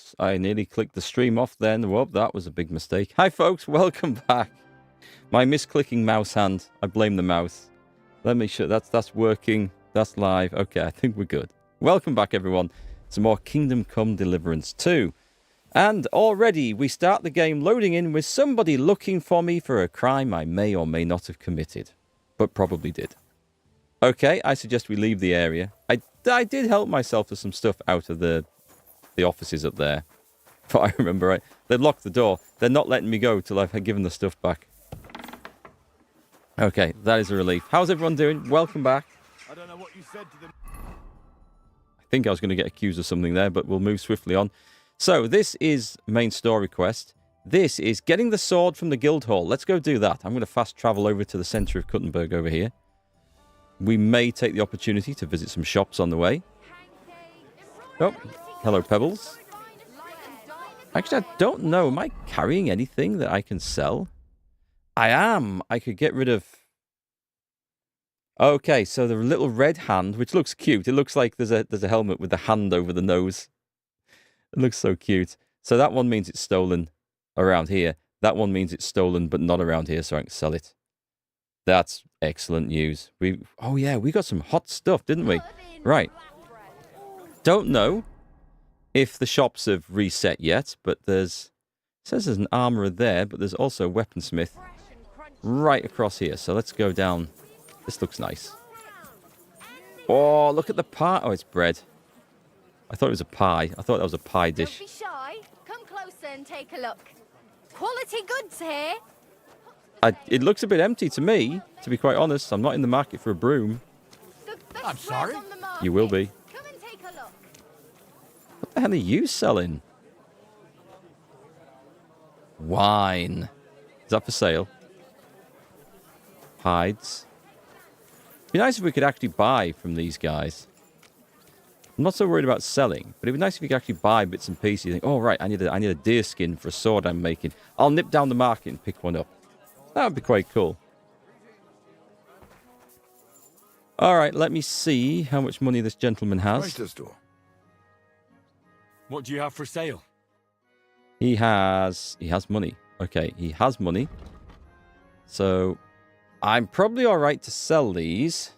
Whoops, I nearly clicked the stream off then. Whoop, that was a big mistake. Hi, folks. Welcome back. My misclicking mouse hand. I blame the mouse. Let me show. That's working. That's live. Okay, I think we're good. Welcome back, everyone, to more Kingdom Come Deliverance 2. And already we start the game loading in with somebody looking for me for a crime I may or may not have committed. But probably did. Okay, I suggest we leave the area. I did help myself to some stuff out of the offices up there. If I remember right. They've locked the door. They're not letting me go till I've given the stuff back. Okay, that is a relief. How's everyone doing? Welcome back. I don't know what you said to them. I think I was going to get accused of something there, but we'll move swiftly on. So, this is main story quest. This is getting the sword from the guild hall. Let's go do that. I'm going to fast travel over to the centre of Kuttenberg over here. We may take the opportunity to visit some shops on the way. Oh, hello, Pebbles. Actually, I don't know. Am I carrying anything that I can sell? I am. I could get rid of... Okay, so the little red hand, which looks cute. It looks like there's a helmet with the hand over the nose. It looks so cute. So that one means it's stolen around here. That one means it's stolen, but not around here, so I can sell it. That's excellent news. Oh yeah, we got some hot stuff, didn't we? Right. Don't know if the shops have reset yet, but it says there's an armourer there, but there's also a weaponsmith right across here. So let's go down. This looks nice. Oh, look at the pie. Oh, it's bread. I thought it was a pie. I thought that was a pie dish. Don't be shy. Come closer and take a look. Quality goods here. It looks a bit empty to me, to be quite honest. I'm not in the market for a broom. I'm sorry? You will be. Come and take a look. What the hell are you selling? Wine. Is that for sale? Hides. It'd be nice if we could actually buy from these guys. I'm not so worried about selling, but it'd be nice if you could actually buy bits and pieces. You think, oh, right, I need a deer skin for a sword I'm making. I'll nip down the market and pick one up. That would be quite cool. All right, let me see how much money this gentleman has. What do you have for sale? He has money. Okay, he has money. So I'm probably all right to sell these.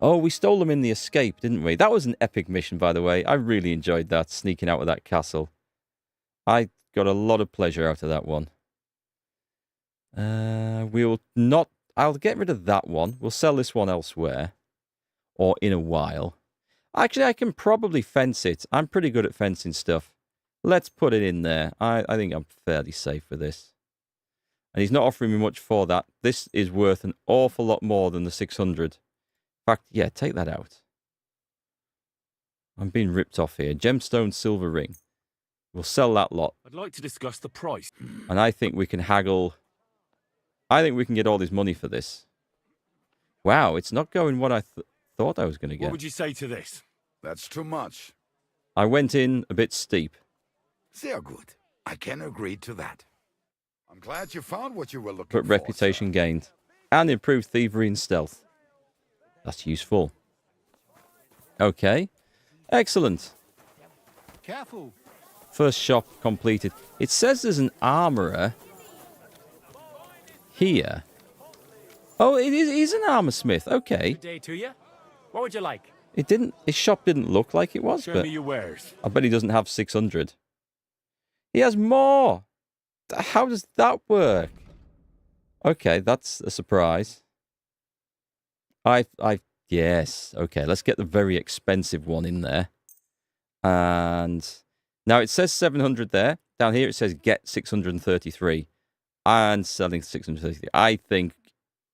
Oh, we stole them in the escape, didn't we? That was an epic mission, by the way. I really enjoyed that, sneaking out of that castle. I got a lot of pleasure out of that one. We'll not... I'll get rid of that one. We'll sell this one elsewhere. Or in a while. Actually, I can probably fence it. I'm pretty good at fencing stuff. Let's put it in there. I think I'm fairly safe with this. And he's not offering me much for that. This is worth an awful lot more than the 600. In fact, yeah, take that out. I'm being ripped off here. Gemstone silver ring. We'll sell that lot. I'd like to discuss the price. And I think we can haggle... I think we can get all this money for this. Wow, it's not going what I thought I was going to get. What would you say to this? That's too much. I went in a bit steep. Sehr good. I can agree to that. I'm glad you found what you were looking But for. reputation gained. And improved thievery and stealth. That's useful. Okay. Excellent. Careful. First shop completed. It says there's an armourer here. Oh, he's an armour smith. Okay. Good day to you. What would you like? His shop didn't look like it was, Show but me your wares. I bet he doesn't have 600. He has more. How does that work? Okay, that's a surprise. Yes. Okay, let's get the very expensive one in there. And now it says 700 there. Down here it says get 633. And selling 633. I think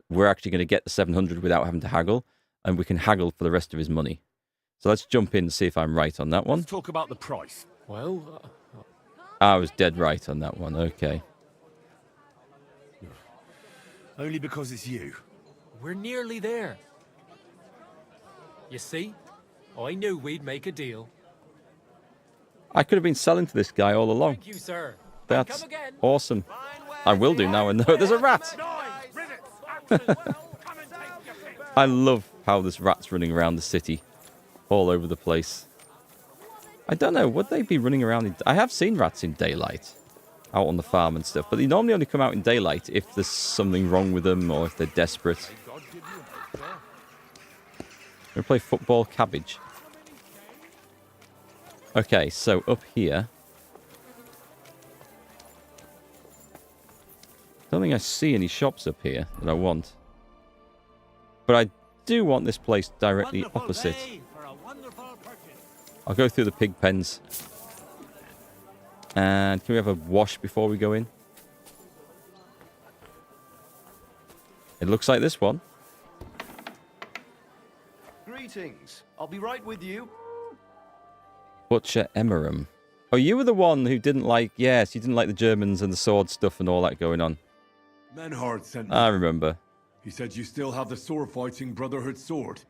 we're actually going to get the 700 without having to haggle. And we can haggle for the rest of his money. So let's jump in and see if I'm right on that one. Let's talk about the price. Well, I was dead right on that one. Okay. only because it's you. We're nearly there. You see? I knew we'd make a deal. I could have been selling to this guy all along. Thank you, sir. That's Come again. awesome. I will do now. And there's a rat. I love how there's rats running around the city, all over the place. I don't know. Would they be running around in... I have seen rats in daylight. Out on the farm and stuff. But they normally only come out in daylight if there's something wrong with them or if they're desperate. We're going to play football cabbage. Okay, so up here. Don't think I see any shops up here that I want. But I do want this place directly opposite. I'll go through the pig pens. And can we have a wash before we go in? It looks like this one. Greetings. I'll be right with you. Butcher Emeram. Oh, you were the one who didn't like... Yes, you didn't like the Germans and the sword stuff and all that going on. Menhard sent me. I remember. He said you still have the sword-fighting Brotherhood sword,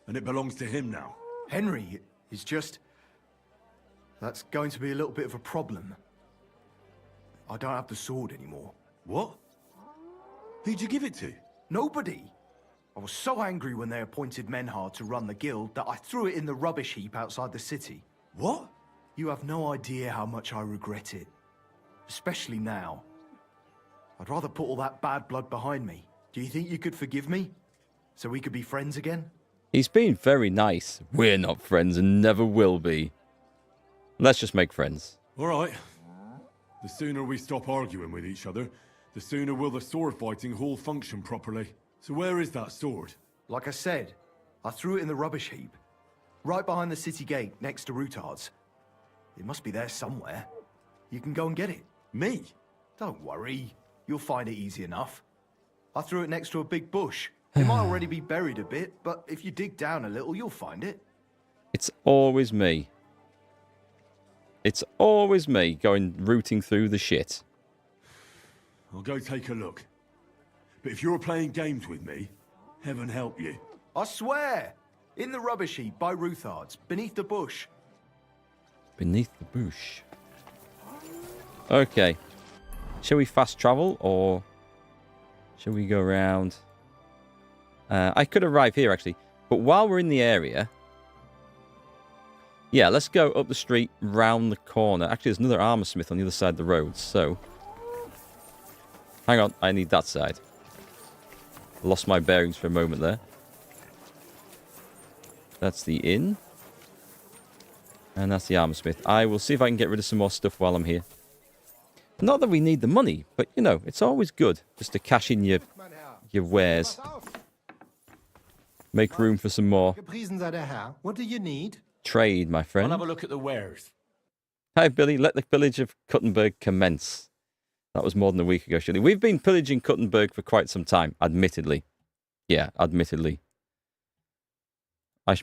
and it belongs to him now. Henry, it's just... That's going to be a little bit of a problem. I don't have the sword anymore. What? Who'd you give it to? Nobody! I was so angry when they appointed Menhard to run the guild that I threw it in the rubbish heap outside the city. What? You have no idea how much I regret it. Especially now. I'd rather put all that bad blood behind me. Do you think you could forgive me? So we could be friends again? He's been very nice. We're not friends and never will be. Let's just make friends. All right. The sooner we stop arguing with each other, the sooner will the sword-fighting hall function properly. So where is that sword? Like I said, I threw it in the rubbish heap. Right behind the city gate, next to Routard's. It must be there somewhere. You can go and get it. Me? Don't worry. You'll find it easy enough. I threw it next to a big bush. It might already be buried a bit, but if you dig down a little, you'll find it. It's always me. It's always me going rooting through the shit. I'll go take a look. But if you're playing games with me, heaven help you. I swear! In the rubbish heap by Routard's, beneath the bush. Beneath the bush. Okay. Shall we fast travel or shall we go around? I could arrive here actually. But while we're in the area... Yeah, let's go up the street, round the corner. Actually, there's another armor smith on the other side of the road, so... Hang on, I need that side. Lost my bearings for a moment there. That's the inn. And that's the armor smith. I will see if I can get rid of some more stuff while I'm here. Not that we need the money, but, you know, it's always good just to cash in your wares. Make room for some more. What do you need? Trade, my I'll friend. have a look at the wares. Hi, Billy. Let the pillage of Kuttenberg commence. That was more than a week ago, surely. We've been pillaging Kuttenberg for quite some time, admittedly. Yeah, admittedly.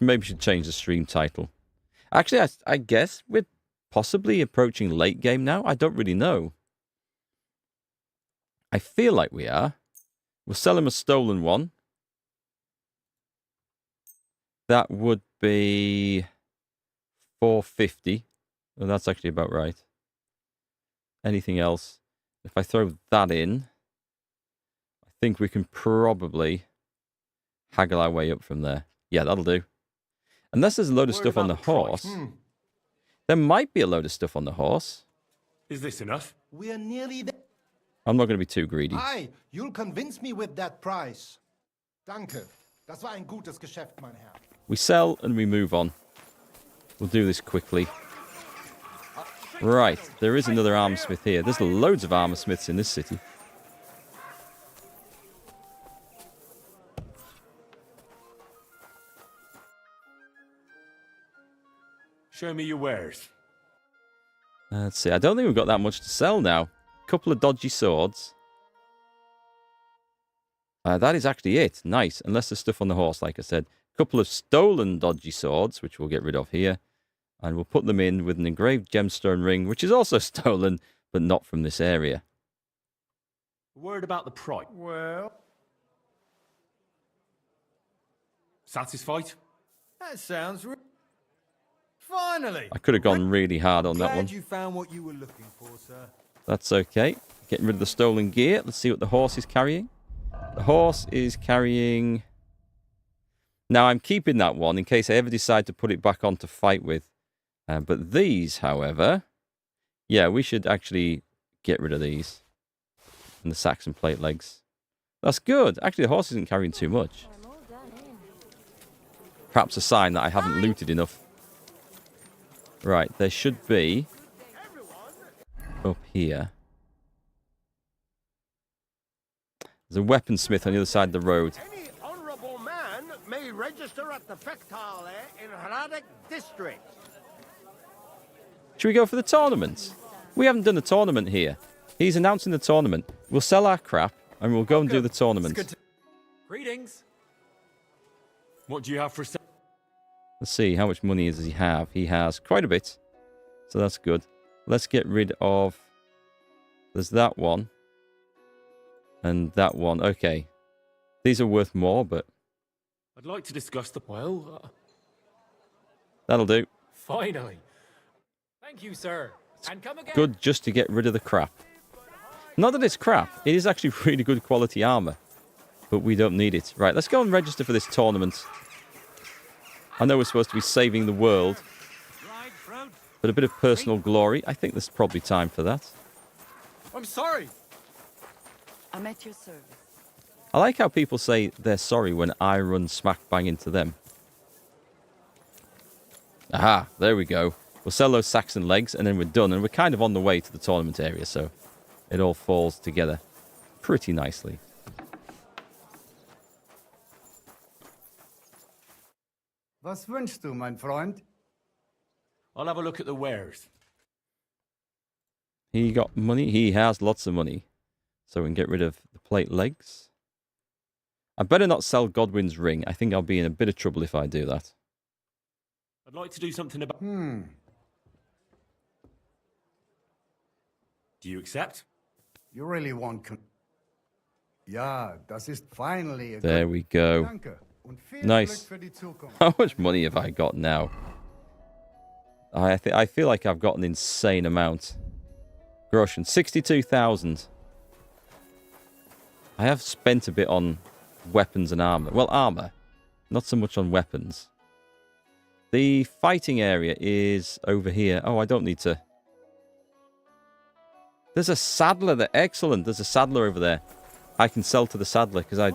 Maybe should change the stream title. Actually, I guess we're possibly approaching late game now. I don't really know. I feel like we are. We'll sell him a stolen one. That would be 450. Well, that's actually about right. Anything else? If I throw that in, I think we can probably haggle our way up from there. Yeah, that'll do. Unless there's a load of stuff on the horse. There might be a load of stuff on the horse. Is this enough? We are nearly there. I'm not going to be too greedy. Hi, you'll convince me with that price. Danke. Das war ein gutes Geschäft, mein Herr. We sell and we move on. We'll do this quickly. Right, there is another armor smith here. There's loads of armor smiths in this city. Show me your wares. Let's see. I don't think we've got that much to sell now. Couple of dodgy swords. That is actually it. Nice. Unless there's stuff on the horse, like I said. Couple of stolen dodgy swords, which we'll get rid of here. And we'll put them in with an engraved gemstone ring, which is also stolen, but not from this area. A word about the price. Well, Satisfied? that sounds finally. I could have gone really hard on that one. Glad you found what you were looking for, sir. That's okay. Getting rid of the stolen gear. Let's see what the horse is carrying. The horse is carrying... Now, I'm keeping that one in case I ever decide to put it back on to fight with. But these, however, yeah, we should actually get rid of these. And the Saxon plate legs. That's good. Actually, the horse isn't carrying too much. Perhaps a sign that I haven't looted enough. Right, there should be up here. There's a weaponsmith on the other side of the road. Any honorable man may register at the Fectale in Hradec district. Should we go for the tournament? We haven't done a tournament here. He's announcing the tournament. We'll sell our crap and we'll go and do the tournament. Greetings. What do you have for sale? Let's see, how much money does he have? He has quite a bit. So that's good. Let's get rid of... There's that one. And that one. Okay. These are worth more, but... I'd like to discuss the... Well... That'll do. Finally. Thank you, sir. And come again. Good just to get rid of the crap. Not that it's crap. It is actually really good quality armor. But we don't need it. Right, let's go and register for this tournament. I know we're supposed to be saving the world. But a bit of personal glory. I think there's probably time for that. I'm sorry. I'm at your service. I like how people say they're sorry when I run smack bang into them. Aha, there we go. We'll sell those Saxon legs and then we're done. And we're kind of on the way to the tournament area, so it all falls together pretty nicely. Was wünschst du, mein Freund? I'll have a look at the wares. He got money. He has lots of money. So we can get rid of the plate legs. I better not sell Godwin's ring. I think I'll be in a bit of trouble if I do that. I'd like to do something about... Hmm. Do you accept? You really want... Ja, das ist finally a There we go. Danke. Und viel Nice. Glück für die Zukunft. How much money have I got now? I feel like I've got an insane amount. Groschen, 62,000. I have spent a bit on weapons and armor. Well, armor. Not so much on weapons. The fighting area is over here. Oh, I don't need to... There's a saddler there. Excellent. There's a saddler over there. I can sell to the saddler because I...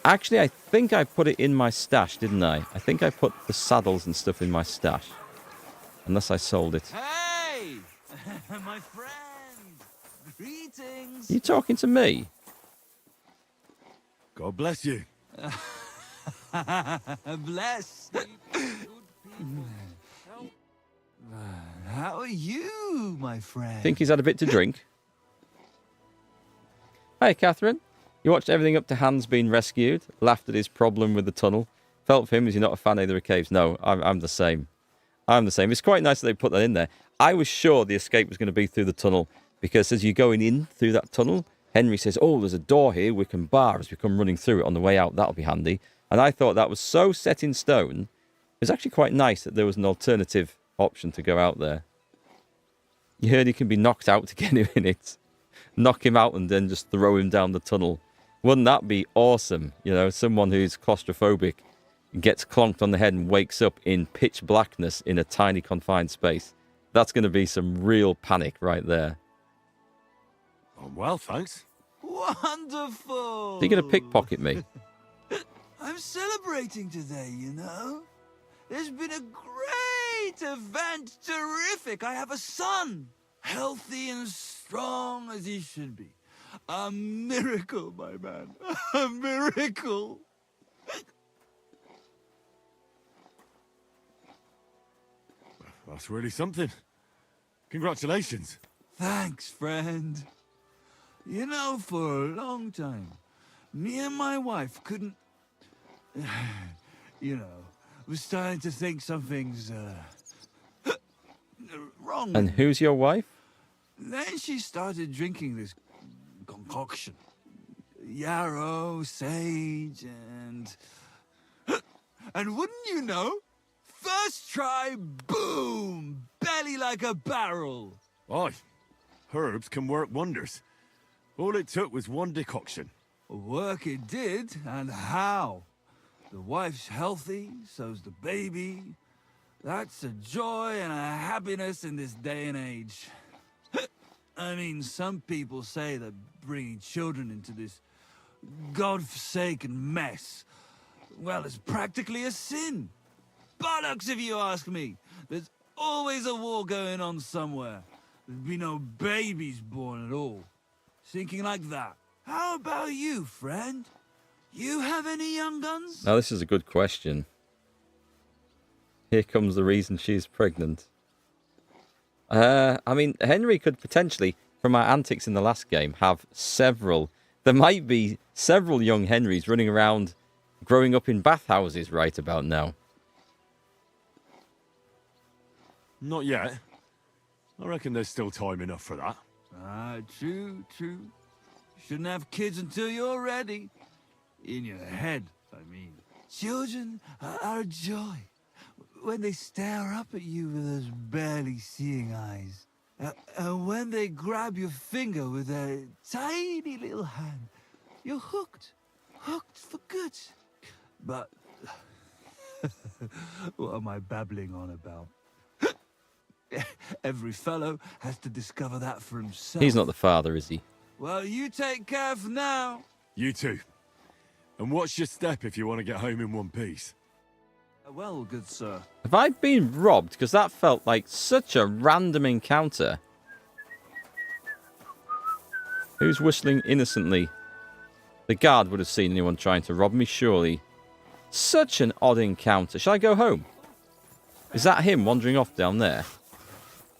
Actually, I think I put it in my stash, didn't I? I think I put the saddles and stuff in my stash. Unless I sold it. Hey! My friend! Greetings! You talking to me? God bless you. Bless! How are you, my friend? Think he's had a bit to drink? Hi, Catherine. You watched everything up to Hans being rescued, laughed at his problem with the tunnel. Felt for him as you're not a fan either of caves. No, I'm the same. I'm the same. It's quite nice that they put that in there. I was sure the escape was going to be through the tunnel because as you're going in through that tunnel, Henry says, oh, there's a door here we can bar as we come running through it on the way out. That'll be handy. And I thought that was so set in stone. It was actually quite nice that there was an alternative option to go out there. You heard he can be knocked out to get him in it. Knock him out and then just throw him down the tunnel. Wouldn't that be awesome? You know, someone who's claustrophobic gets clonked on the head and wakes up in pitch blackness in a tiny confined space. That's going to be some real panic right there. I'm well, thanks. Wonderful! Are you going to pickpocket me? I'm celebrating today, you know. There's been a great event. Terrific. I have a son. Healthy and strong as he should be. A miracle, my man. A miracle. That's really something. Congratulations. Thanks, friend. You know, for a long time, me and my wife couldn't... You know, was starting to think something's wrong. And who's your wife? Then she started drinking this concoction. Yarrow, sage, and... And wouldn't you know? First try, boom! Belly like a barrel. Aye. Herbs can work wonders. All it took was one decoction. Work it did, and how? The wife's healthy, so's the baby. That's a joy and a happiness in this day and age. I mean, some people say that bringing children into this godforsaken mess, well, it's practically a sin. Bollocks, if you ask me. There's always a war going on somewhere. There'd be no babies born at all. Thinking like that. How about you, friend? You have any young guns? Now, this is a good question. Here comes the reason she's pregnant. I mean, Henry could potentially, from our antics in the last game, have several... There might be several young Henrys running around, growing up in bathhouses right about now. Not yet. I reckon there's still time enough for that. Ah, true, true. Shouldn't have kids until you're ready. In your head, I mean. Children are a joy. When they stare up at you with those barely seeing eyes. And when they grab your finger with their tiny little hand, you're hooked. Hooked for good. But what am I babbling on about? Every fellow has to discover that for himself. He's not the father, is he? Well, you take care for now. You too. And what's your step if you want to get home in one piece? Well, good sir. Have I been robbed? Because that felt like such a random encounter. Who's whistling innocently? The guard would have seen anyone trying to rob me, surely. Such an odd encounter. Shall I go home? Is that him wandering off down there?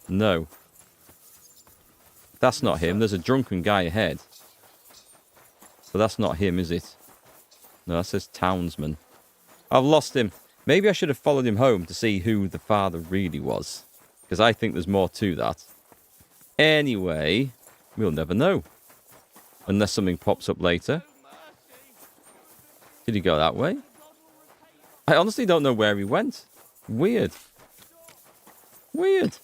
No. That's not him. There's a drunken guy ahead. So that's not him, is it? No, that says townsman. I've lost him. Maybe I should have followed him home to see who the father really was. Because I think there's more to that. Anyway, we'll never know. Unless something pops up later. Did he go that way? I honestly don't know where he went. Weird. Weird.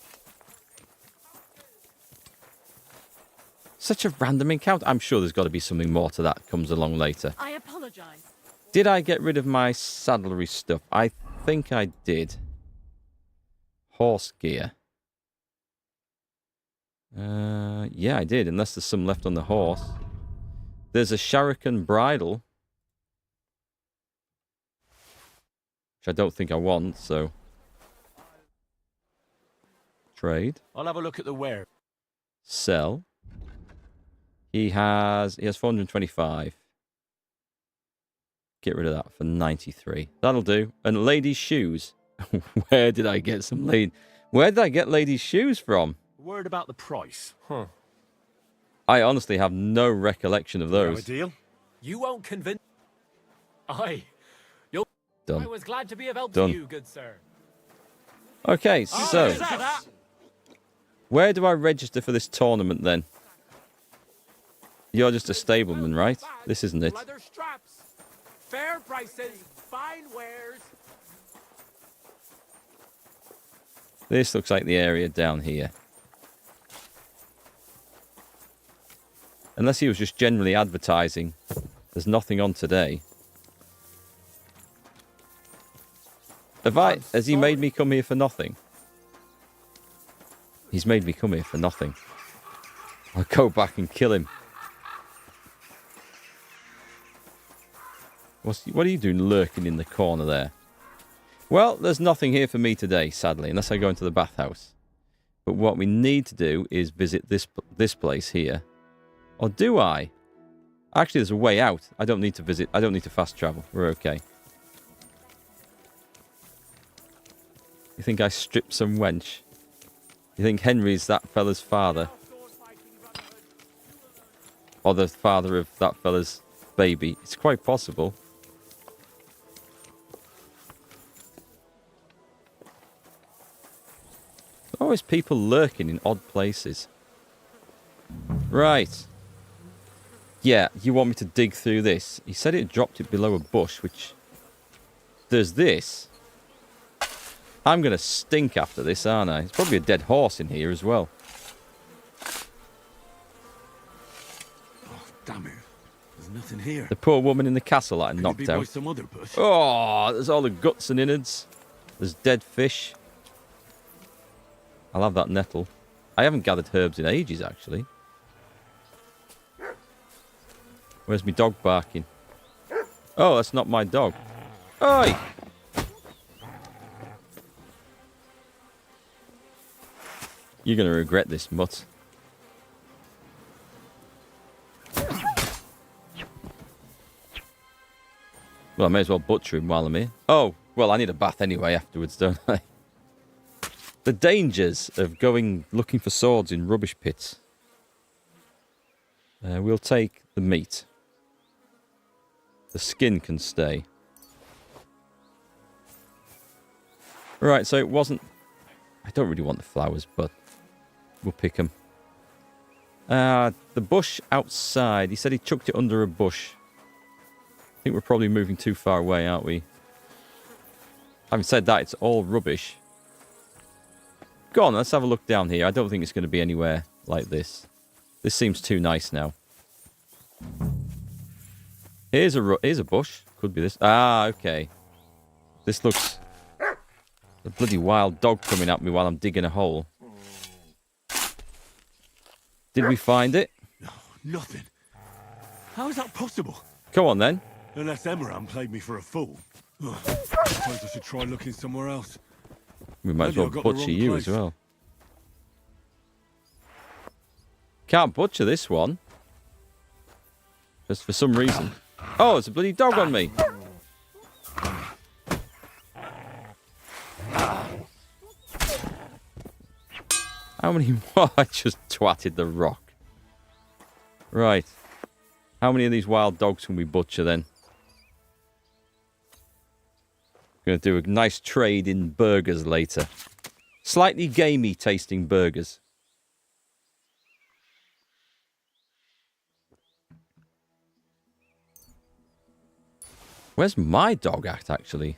Such a random encounter. I'm sure there's got to be something more to that comes along later. I apologize. Did I get rid of my saddlery stuff? I think I did. Horse gear. Yeah, I did, unless there's some left on the horse. There's a Shuriken bridle. Which I don't think I want, so... Trade. I'll have a look at the ware. Sell. He has 425. Get rid of that for 93. That'll do. And ladies' shoes. Where did I get ladies' shoes from? Word about the price. Huh. I honestly have no recollection of You have a those. deal? You won't convince... Aye. I Done. was glad to be of help Done. to you, good sir. Okay, so... Where do I register for this tournament, then? You're just a stableman, right? This isn't it. Leather straps. Fair prices. Fine wares. This looks like the area down here. Unless he was just generally advertising. There's nothing on today. Has he made me come here for nothing? He's made me come here for nothing. I'll go back and kill him. What are you doing lurking in the corner there? Well, there's nothing here for me today, sadly, unless I go into the bathhouse. But what we need to do is visit this place here. Or do I? Actually, there's a way out. I don't need to visit. I don't need to fast travel. We're okay. You think I stripped some wench? You think Henry's that fella's father? Or the father of that fella's baby? It's quite possible. Always people lurking in odd places. Right. Yeah, you want me to dig through this? He said it dropped it below a bush, which... There's this. I'm going to stink after this, aren't I? There's probably a dead horse in here as well. Oh, damn it. There's nothing here. The poor woman in the castle that I Could it knocked be by out. some other bush? Oh, there's all the guts and innards. There's dead fish. I'll have that nettle. I haven't gathered herbs in ages, actually. Where's my dog barking? Oh, that's not my dog. Oi! You're going to regret this, mutt. Well, I may as well butcher him while I'm here. Oh, well, I need a bath anyway afterwards, don't I? The dangers of going looking for swords in rubbish pits. We'll take the meat. The skin can stay. Right, so it wasn't... I don't really want the flowers, but we'll pick them. The bush outside. He said he chucked it under a bush. I think we're probably moving too far away, aren't we? Having said that, it's all rubbish. Go on, let's have a look down here. I don't think it's going to be anywhere like this. This seems too nice now. Here's a bush. Could be this. Ah, okay. This looks... A bloody wild dog coming at me while I'm digging a hole. Did we find it? No, nothing. How is that possible? Come on, then. Unless Emerald played me for a fool. Ugh, I suppose I should try looking somewhere else. We might as Maybe well I got the butcher wrong you place. as well. Can't butcher this one. Just for some reason. Oh, it's a bloody dog on me. How many more? I just twatted the rock. Right. How many of these wild dogs can we butcher then? Going to do a nice trade in burgers later. Slightly gamey tasting burgers. Where's my dog at, actually?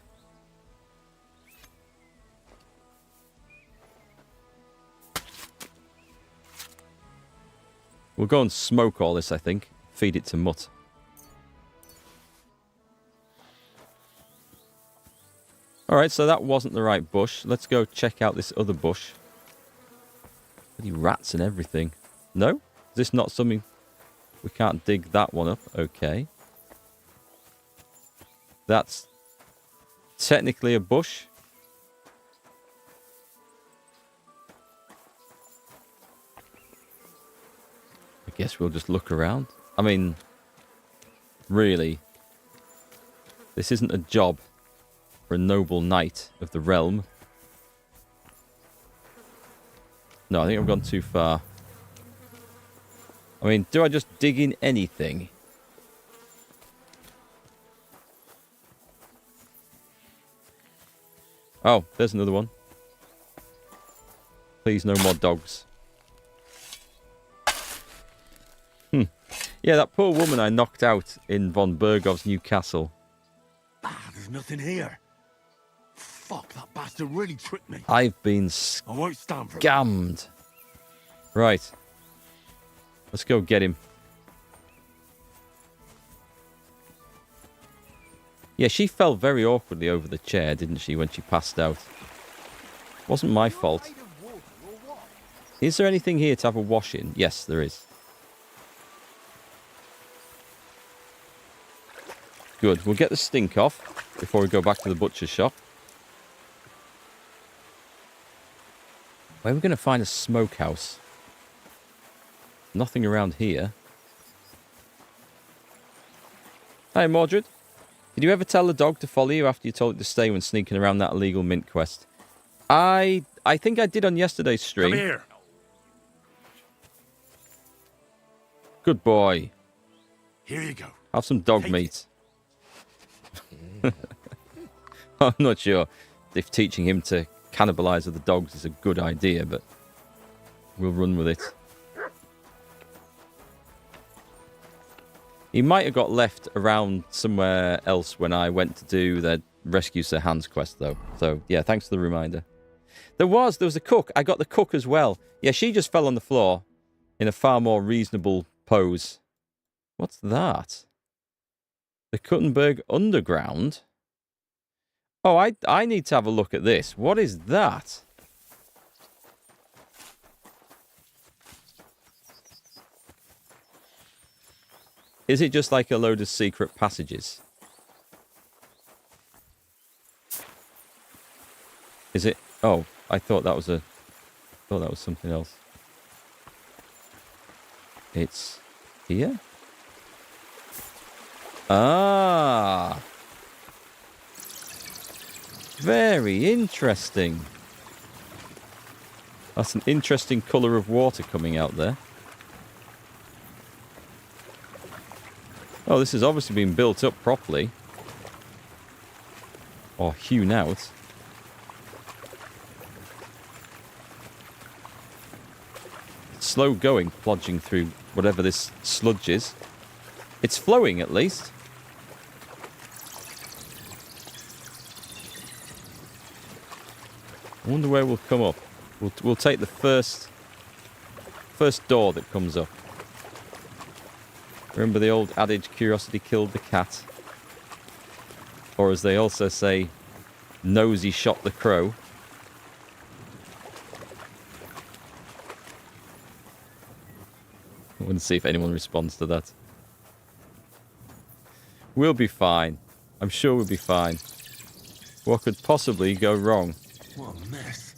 We'll go and smoke all this, I think. Feed it to Mutt. Alright, so that wasn't the right bush. Let's go check out this other bush. Bloody rats and everything. No? Is this not something... We can't dig that one up. Okay. That's technically a bush. I guess we'll just look around. I mean, really, this isn't a job for a noble knight of the realm. No, I think I've gone too far. I mean, do I just dig in anything? Oh, there's another one. Please, no more dogs. Yeah, that poor woman I knocked out in von Bergov's new castle. Ah, there's nothing here. Fuck, that bastard really tricked me. I've been I won't stand for it. scammed. Right. Let's go get him. Yeah, she fell very awkwardly over the chair, didn't she, when she passed out? Wasn't my fault. Is there anything here to have a wash in? Yes, there is. Good. We'll get the stink off before we go back to the butcher's shop. Where are we going to find a smokehouse? Nothing around here. Hi, Mordred. Did you ever tell the dog to follow you after you told it to stay when sneaking around that illegal mint quest? I think I did on yesterday's stream. Come here. Good boy. Here you go. Have some dog meat. I'm not sure if teaching him to cannibalize other dogs is a good idea, but we'll run with it. He might have got left around somewhere else when I went to do the Rescue Sir Hans quest, though. So, yeah, thanks for the reminder. There was a cook. I got the cook as well. Yeah, she just fell on the floor in a far more reasonable pose. What's that? The Kuttenberg Underground? Oh, I need to have a look at this. What is that? Is it just like a load of secret passages? Is it? Oh, I thought that was something else. It's here? Ah. Very interesting. That's an interesting colour of water coming out there. Oh, this has obviously been built up properly. Or hewn out. It's slow going, plodging through whatever this sludge is. It's flowing at least. I wonder where we'll come up. We'll take the first door that comes up. Remember the old adage, curiosity killed the cat? Or as they also say, nosy shot the crow. I want to see if anyone responds to that. We'll be fine. I'm sure we'll be fine. What could possibly go wrong? What a mess.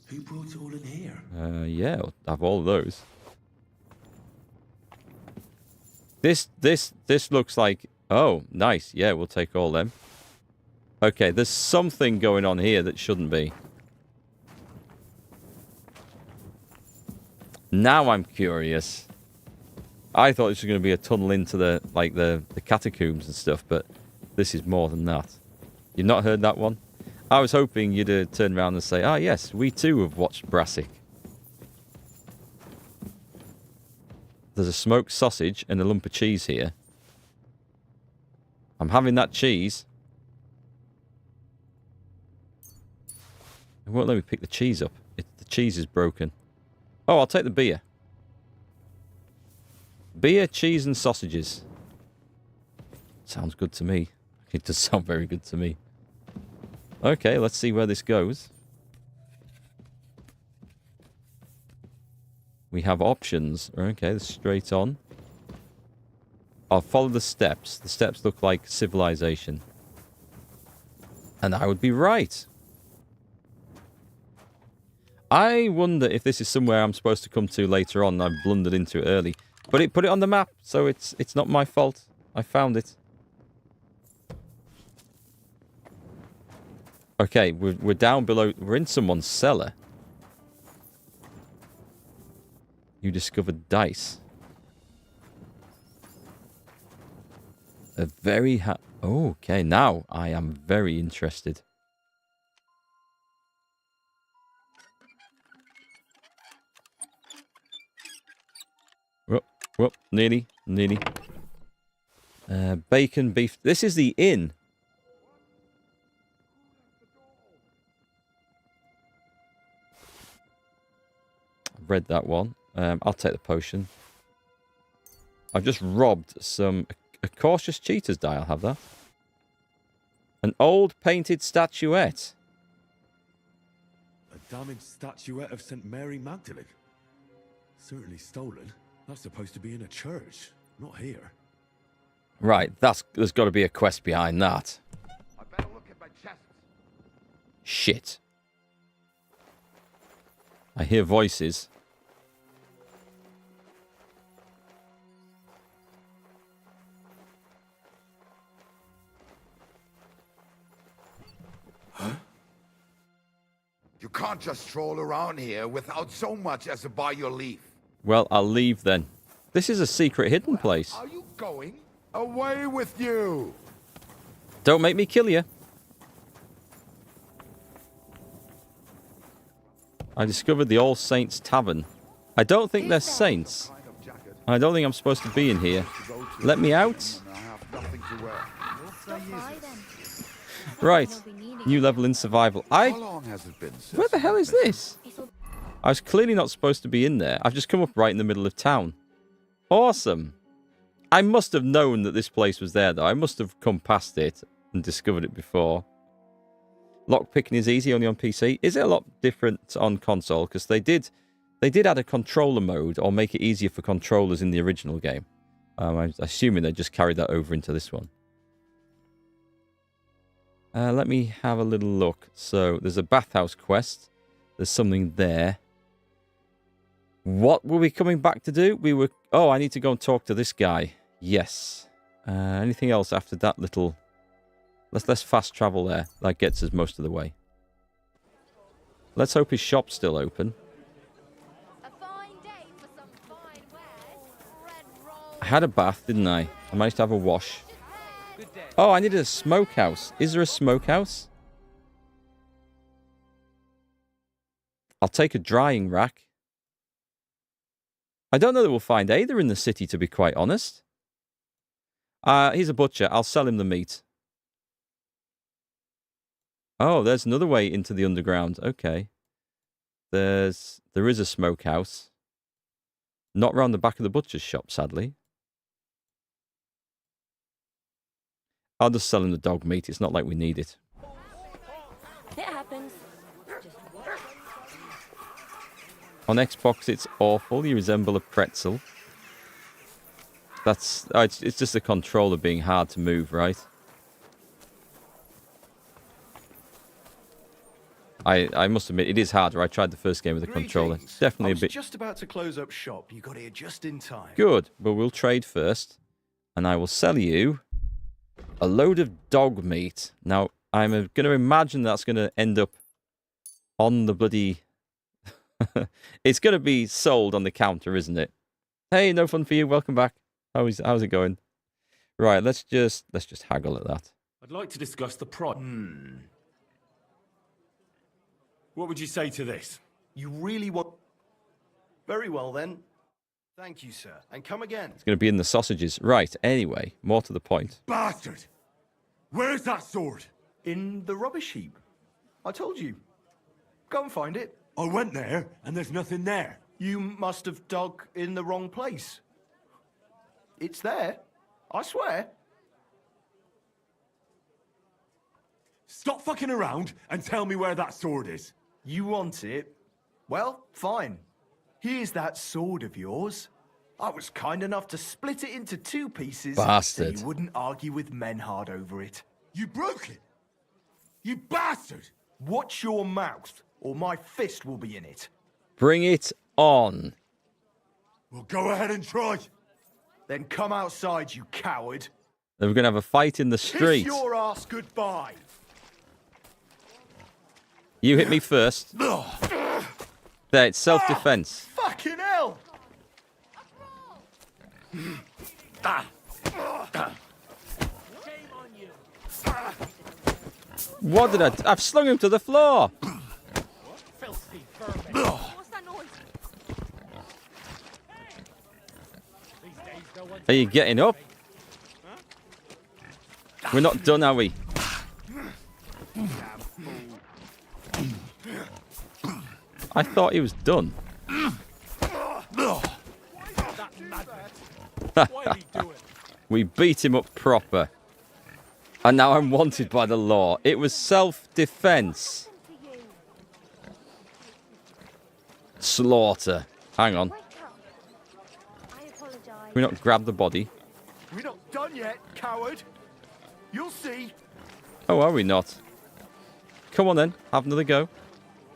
Who brought it all in here? Yeah, I'll have all of those. This looks like... Oh, nice. Yeah, we'll take all them. Okay, there's something going on here that shouldn't be. Now I'm curious. I thought this was going to be a tunnel into the catacombs and stuff, but this is more than that. You've not heard that one? I was hoping you'd turn around and say, ah, yes, we too have watched Brassic. There's a smoked sausage and a lump of cheese here. I'm having that cheese. It won't let me pick the cheese up. The cheese is broken. Oh, I'll take the beer. Beer, cheese and sausages. Sounds good to me. It does sound very good to me. Okay, let's see where this goes. We have options. Okay, straight on. I'll follow the steps. The steps look like civilization. And I would be right. I wonder if this is somewhere I'm supposed to come to later on. I blundered into it early. But it put it on the map, so it's not my fault. I found it. Okay, we're down below. We're in someone's cellar. You discovered dice. A very oh, okay, now I am very interested. Whoop, nearly. Bacon, beef. This is the inn. I've read that one. I'll take the potion. I've just robbed a cautious cheater's die. I'll have that. An old painted statuette. A damaged statuette of St. Mary Magdalene. Certainly stolen. That's supposed to be in a church, not here. Right, there's got to be a quest behind that. I better look at my chest. Shit. I hear voices. You can't just stroll around here without so much as a by your leave. Well, I'll leave then. This is a secret hidden place. Are you going? Away with you! Don't make me kill you. I discovered the All Saints Tavern. I don't think they're saints. I don't think I'm supposed to be in here. Let me out. Right. New level in survival. How long has it been since... Where the hell is this? I was clearly not supposed to be in there. I've just come up right in the middle of town. Awesome. I must have known that this place was there, though. I must have come past it and discovered it before. Lockpicking is easy, only on PC. Is it a lot different on console? Because they did add a controller mode, or make it easier for controllers in the original game. I'm assuming they just carried that over into this one. Let me have a little look. So there's a bathhouse quest. There's something there. What were we coming back to do? We were... Oh, I need to go and talk to this guy. Yes. Anything else after that little... Let's fast travel there. That gets us most of the way. Let's hope his shop's still open. A fine day for some fine wares. Bread roll. I had a bath, didn't I? I managed to have a wash. Oh, I needed a smokehouse. Is there a smokehouse? I'll take a drying rack. I don't know that we'll find either in the city, to be quite honest. He's a butcher. I'll sell him the meat. Oh, there's another way into the underground. Okay. There is a smokehouse. Not round the back of the butcher's shop, sadly. I'll just sell him the dog meat. It's not like we need it. It happens. On Xbox, it's awful. You resemble a pretzel. That's... it's just the controller being hard to move, right? I must admit, it is harder. I tried the first game with the controller. Greetings. Definitely I a was bit... just about to close up shop. You got here just in time. Good, but we'll trade first. And I will sell you a load of dog meat. Now, I'm going to imagine that's going to end up on the bloody... It's going to be sold on the counter, isn't it? Hey, no fun for you. Welcome back. How's it going? Right, let's just haggle at that. I'd like to discuss the price. What would you say to this? You really want... Very well, then. Thank you, sir. And come again. It's going to be in the sausages. Right, anyway, more to the point. Bastard! Where's that sword? In the rubbish heap. I told you. Go and find it. I went there, and there's nothing there. You must have dug in the wrong place. It's there. I swear. Stop fucking around and tell me where that sword is. You want it? Well, fine. Here's that sword of yours. I was kind enough to split it into 2 pieces Bastard. so you wouldn't argue with Menhard over it. You broke it! You bastard! Watch your mouth, or my fist will be in it. Bring it on. Well, go ahead and try. Then come outside, you coward. Then we're going to have a fight in the Kiss street. your ass goodbye. You hit me first. There, it's self-defense. Fucking hell! What did I've slung him to the floor. Filthy vermin. What's that noise? Are you getting up? We're not done, are we? I thought he was done. We beat him up proper. And now I'm wanted by the law. It was self-defense. Slaughter. Hang on. Wake up. I apologize. Can we not grab the body? We're not done yet, coward. You'll see. Oh, are we not? Come on then. Have another go.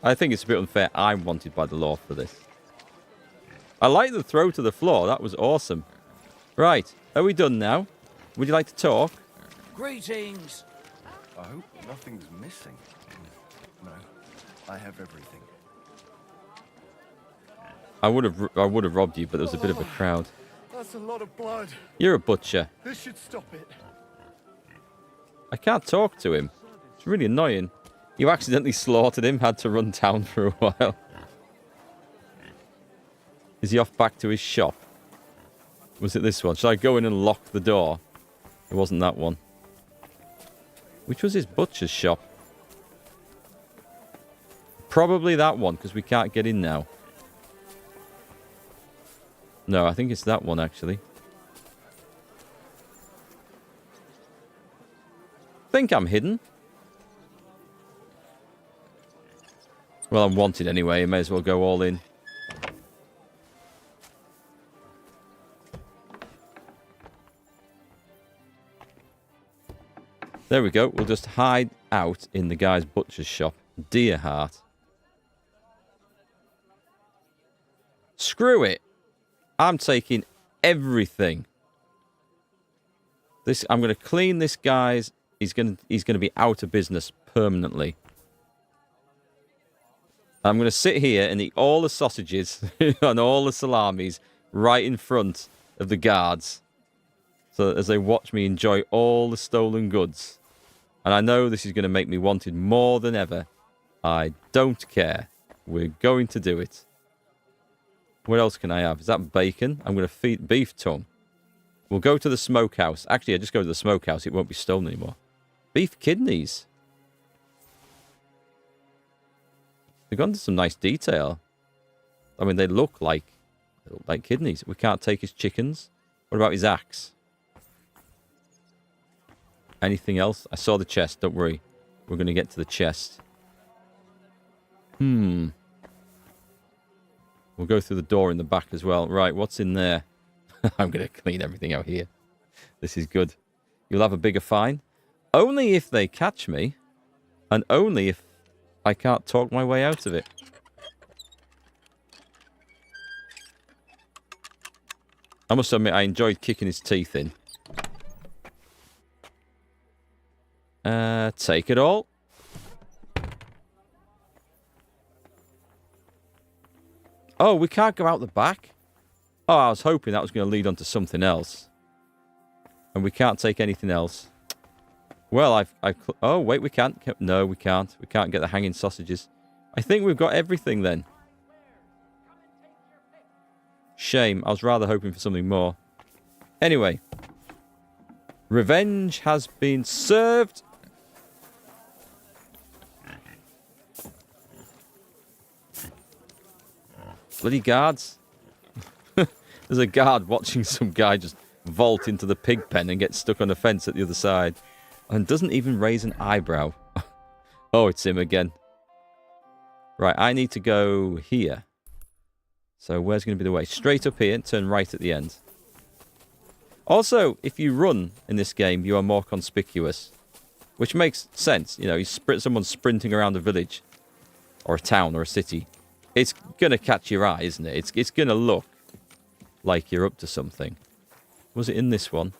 I think it's a bit unfair. I'm wanted by the law for this. I like the throw to the floor. That was awesome. Right. Are we done now? Would you like to talk? Greetings. I hope nothing's missing. No, I have everything. I would have robbed you, but there was a bit of a crowd. That's a lot of blood. You're a butcher. This should stop it. I can't talk to him. It's really annoying. You accidentally slaughtered him, had to run down for a while. Is he off back to his shop? Was it this one? Should I go in and lock the door? It wasn't that one. Which was his butcher's shop? Probably that one, because we can't get in now. No, I think it's that one, actually. Think I'm hidden. Well, I'm wanted anyway. I may as well go all in. There we go. We'll just hide out in the guy's butcher's shop. Dear heart. Screw it. I'm taking everything. I'm going to clean this guy's. He's going to be out of business permanently. I'm going to sit here and eat all the sausages and all the salamis right in front of the guards, so that as they watch me enjoy all the stolen goods. And I know this is going to make me wanted more than ever. I don't care. We're going to do it. What else can I have? Is that bacon? I'm going to feed beef tongue. We'll go to the smokehouse. Actually, I just go to the smokehouse. It won't be stolen anymore. Beef kidneys. They've gone into some nice detail. I mean, they look like kidneys. We can't take his chickens. What about his axe? Anything else? I saw the chest. Don't worry. We're going to get to the chest. We'll go through the door in the back as well. Right, what's in there? I'm going to clean everything out here. This is good. You'll have a bigger fine. Only if they catch me. And only if I can't talk my way out of it. I must admit, I enjoyed kicking his teeth in. Take it all. Oh, we can't go out the back? Oh, I was hoping that was going to lead on to something else. And we can't take anything else. Well, oh, wait, we can't. No, we can't. We can't get the hanging sausages. I think we've got everything then. Shame. I was rather hoping for something more. Anyway. Revenge has been served. Bloody guards. There's a guard watching some guy just vault into the pig pen and get stuck on a fence at the other side. And doesn't even raise an eyebrow. Oh, it's him again. Right, I need to go here. So where's going to be the way? Straight up here and turn right at the end. Also, if you run in this game, you are more conspicuous. Which makes sense. You know, someone's sprinting around a village. Or a town or a city. It's going to catch your eye, isn't it? It's going to look like you're up to something. Was it in this one?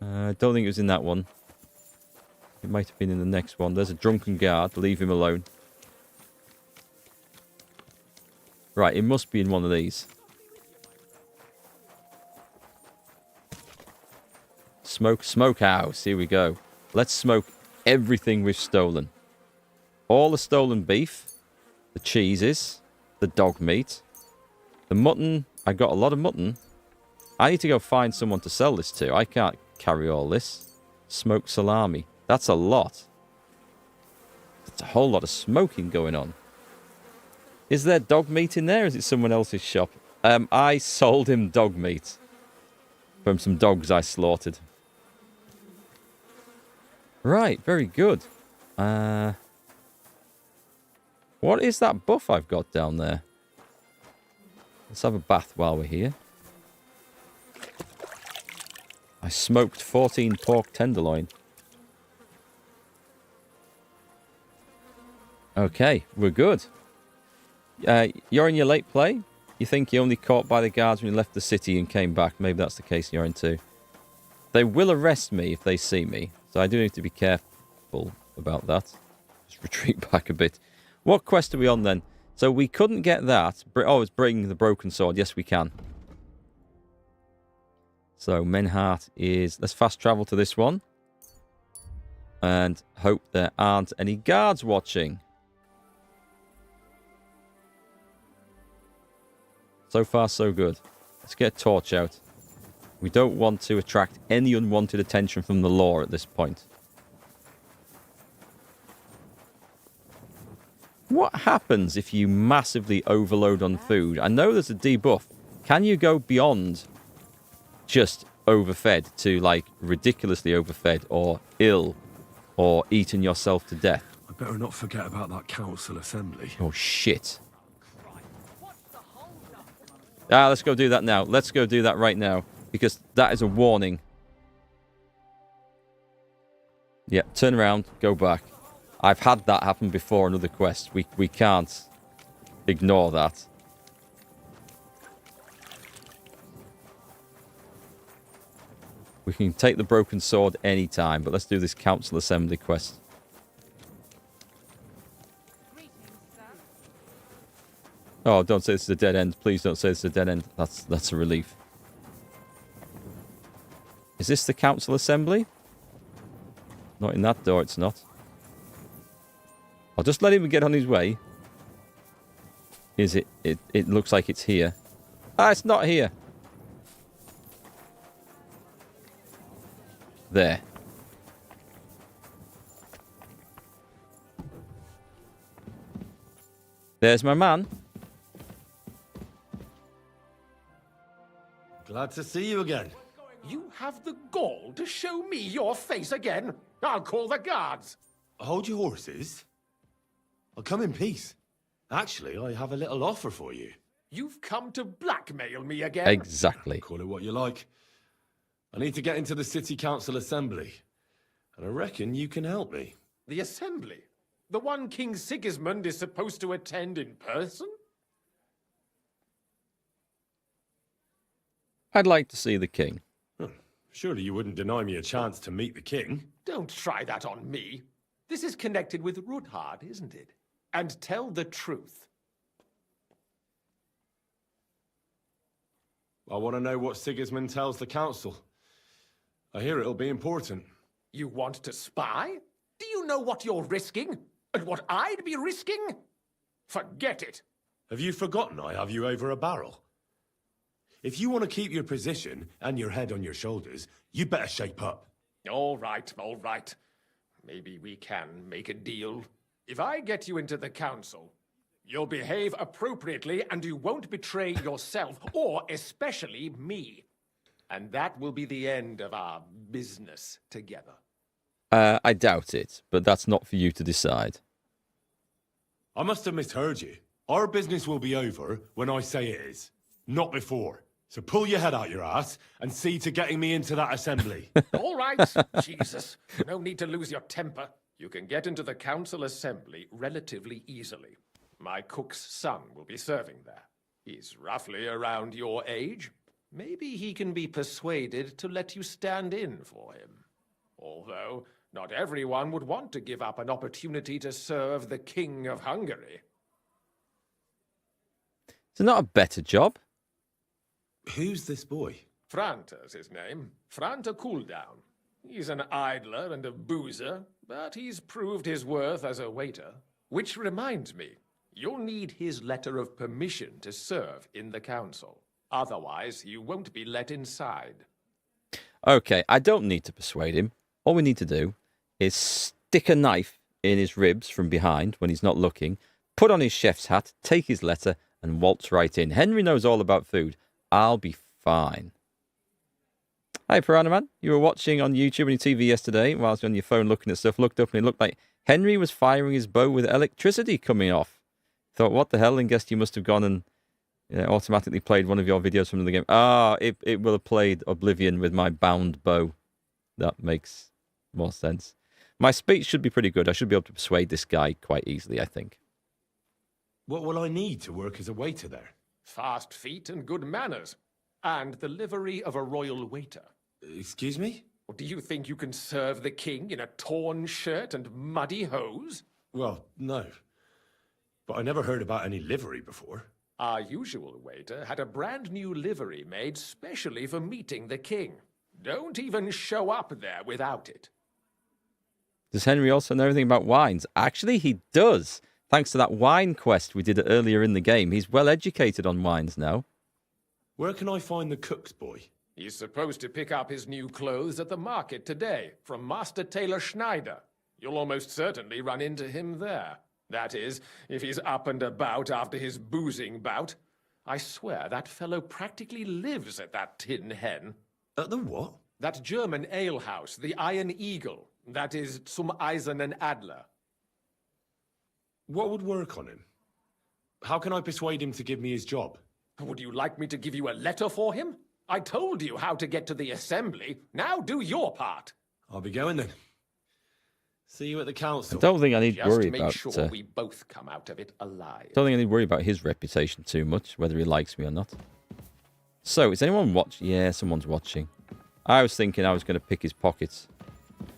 I don't think it was in that one. It might have been in the next one. There's a drunken guard. Leave him alone. Right, it must be in one of these. Smokehouse. Here we go. Let's smoke everything we've stolen. All the stolen beef. The cheeses. The dog meat. The mutton. I got a lot of mutton. I need to go find someone to sell this to. I can't carry all this. Smoked salami. That's a lot. That's a whole lot of smoking going on. Is there dog meat in there? Or is it someone else's shop? I sold him dog meat. From some dogs I slaughtered. Right, very good. What is that buff I've got down there? Let's have a bath while we're here. I smoked 14 pork tenderloin. Okay, we're good. You're in your late play? You think you're only caught by the guards when you left the city and came back? Maybe that's the case you're in too. They will arrest me if they see me. So I do need to be careful about that. Just retreat back a bit. What quest are we on then? So we couldn't get that. Oh, it's bringing the broken sword. Yes, we can. So Menhart is... Let's fast travel to this one. And hope there aren't any guards watching. So far, so good. Let's get a torch out. We don't want to attract any unwanted attention from the law at this point. What happens if you massively overload on food? I know there's a debuff. Can you go beyond just overfed to, like, ridiculously overfed or ill or eaten yourself to death? I better not forget about that council assembly. Oh, shit. Let's go do that now. Let's go do that right now. Because that is a warning. Yeah, turn around, go back. I've had that happen before on other quests. We can't ignore that. We can take the broken sword anytime, but let's do this council assembly quest. Oh, don't say this is a dead end. Please don't say this is a dead end. That's a relief. Is this the council assembly? Not in that door, it's not. I'll just let him get on his way. Is it? It looks like it's here. Ah, it's not here. There. There's my man. Glad to see you again. You have the gall to show me your face again? I'll call the guards. Hold your horses. I'll come in peace. Actually, I have a little offer for you. You've come to blackmail me again? Exactly. Call it what you like. I need to get into the city council assembly, and I reckon you can help me. The assembly? The one King Sigismund is supposed to attend in person? I'd like to see the king. Surely you wouldn't deny me a chance to meet the king? Don't try that on me. This is connected with Rudhard, isn't it? And tell the truth. I want to know what Sigismund tells the council. I hear it'll be important. You want to spy? Do you know what you're risking? And what I'd be risking? Forget it. Have you forgotten I have you over a barrel? If you want to keep your position and your head on your shoulders, you better shape up. All right, all right. Maybe we can make a deal. If I get you into the council, you'll behave appropriately and you won't betray yourself, or especially me. And that will be the end of our business together. I doubt it, but that's not for you to decide. I must have misheard you. Our business will be over when I say it is, not before. So pull your head out your ass and see to getting me into that assembly. All right, Jesus. No need to lose your temper. You can get into the council assembly relatively easily. My cook's son will be serving there. He's roughly around your age. Maybe he can be persuaded to let you stand in for him. Although, not everyone would want to give up an opportunity to serve the King of Hungary. Is it not a better job? Who's this boy? Franta's his name. Franta Cooldown. He's an idler and a boozer, but he's proved his worth as a waiter. Which reminds me, you'll need his letter of permission to serve in the council. Otherwise, you won't be let inside. Okay, I don't need to persuade him. All we need to do is stick a knife in his ribs from behind when he's not looking, put on his chef's hat, take his letter, and waltz right in. Henry knows all about food. I'll be fine. Hi, Piranha Man. You were watching on YouTube and your TV yesterday whilst you're on your phone looking at stuff. Looked up and it looked like Henry was firing his bow with electricity coming off. Thought, what the hell? And guessed you must have gone and automatically played one of your videos from the game. Ah, it will have played Oblivion with my bound bow. That makes more sense. My speech should be pretty good. I should be able to persuade this guy quite easily, I think. What will I need to work as a waiter there? Fast feet and good manners. And the livery of a royal waiter. Excuse me? Or do you think you can serve the king in a torn shirt and muddy hose? Well, no. But I never heard about any livery before. Our usual waiter had a brand new livery made specially for meeting the king. Don't even show up there without it. Does Henry also know everything about wines? Actually, he does. Thanks to that wine quest we did earlier in the game. He's well educated on wines now. Where can I find the cook's boy? He's supposed to pick up his new clothes at the market today from Master Tailor Schneider. You'll almost certainly run into him there. That is, if he's up and about after his boozing bout. I swear that fellow practically lives at that Tin Hen. At the what? That German alehouse, the Iron Eagle. That is Zum Eisernen Adler. What would work on him? How can I persuade him to give me his job? Would you like me to give you a letter for him? I told you how to get to the assembly. Now do your part. I'll be going then. See you at the I council. don't think I need to Just worry make about. sure we both come out of it alive. Don't think I need to worry about his reputation too much, whether he likes me or not. So, is anyone watching? Yeah, someone's watching. I was thinking I was going to pick his pockets.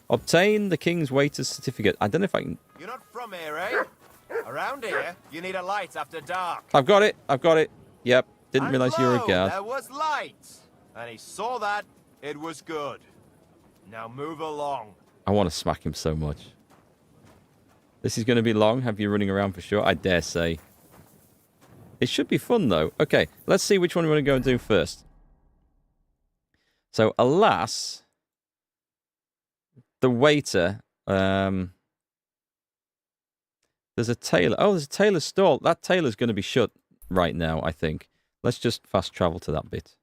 Obtain the King's Waiter's certificate. I don't know if I can... You're not from here, eh? Around here, you need a light after dark. I've got it. I've got it. Yep. Didn't realise you were a guard. There was light. And he saw that. It was good. Now move along. I want to smack him so much. This is going to be long. Have you running around for sure? I dare say. It should be fun, though. Okay, let's see which one we want to go and do first. So, alas, the waiter... there's a tailor. Oh, there's a tailor stall. That tailor's going to be shut right now, I think. Let's just fast travel to that bit.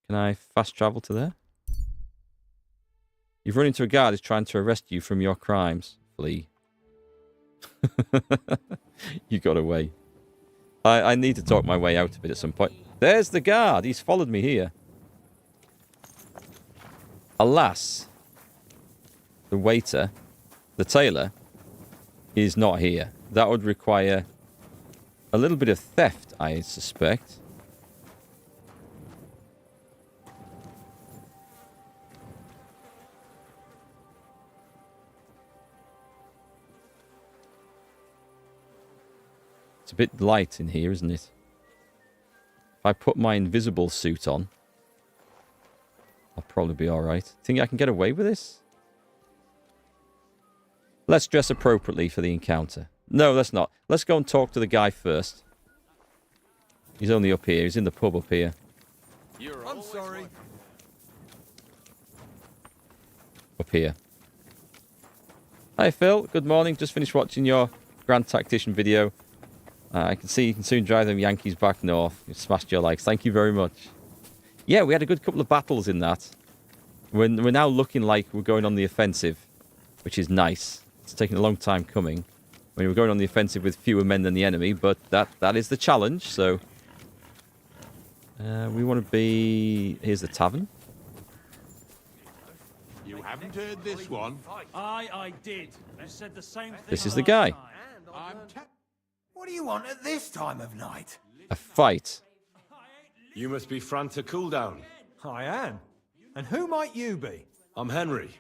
Can I fast travel to there? You've run into a guard who's trying to arrest you from your crimes. Flee. You got away. I need to talk my way out of it at some point. There's the guard. He's followed me here. Alas, the waiter, the tailor, is not here. That would require a little bit of theft, I suspect. It's a bit light in here, isn't it? If I put my invisible suit on, I'll probably be alright. Think I can get away with this? Let's dress appropriately for the encounter. No, let's not. Let's go and talk to the guy first. He's only up here. He's in the pub up here. I'm sorry. Up here. Hi, Phil. Good morning. Just finished watching your Grand Tactician video. I can see you can soon drive them Yankees back north. You've smashed your likes. Thank you very much. Yeah, we had a good couple of battles in that. We're now looking like we're going on the offensive, which is nice. It's taken a long time coming. When we're going on the offensive with fewer men than the enemy, but that is the challenge, so... we want to be... Here's the tavern. You haven't heard this one? I did. You said the same thing. This is the guy. What do you want at this time of night? A fight. You must be Franta Cooldown. I am. And who might you be? I'm Henry.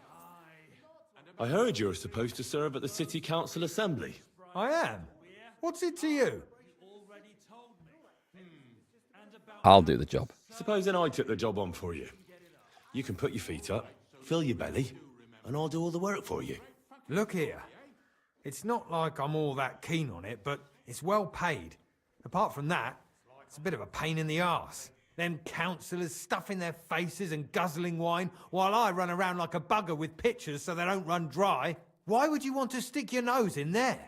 I heard you're supposed to serve at the City Council Assembly. I am. What's it to you? I'll do the job. Supposing I took the job on for you. You can put your feet up, fill your belly, and I'll do all the work for you. Look here. It's not like I'm all that keen on it, but it's well paid. Apart from that, it's a bit of a pain in the arse. Them councillors stuffing their faces and guzzling wine, while I run around like a bugger with pitchers so they don't run dry. Why would you want to stick your nose in there?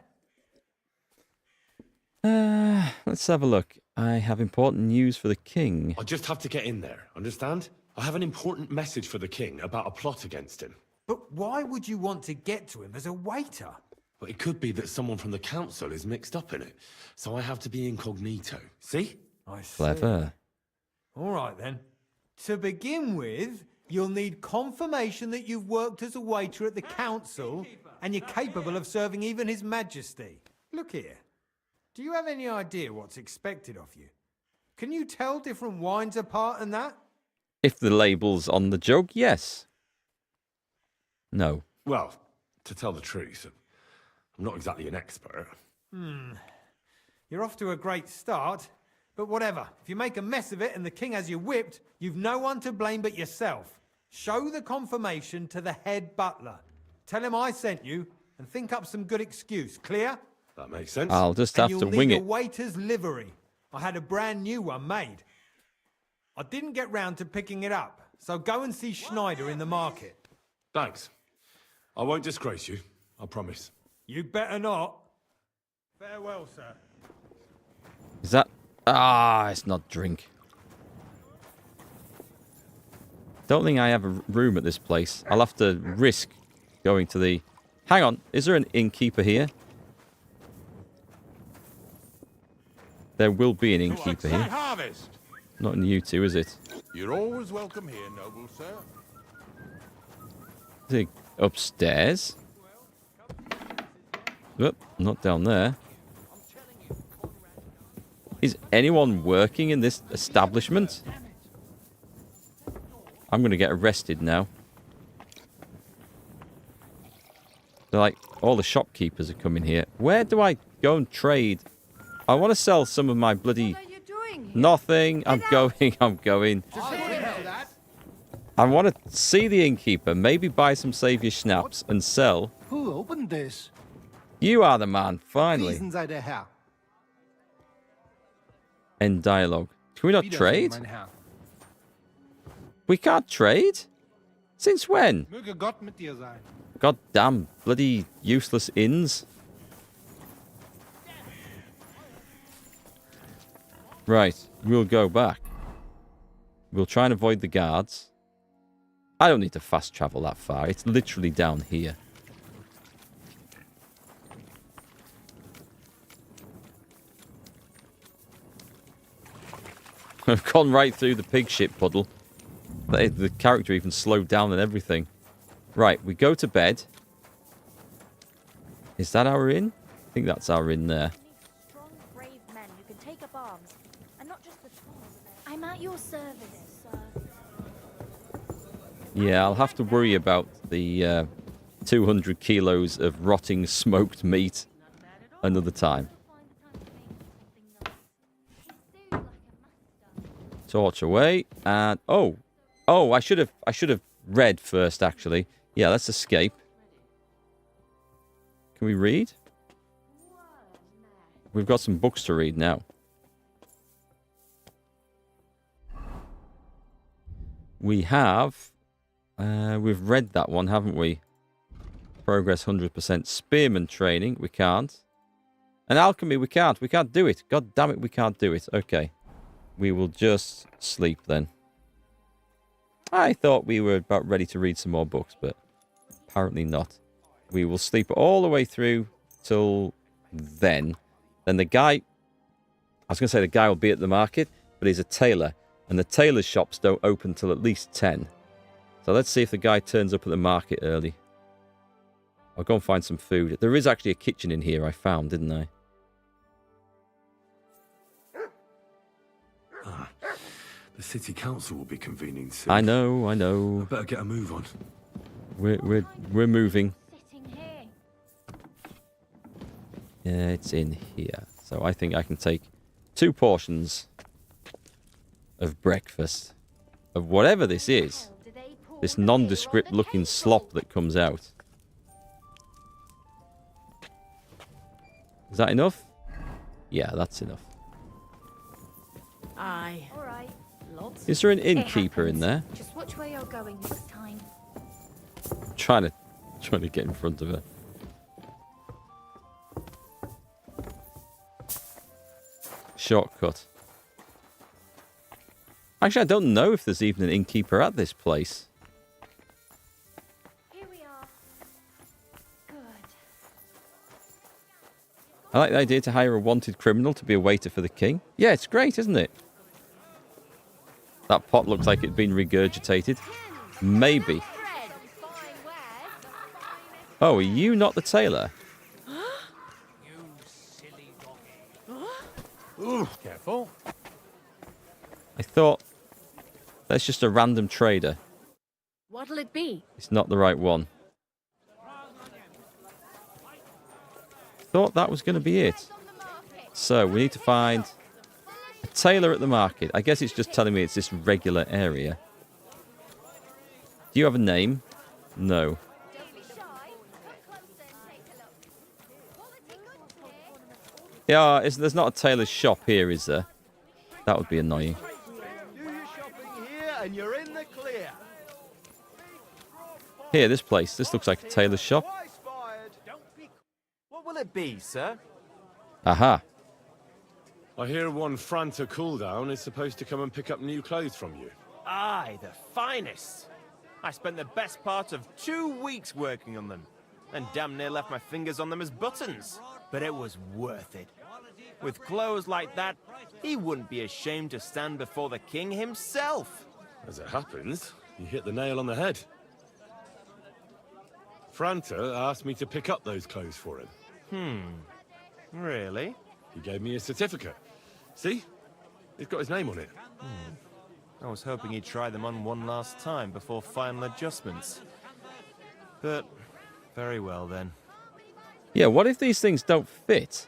Let's have a look. I have important news for the king. I just have to get in there, understand? I have an important message for the king about a plot against him. But why would you want to get to him as a waiter? But it could be that someone from the council is mixed up in it, so I have to be incognito. See? I see. Clever. All right, then. To begin with, you'll need confirmation that you've worked as a waiter at the council and you're capable of serving even His Majesty. Look here. Do you have any idea what's expected of you? Can you tell different wines apart and that? If the label's on the jug, yes. No. Well, to tell the truth, I'm not exactly an expert. You're off to a great start, but whatever. If you make a mess of it and the king has you whipped, you've no one to blame but yourself. Show the confirmation to the head butler. Tell him I sent you and think up some good excuse. Clear? That makes sense. I'll just have to wing You'll need it. a waiter's livery. I had a brand new one made. I didn't get round to picking it up, so go and see Schneider in the market. Thanks. I won't disgrace you, I promise. You'd better not. Farewell, sir. Is that... Ah, it's not drink. Don't think I have a room at this place. I'll have to risk going to the... Hang on, is there an innkeeper here? There will be an innkeeper here. Harvest. Not in you two, is it? You're always welcome here, noble sir. Is it upstairs. Oop, not down there. Is anyone working in this establishment? I'm going to get arrested now. They're like, all the shopkeepers are coming here. Where do I go and trade? I want to sell some of my bloody... What are you doing here? Nothing. I'm going. I want to see the innkeeper. Maybe buy some Savior Schnapps and sell. Who opened this? You are the man, finally. Riesen sei der Herr. End dialogue. Can we not Wiedersehen, trade? mein Herr. We can't trade? Since when? Möge Gott mit dir sein. God damn, bloody useless inns. Right, we'll go back. We'll try and avoid the guards. I don't need to fast travel that far. It's literally down here. I've gone right through the pig shit puddle. The character even slowed down and everything. Right, we go to bed. Is that our inn? I think that's our inn there. Strong, brave men who can take up arms, and not just the tools. I'm at your service, sir. Yeah, I'll have to worry about the 200 kilos of rotting smoked meat another time. Torch away, and oh, I should have read first actually. Yeah, let's escape. Can we read? We've got some books to read now. We have. We've read that one, haven't we? Progress 100%. Spearman training, we can't. And alchemy, we can't. We can't do it. God damn it, we can't do it. Okay. We will just sleep then. I thought we were about ready to read some more books, but apparently not. We will sleep all the way through till then. Then the guy... I was going to say the guy will be at the market, but he's a tailor. And the tailor shops don't open till at least 10. So let's see if the guy turns up at the market early. I'll go and find some food. There is actually a kitchen in here I found, didn't I? The city council will be convening soon. I know. I better get a move on. We're moving. Sitting here. Yeah, it's in here. So I think I can take 2 portions of breakfast. Of whatever this is. This nondescript looking slop that comes out. Is that enough? Yeah, that's enough. Aye. All right. Lots. Is there an innkeeper in there? Just watch where you're going this time. Trying to get in front of her. Shortcut. Actually, I don't know if there's even an innkeeper at this place. Here we are. Good. I like the idea to hire a wanted criminal to be a waiter for the king. Yeah, it's great, isn't it? That pot looks like it'd been regurgitated. Maybe. Oh, are you not the tailor? Ooh, careful. I thought that's just a random trader. What'll it be? It's not the right one. Thought that was going to be it. So we need to find a tailor at the market. I guess it's just telling me it's this regular area. Do you have a name? No. Yeah, there's not a tailor's shop here, is there? That would be annoying. Do your shopping here and you're in the clear. Here, this place. This looks like a tailor's shop. What will it be, sir? Aha. I hear one Franta cooldown is supposed to come and pick up new clothes from you. Aye, the finest. I spent the best part of 2 weeks working on them, and damn near left my fingers on them as buttons. But it was worth it. With clothes like that, he wouldn't be ashamed to stand before the king himself. As it happens, you hit the nail on the head. Franta asked me to pick up those clothes for him. Really? He gave me a certificate. See? It's got his name on it. I was hoping he'd try them on one last time before final adjustments. But, very well then. Yeah, what if these things don't fit?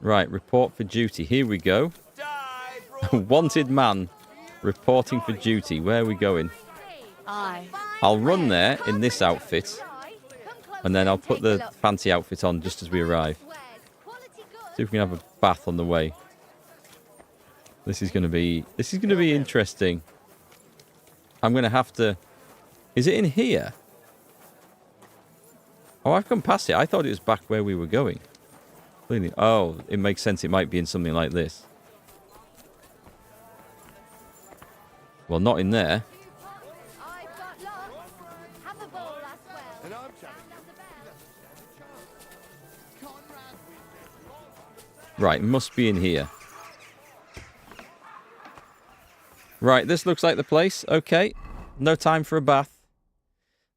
Right, report for duty. Here we go. Wanted man reporting for duty. Where are we going? I'll run there in this outfit. And then I'll put the fancy outfit on just as we arrive. See if we can have a bath on the way. This is going to be interesting. I'm going to have to... Is it in here? Oh, I've come past it. I thought it was back where we were going. Clearly. Oh, it makes sense. It might be in something like this. Well, not in there. Right, must be in here. Right, this looks like the place. Okay, no time for a bath.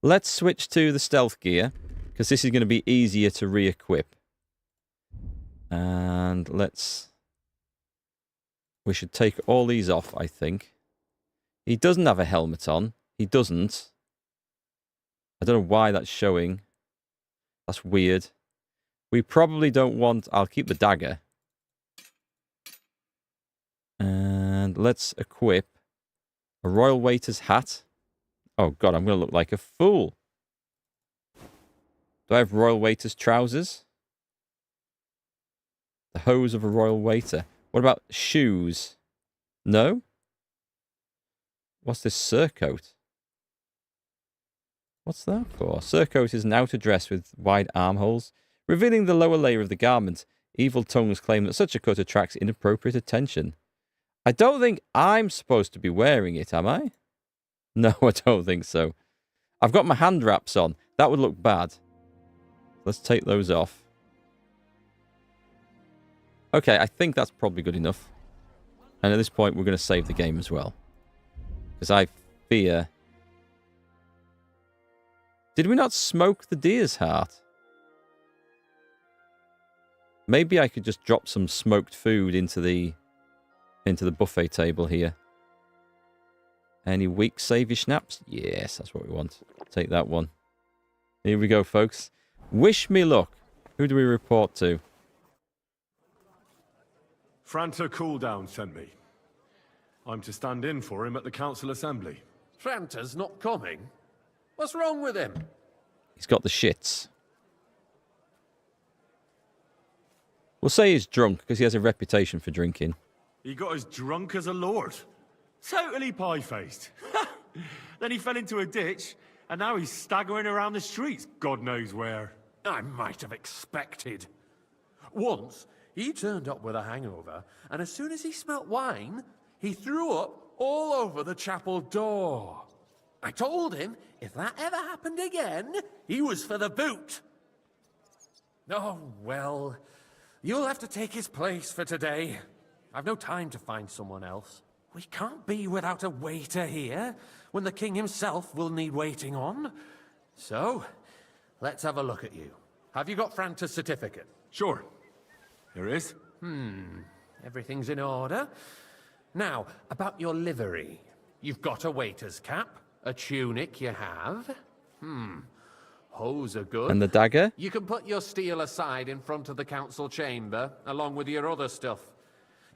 Let's switch to the stealth gear, because this is going to be easier to re-equip. And let's... We should take all these off, I think. He doesn't have a helmet on. He doesn't. I don't know why that's showing. That's weird. We probably don't want... I'll keep the dagger. And let's equip a royal waiter's hat. Oh, God, I'm going to look like a fool. Do I have royal waiter's trousers? The hose of a royal waiter. What about shoes? No? What's this surcoat? What's that for? Surcoat is an outer dress with wide armholes, revealing the lower layer of the garment. Evil tongues claim that such a cut attracts inappropriate attention. I don't think I'm supposed to be wearing it, am I? No, I don't think so. I've got my hand wraps on. That would look bad. Let's take those off. Okay, I think that's probably good enough. And at this point, we're going to save the game as well. Because I fear... Did we not smoke the deer's heart? Maybe I could just drop some smoked food into the buffet table here. Any weak savvy schnapps? Yes, that's what we want. Take that one. Here we go, folks. Wish me luck. Who do we report to? Franta Cooldown sent me. I'm to stand in for him at the council assembly. Franta's not coming? What's wrong with him? He's got the shits. We'll say he's drunk because he has a reputation for drinking. He got as drunk as a lord. Totally pie-faced. Then he fell into a ditch, and now he's staggering around the streets, God knows where. I might have expected. Once, he turned up with a hangover, and as soon as he smelt wine, he threw up all over the chapel door. I told him if that ever happened again, he was for the boot. Oh, well, you'll have to take his place for today. I've no time to find someone else. We can't be without a waiter here, when the king himself will need waiting on. So, let's have a look at you. Have you got Franta's certificate? Sure. Here it is. Everything's in order. Now, about your livery. You've got a waiter's cap, a tunic you have. Hose are good. And the dagger? You can put your steel aside in front of the council chamber, along with your other stuff.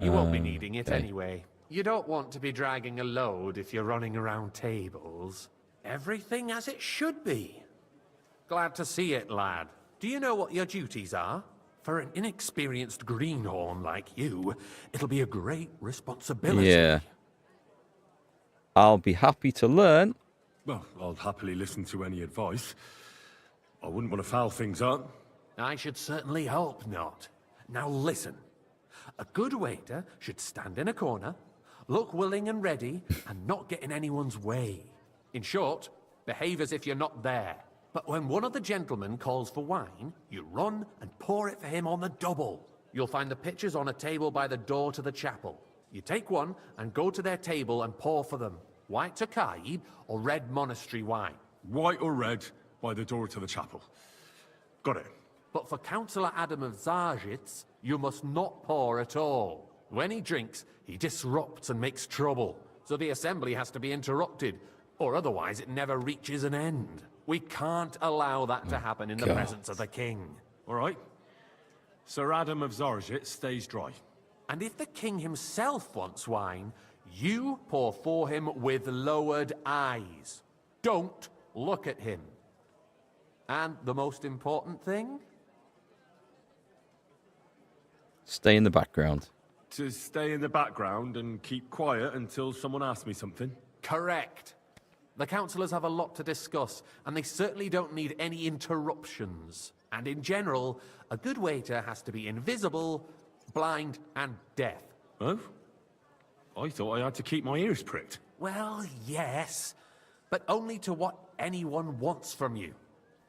You won't be needing it anyway. You don't want to be dragging a load if you're running around tables. Everything as it should be. Glad to see it, lad. Do you know what your duties are? For an inexperienced greenhorn like you, it'll be a great responsibility. Yeah. I'll be happy to learn. Well, I'll happily listen to any advice. I wouldn't want to foul things up. I should certainly hope not. Now listen. A good waiter should stand in a corner, look willing and ready, and not get in anyone's way. In short, behave as if you're not there. But when one of the gentlemen calls for wine, you run and pour it for him on the double. You'll find the pitchers on a table by the door to the chapel. You take one and go to their table and pour for them. White Tokaib or red monastery wine? White or red, by the door to the chapel. Got it. But for Councillor Adam of Zarjitz, you must not pour at all. When he drinks, he disrupts and makes trouble. So the assembly has to be interrupted, or otherwise it never reaches an end. We can't allow that to happen in the presence of the king. All right. Sir Adam of Zarjit stays dry. And if the king himself wants wine, you pour for him with lowered eyes. Don't look at him. And the most important thing? Stay in the background. To stay in the background and keep quiet until someone asks me something? Correct. The councillors have a lot to discuss, and they certainly don't need any interruptions. And in general, a good waiter has to be invisible, blind, and deaf. Oh? I thought I had to keep my ears pricked. Well, yes, but only to what anyone wants from you.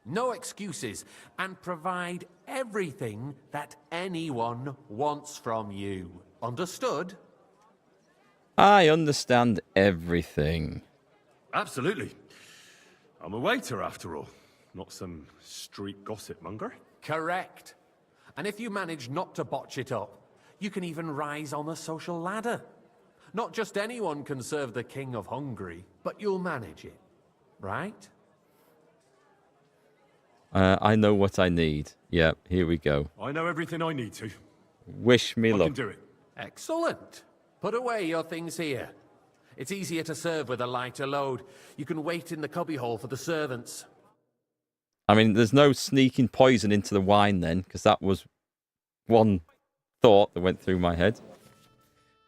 No excuses, and provide everything that anyone wants from you. Understood? I understand everything. Absolutely. I'm a waiter, after all. Not some street gossip monger. Correct. And if you manage not to botch it up, you can even rise on the social ladder. Not just anyone can serve the King of Hungary, but you'll manage it. Right? I know what I need. Yep, here we go. I know everything I need to. Wish me luck. I can do it. Excellent. Put away your things here. It's easier to serve with a lighter load. You can wait in the cubbyhole for the servants. I mean, there's no sneaking poison into the wine then, because that was one thought that went through my head.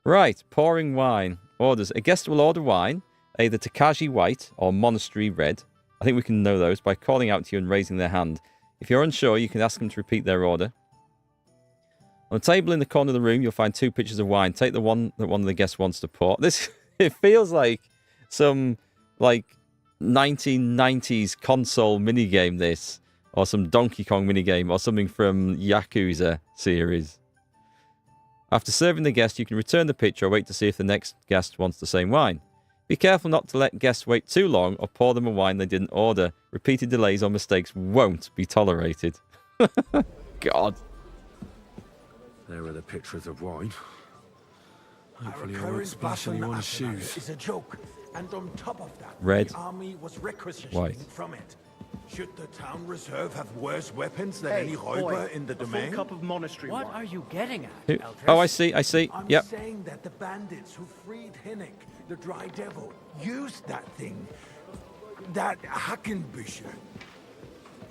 Right, pouring wine. Orders. A guest will order wine, either Takaji white or monastery red. I think we can know those by calling out to you and raising their hand. If you're unsure, you can ask them to repeat their order. On the table in the corner of the room, you'll find 2 pitchers of wine. Take the one that one of the guests wants to pour. This, it feels like some, 1990s console minigame, this. Or some Donkey Kong minigame, or something from Yakuza series. After serving the guest, you can return the pitcher or wait to see if the next guest wants the same wine. Be careful not to let guests wait too long or pour them a wine they didn't order. Repeated delays or mistakes won't be tolerated. God. There are the pitchers of wine. Hopefully I Our won't current splash battle anyone's apparatus shoes. is a joke, and on top of that, Red, the army was requisitioning white. from it. Should the town reserve have worse weapons than any Räuber in the domain? cup of monastery What wine. are you getting at, Who- Eldris? Oh, I see. I'm Yep. saying that the bandits who freed Hinnick, the Dry Devil, used that thing. That Hackenbücher.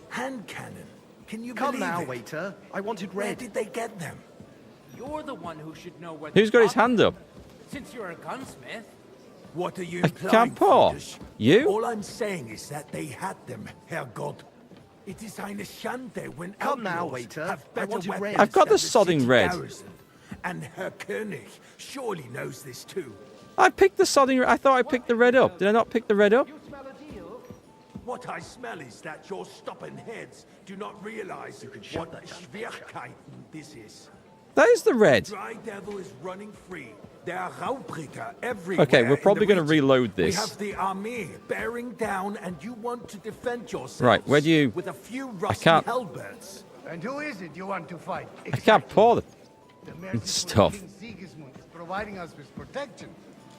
Hand cannon. Can you Come believe now, it? waiter. I wanted Where red. did they get them? You're the one who should know where. Who's got his hand up? Since you're a gunsmith. What are you I implying, can't pour. Friedrich? You? All I'm saying is that they had them, Herr God. It is eine Schande when Come now, outlaws waiter. have I better wanted red. weapons I've got than the sodding city red. garrison. And Herr König surely knows this too. I picked the sodding. I thought I picked the red up. Did I not pick the red up? What I smell is that your stubborn heads do not realize what Schwierigkeiten this is. That is the red. Dry Devil is running free. There are Raubritter everywhere. Okay, we're probably going going to reload this. We have the army bearing down, and you want to defend yourselves. Right, where do you... With a few I rusty can't... halberds. And who is it you want to fight? I can't pour the merciful stuff. King Sigismund is providing us with protection,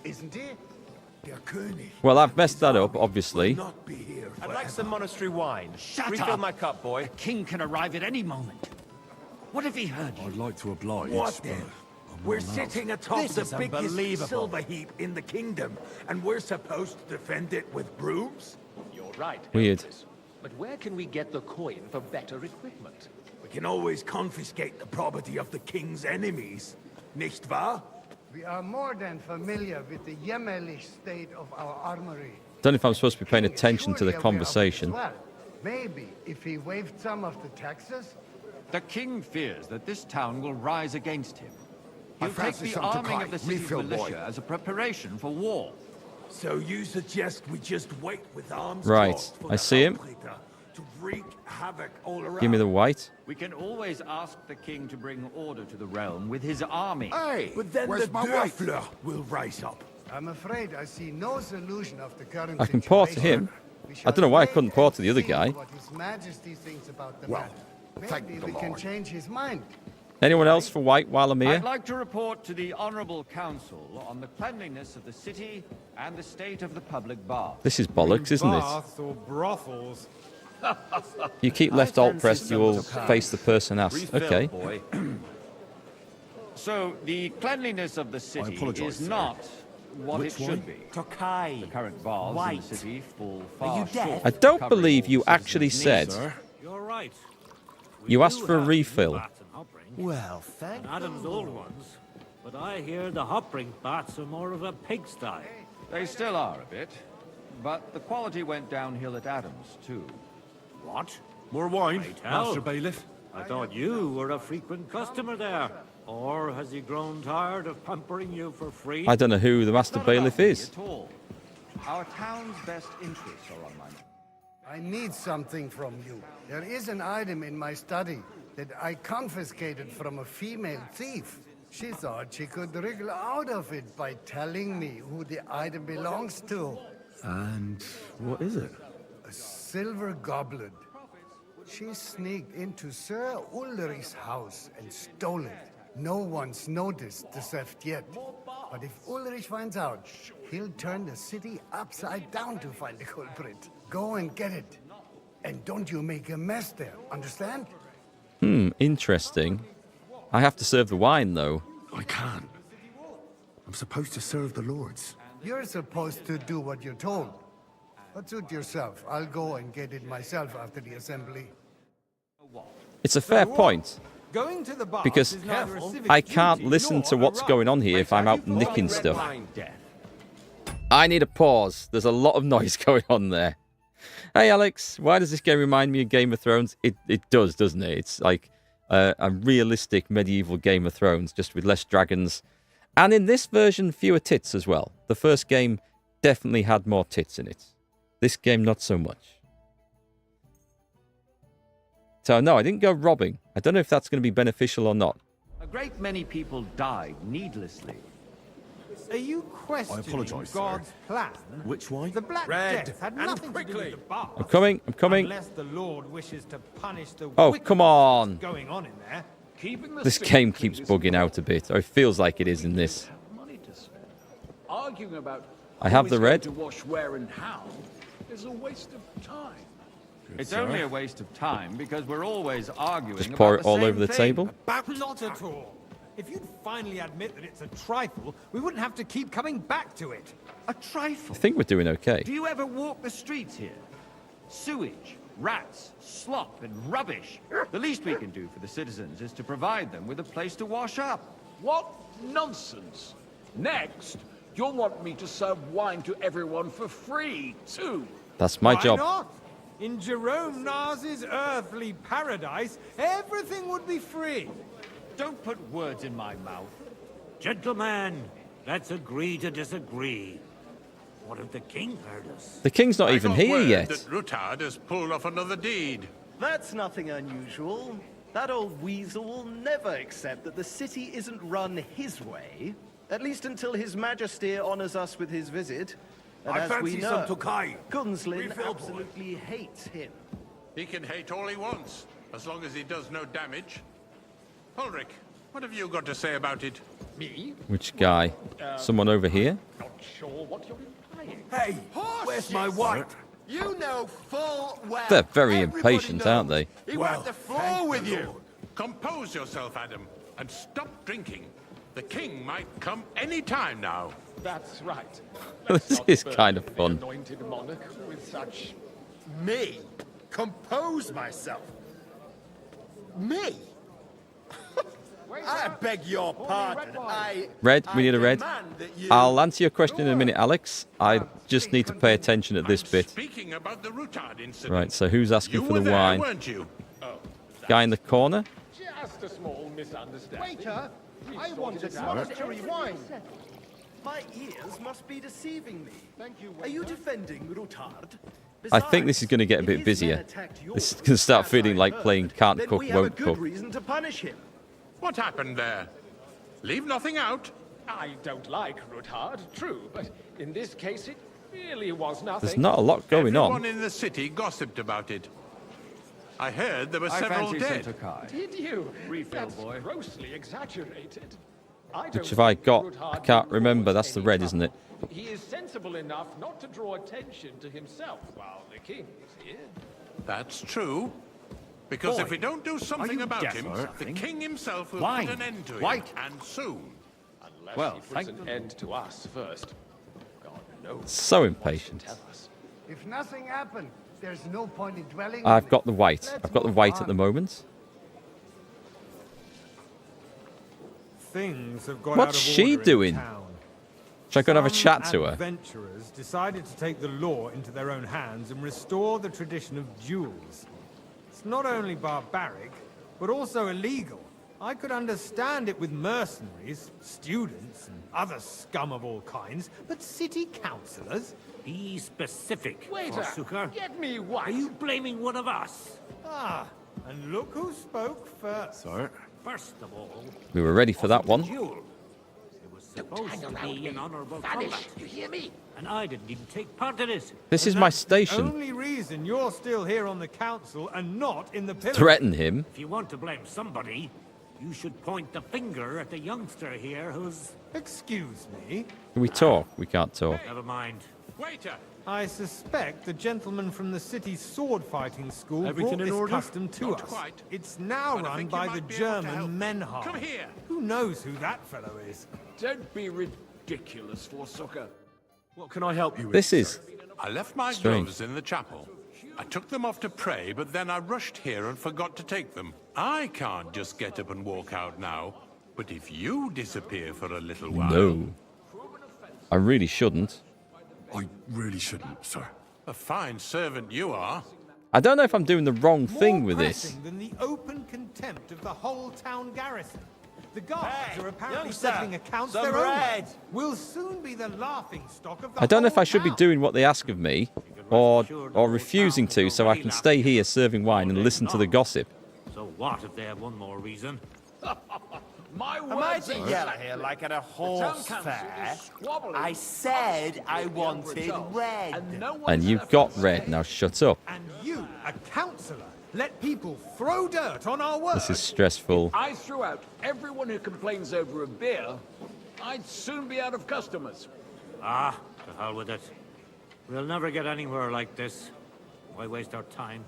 isn't he? Der König. Well, I've messed that up, obviously. Not be here I'd like some monastery wine. Shut Refill up. my cup, boy. The king can arrive at any moment. What if he heard you? I'd like to oblige. What then? We're sitting atop This the is biggest unbelievable. silver heap in the kingdom, and we're supposed to defend it with brooms? You're right. Weird. Elvis. But where can we get the coin for better equipment? We can always confiscate the property of the king's enemies, nicht wahr? We are more than familiar with the jämmerlich state of our armory. Don't know if I'm supposed to be paying attention to the Surely aware of it conversation. as well. Maybe if he waived some of the taxes. The king fears that this town will rise against him. He'll I take fancy the some to arming cry. of the city's Refill, boy. militia as a preparation for war. So you suggest we just wait with arms Right, crossed for I the see him. Raubritter to wreak havoc all around? Give me the white. We can always ask the king to bring order to the realm with his army. Hey, but then where's the my wife? Dörfler will rise up. I'm afraid I see no solution of the current I can pour to situation. him. I don't know why I couldn't pour to the other guy. What His Majesty thinks about the Well, matter. thank Maybe the we can Lord. change his mind. Anyone else for white while I'm here? I'd like to report to the Honourable Council on the cleanliness of the city and the state of the public baths. This is bollocks, isn't it? Baths or brothels. You keep left alt pressed, you will face the person asked. Refill, Okay. boy. So, the cleanliness of the city apologise, is sir. not what Which it should one? be. Tokai. The current baths in White. the city fall Are far you deaf? short I of don't covering believe all you citizens' actually needs. said You're right. you asked for a refill. Well, thank Adam's old ones. But I hear the Hopbrink bats are more of a pigsty. They still are a bit, but the quality went downhill at Adams, too. What? More wine, tell. Master Bailiff? I thought you were a frequent customer there. Or has he grown tired of pampering you for free? I don't know who the master Not bailiff about me is. at all. Our town's best interests are on my mind. I need something from you. There is an item in my study that I confiscated from a female thief. She thought she could wriggle out of it by telling me who the item belongs to. And what is it? A silver goblet. She sneaked into Sir Ulrich's house and stole it. No one's noticed the theft yet. But if Ulrich finds out, he'll turn the city upside down to find the culprit. Go and get it. And don't you make a mess there, understand? Interesting. I have to serve the wine, though. I can't. I'm supposed to serve the lords. You're supposed to do what you're told. But suit yourself. I'll go and get it myself after the assembly. It's a fair point, Going to the baths because is neither a civic I can't duty listen nor to a what's right. going on here if I'm out nicking stuff. Blind death. I need a pause. There's a lot of noise going on there. Hey, Alex, why does this game remind me of Game of Thrones? It does, doesn't it? It's like a realistic medieval Game of Thrones, just with less dragons. And in this version, fewer tits as well. The first game definitely had more tits in it. This game, not so much. So, no, I didn't go robbing. I don't know if that's going to be beneficial or not. A great many people died needlessly. Are you questioning apologise, sir. God's plan? Which wine? The Black Red, Death had and nothing to do quickly. with the baths. I'm coming, I'm coming. Unless the Lord wishes to punish the Oh, wickedness come on. that's going on in there. This game keeps bugging out a bit. Or it feels like it is in this. Arguing about I have who the is red. going to wash where and how is a waste of time. It's only a waste of time because we're always arguing Just pour about it all the same over the thing. table. Not at all. If you'd finally admit that it's a trifle, we wouldn't have to keep coming back to it. A trifle? I think we're doing okay. Do you ever walk the streets here? Sewage, rats, slop, and rubbish. The least we can do for the citizens is to provide them with a place to wash up. What nonsense! Next, you'll want me to serve wine to everyone for free, too. That's my Why job. not? In Jerome Nas's earthly paradise, everything would be free. Don't put words in my mouth. Gentlemen, let's agree to disagree. What if the king heard us? The king's not I even got here word yet. that Rutard has pulled off another deed. That's nothing unusual. That old weasel will never accept that the city isn't run his way. At least until His Majesty honors us with his visit. And I as we fancy know, some Tokai. Gunslin Refill, boy. absolutely hates him. He can hate all he wants, as long as he does no damage. Ulrich, what have you got to say about it? Me? Which guy? Someone over here? Not sure what you're implying. Hey, where's my wife? You know full well. They're very Everybody impatient, knows. aren't they? He Well, went the floor with the you. Lord. Compose yourself, Adam, and stop drinking. The king might come any time now. That's right. This is kind of fun. The anointed monarch with such... Me? Compose myself? Me? I beg your pardon. Red, we need a red. demand that you- I'll answer your question in a minute, Alex. I just need to pay attention at this bit. Speaking about the Rutard incident. Right, so who's asking You for were the there, wine? weren't you? Guy in the corner? Just a small misunderstanding. Waiter, I wanted it some out. monastery wine. My ears must be deceiving me. Are you defending Rutard? I think this is going to get a bit busier. This is going to start feeling like playing Can't Then Cook, we have a Won't good Cook. reason to punish him. What happened there? Leave nothing out, I don't like Ruthard, true, but in this case it really was nothing. There's not a lot going Everyone on. in the city gossiped about it. I heard there were I several fancy dead. some Tokai. Did you? Refill, That's boy. grossly exaggerated. Which have I got? I can't remember. That's the red, isn't it? He is sensible enough not to draw attention to himself while the king is here. That's true. Because Boy, if we don't do something you about deaf him, or the something? king himself will Wine. put an end to it. White. And soon. Unless Well, he puts thank an the end to us first. God knows. So impatient. Tell us. If nothing happened, there's no point in dwelling. I've on got the white. I've got the white at the moment. Things have got What's out of she order in doing? town. Should I go and have a Some chat to her? Adventurers decided to take the law into their own hands and restore the tradition of duels. It's not only barbaric, but also illegal. I could understand it with mercenaries, students, and other scum of all kinds, but city councillors? Be specific, Waiter, Forsooker. get me Are white. you blaming one of us? Ah, and look who spoke first. Sir? First of all, We were ready for that one. duel. It was supposed to be an honorable combat. You hear me? And I didn't even take part in it. This is And my that's the station. only reason you're still here on the council and not in the pillar. Threaten him. If you want to blame somebody, you should point the finger at the youngster here who's... Excuse me. Can we talk? We can't talk. Never mind. Waiter! I suspect the gentleman from the city's sword fighting school Everything brought in this order? custom to Not us. quite. It's now But I run think you by the might be able to help. German Menhard. Come here. Who knows who that fellow is? Don't be ridiculous, Forsooker. What can I help you with? This is I left my strange. gloves in the chapel. I took them off to pray, but then I rushed here and forgot to take them. I can't just get up and walk out now. But if you disappear for a little while... No. I really shouldn't. I really shouldn't, sir. A fine servant you are. I don't know if I'm doing the wrong thing with this. Pressing than the open contempt of the whole town garrison. The guards Hey, are apparently youngster, settling accounts some their own. bread. Will soon be the laughing stock of the I don't know if whole I should be town. doing what they ask of me, or refusing to, so I can stay here serving wine and listen to the gossip. So what if they have one more reason? My Am I words to ain't yell exactly. here like at a The horse town council fair? is squabbling I said I over wanted jobs, red. and no And one's you've left got to red, say. now shut up. And you, a councillor, let people throw dirt on our work. This is stressful. I threw out everyone who complains over a beer, I'd soon be out of customers. Ah, to hell with it. We'll never get anywhere like this. Why waste our time?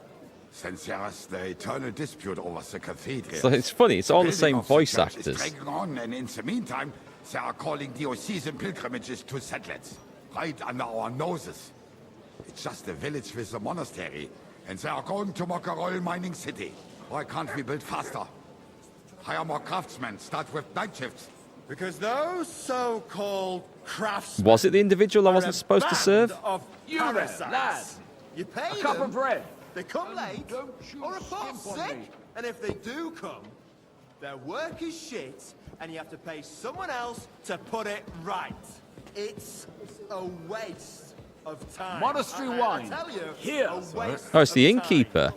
Since there is the eternal dispute over the cathedral. So it's funny, it's all the building same of the voice church is actors. dragging on, and in the meantime, they are calling diocesan pilgrimages to settlers, right under our noses. It's just a village with a monastery, and they are going to make a royal mining city. Why can't we build faster? Hire more craftsmen, start with night shifts. Because those so-called craftsmen Was it the individual I are wasn't a supposed to band serve? Of You parasites. there, lad. You pay A cup them, of bread. they come late, or a pot skimp on sick. me. And if they do come, their work is shit, and you have to pay someone else to put it right. It's a waste of time. Monastery wine. I tell you, Here. a waste Oh, it's the of time. innkeeper.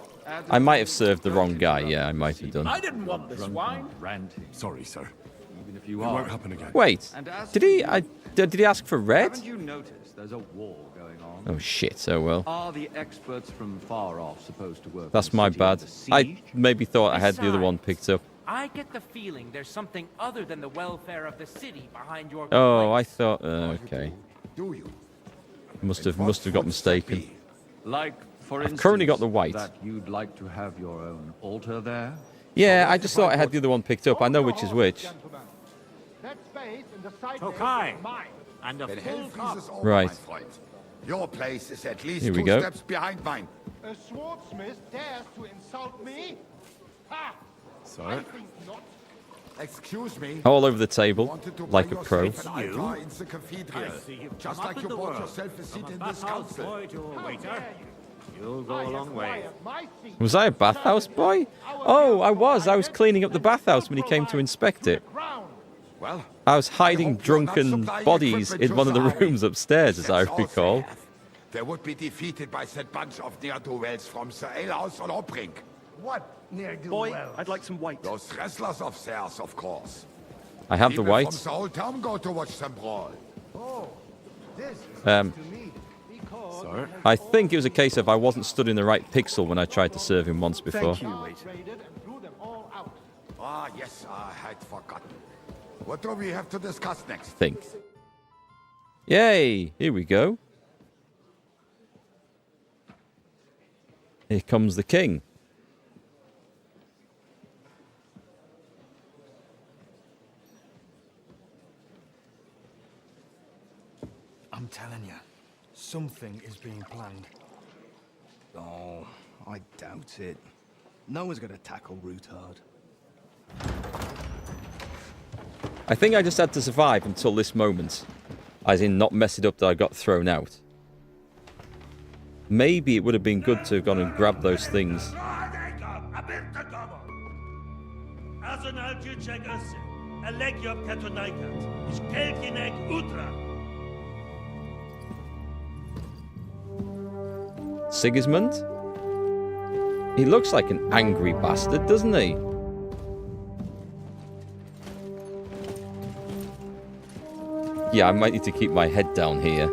I might have served the wrong guy. Yeah, I might have done. I didn't want this wine. Ranting, Sorry, sir. even if you It are. won't happen again. Wait, And as did for he? you, Did he ask for red? Haven't you noticed there's a war going on? Oh shit! Oh well. Are the experts from far off supposed to work? That's in my city bad. with the I siege? maybe thought I had the other one picked up. I get the feeling there's something other than the welfare of the city behind your Oh, I complaints. thought. Okay. Do you? Must have got mistaken. Like, for I've instance, currently got the white. That you'd like to have your own altar there? Yeah, I just thought I had the other one picked up. I know which is which. That space in the side Tokai! And a Then full hell cup. freezes over, Right. my friend. Your place is at least Here we 2 go. steps behind mine. A swordsmith dares to insult me? Ha! Sir? Excuse me. All over the table, Wanted to like buy a pro. yourself an altar in the cathedral. I see you've Just come like up you in the bought world. yourself a seat From a in this bathhouse council. boy to a waiter. You'll go a long way. Was I a bathhouse boy? Oh, I was. I was cleaning up the bathhouse when he came to inspect it. Well, I was hiding hope you're not drunken supplying bodies equipment in one of the yourself. rooms upstairs, as I That's all recall. fair. They would be defeated by that bunch of ne'er-do-wells from the alehouse on Obrink. What near do Boy, well? I'd like some white. Those wrestlers of theirs, of course. I have the People white. from the whole town go to watch them brawl. Oh, this is Um, to me. Sir? I think it was a case of I wasn't stood in the right pixel when I tried to serve him once before. Thank you, waiter. Ah, yes, I had forgotten. What do we have to discuss next? Think. Yay! Here we go. Here comes the king. I'm telling you, something is being planned. Oh, I doubt it. No one's gonna tackle Rootard. I think I just had to survive until this moment. As in, not mess it up that I got thrown out. Maybe it would have been good to have gone and grabbed those things. Sigismund? He looks like an angry bastard, doesn't he? Yeah, I might need to keep my head down here.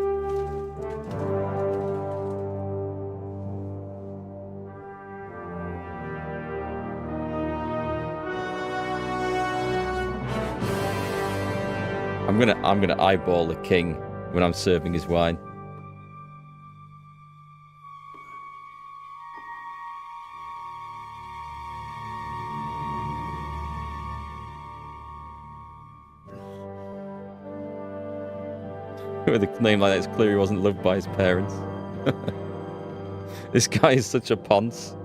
I'm gonna eyeball the king when I'm serving his wine. With a name like that, it's clear he wasn't loved by his parents. This guy is such a ponce.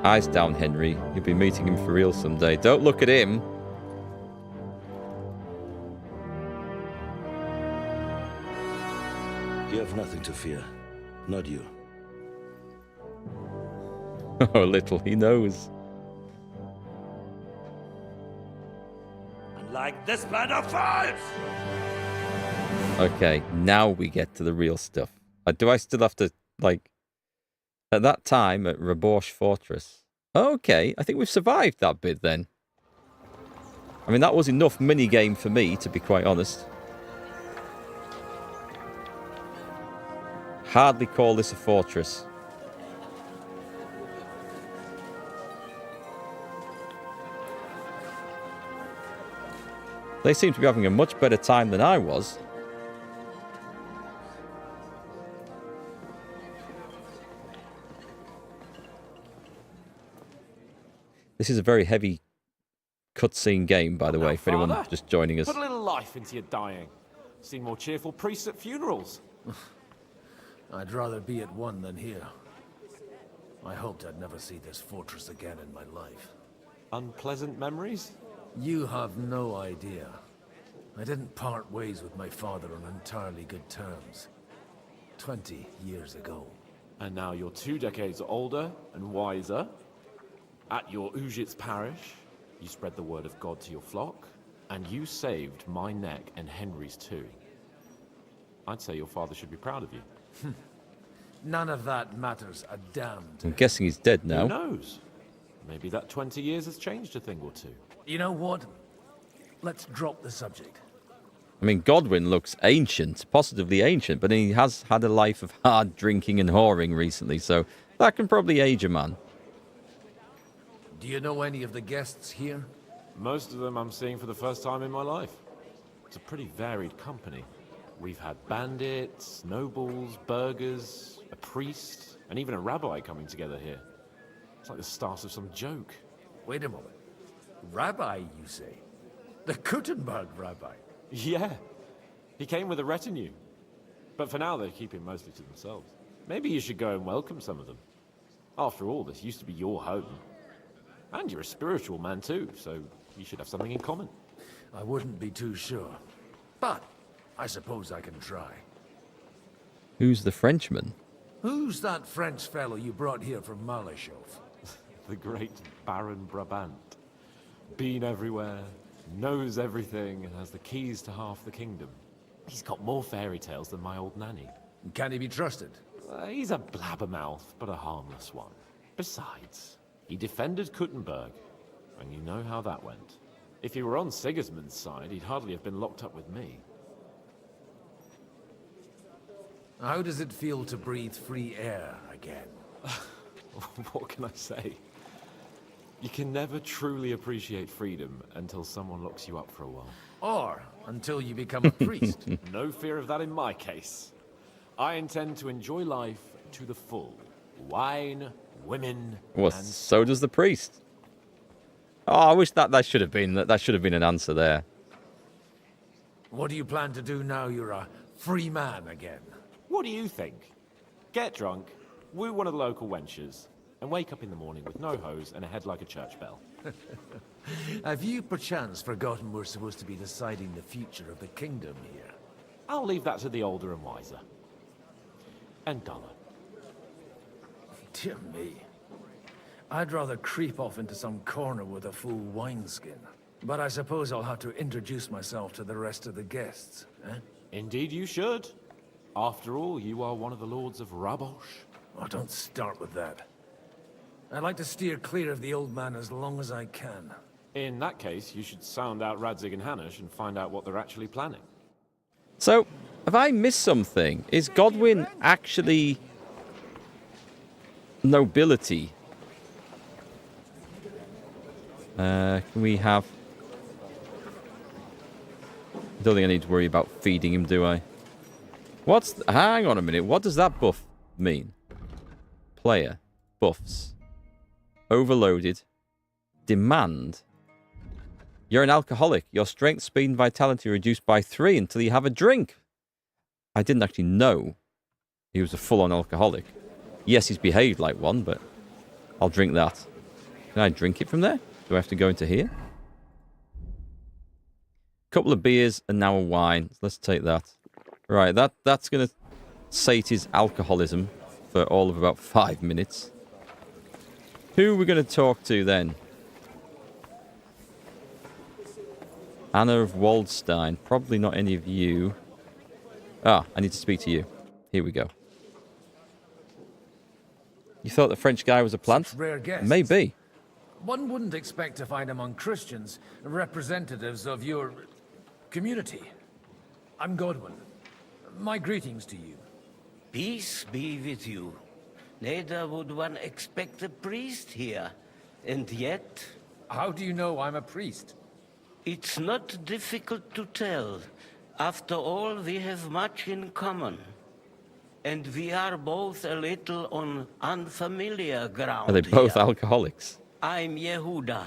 Eyes down, Henry. You'll be meeting him for real someday. Don't look at him. You have nothing to fear. Not you. Oh, little he knows. Like this band of fools! Okay, now we get to the real stuff. Do I still have to, like... At that time, at Raborsch Fortress. Okay, I think we've survived that bit then. I mean, that was enough minigame for me, to be quite honest. Hardly call this a fortress. They seem to be having a much better time than I was. This is a very heavy cutscene game, by the way, for anyone Father, just joining us. Put a little life into your dying. Seen more cheerful priests at funerals. I'd rather be at one than here. I hoped I'd never see this fortress again in my life. Unpleasant memories? You have no idea. I didn't part ways with my father on entirely good terms. 20 years ago. And now you're 2 decades older and wiser. At your Ujit's parish, you spread the word of God to your flock, and you saved my neck and Henry's too. I'd say your father should be proud of you. None of that matters a damn. I'm guessing he's dead now. Who knows? Maybe that 20 years has changed a thing or two. You know what? Let's drop the subject. I mean, Godwin looks ancient, positively ancient, but he has had a life of hard drinking and whoring recently, so that can probably age a man. Do you know any of the guests here? Most of them I'm seeing for the first time in my life. It's a pretty varied company. We've had bandits, nobles, burghers, a priest, and even a rabbi coming together here. It's like the start of some joke. Wait a moment. Rabbi, you say? The Gutenberg rabbi? Yeah. He came with a retinue. But for now, they keep him mostly to themselves. Maybe you should go and welcome some of them. After all, this used to be your home. And you're a spiritual man too, so you should have something in common. I wouldn't be too sure. But I suppose I can try. Who's the Frenchman? Who's that French fellow you brought here from Malachov? The great Baron Brabant. Been everywhere, knows everything, and has the keys to half the kingdom. He's got more fairy tales than my old nanny. Can he be trusted? He's a blabbermouth, but a harmless one. Besides, He defended Kuttenberg, and you know how that went. If he were on Sigismund's side, he'd hardly have been locked up with me. How does it feel to breathe free air again? What can I say? You can never truly appreciate freedom until someone locks you up for a while. Or until you become a priest. No fear of that in my case. I intend to enjoy life to the full. Wine, women, Well, and so does the priest. Oh, I wish that should have been an answer there. What do you plan to do now you're a free man again? What do you think? Get drunk, woo one of the local wenches, and wake up in the morning with no hose and a head like a church bell. Have you perchance forgotten we're supposed to be deciding the future of the kingdom here? I'll leave that to the older and wiser. And dollar. Dear me. I'd rather creep off into some corner with a full wineskin. But I suppose I'll have to introduce myself to the rest of the guests, eh? Indeed you should. After all, you are one of the lords of Rabosh. Oh, don't start with that. I'd like to steer clear of the old man as long as I can. In that case, you should sound out Radzig and Hanush and find out what they're actually planning. So, have I missed something? Is Godwin actually nobility? Can we have... I don't think I need to worry about feeding him, do I? Hang on a minute. What does that buff mean? Player. Buffs. Overloaded. Demand. You're an alcoholic. Your strength, speed, and vitality are reduced by 3 until you have a drink. I didn't actually know he was a full-on alcoholic. Yes, he's behaved like one, but I'll drink that. Can I drink it from there? Do I have to go into here? Couple of beers and now a wine. Let's take that. Right, that's going to sate his alcoholism for all of about 5 minutes. Who are we going to talk to then? Anna of Waldstein. Probably not any of you. Ah, I need to speak to you. Here we go. You thought the French guy was a plant? Rare guests. Maybe. One wouldn't expect to find among Christians representatives of your community. I'm Godwin. My greetings to you. Peace be with you. Neither would one expect a priest here. And yet... How do you know I'm a priest? It's not difficult to tell. After all, we have much in common. And we are both a little on unfamiliar ground. Are they both here. alcoholics? I'm Yehuda,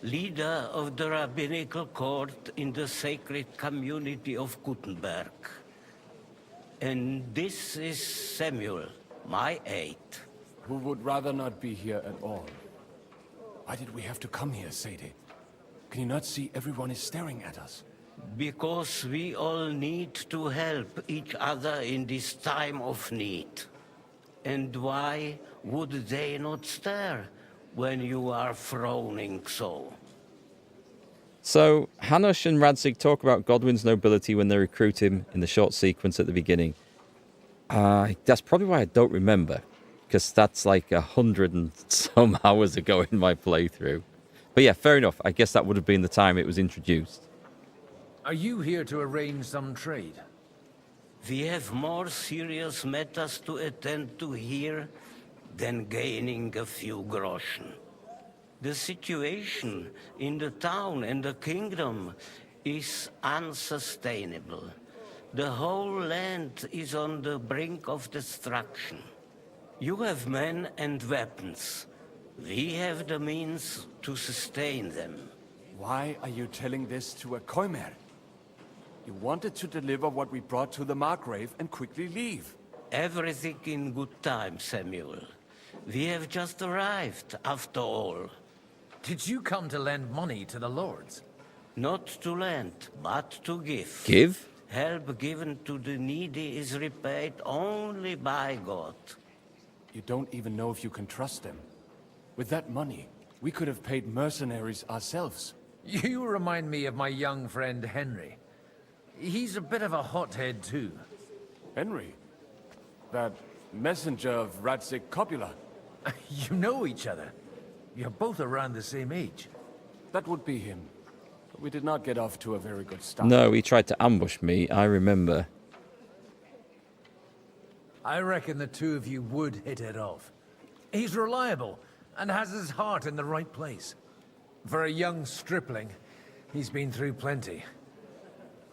leader of the rabbinical court in the sacred community of Gutenberg. And this is Samuel, my aide. Who would rather not be here at all. Why did we have to come here, Sadie? Can you not see everyone is staring at us? Because we all need to help each other in this time of need. And why would they not stare when you are frowning so? So, Hanush and Radzig talk about Godwin's nobility when they recruit him in the short sequence at the beginning. That's probably why I don't remember, because that's like 100 and some hours ago in my playthrough. But yeah, fair enough. I guess that would have been the time it was introduced. Are you here to arrange some trade? We have more serious matters to attend to here than gaining a few groschen. The situation in the town and the kingdom is unsustainable. The whole land is on the brink of destruction. You have men and weapons. We have the means to sustain them. Why are you telling this to a Koimer? You wanted to deliver what we brought to the Markgrave and quickly leave. Everything in good time, Samuel. We have just arrived, after all. Did you come to lend money to the lords? Not to lend, but to give. Give? Help given to the needy is repaid only by God. You don't even know if you can trust them. With that money, we could have paid mercenaries ourselves. You remind me of my young friend Henry. He's a bit of a hothead too. Henry? That messenger of Radzig Copula? You know each other? You're both around the same age. That would be him. But we did not get off to a very good start. No, he tried to ambush me, I remember. I reckon the two of you would hit it off. He's reliable and has his heart in the right place. For a young stripling, he's been through plenty.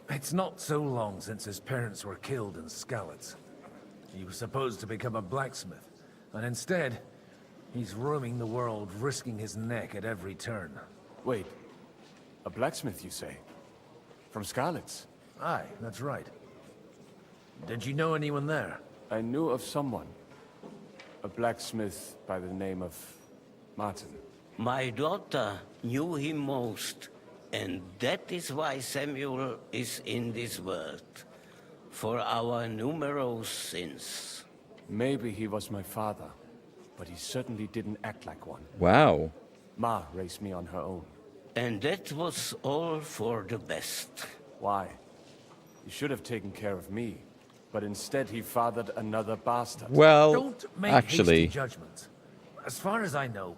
It's not so long since his parents were killed in Skalitz. He was supposed to become a blacksmith, and instead, he's roaming the world, risking his neck at every turn. Wait, a blacksmith, you say? From Skalitz? Aye, that's right. Did you know anyone there? I knew of someone. A blacksmith by the name of Martin. My daughter knew him most, and that is why Samuel is in this world. For our numerous sins. Maybe he was my father, but he certainly didn't act like one. Wow. Ma raised me on her own. And that was all for the best. Why? He should have taken care of me, but instead he fathered another bastard. Well, Don't make actually... hasty judgments. As far as I know,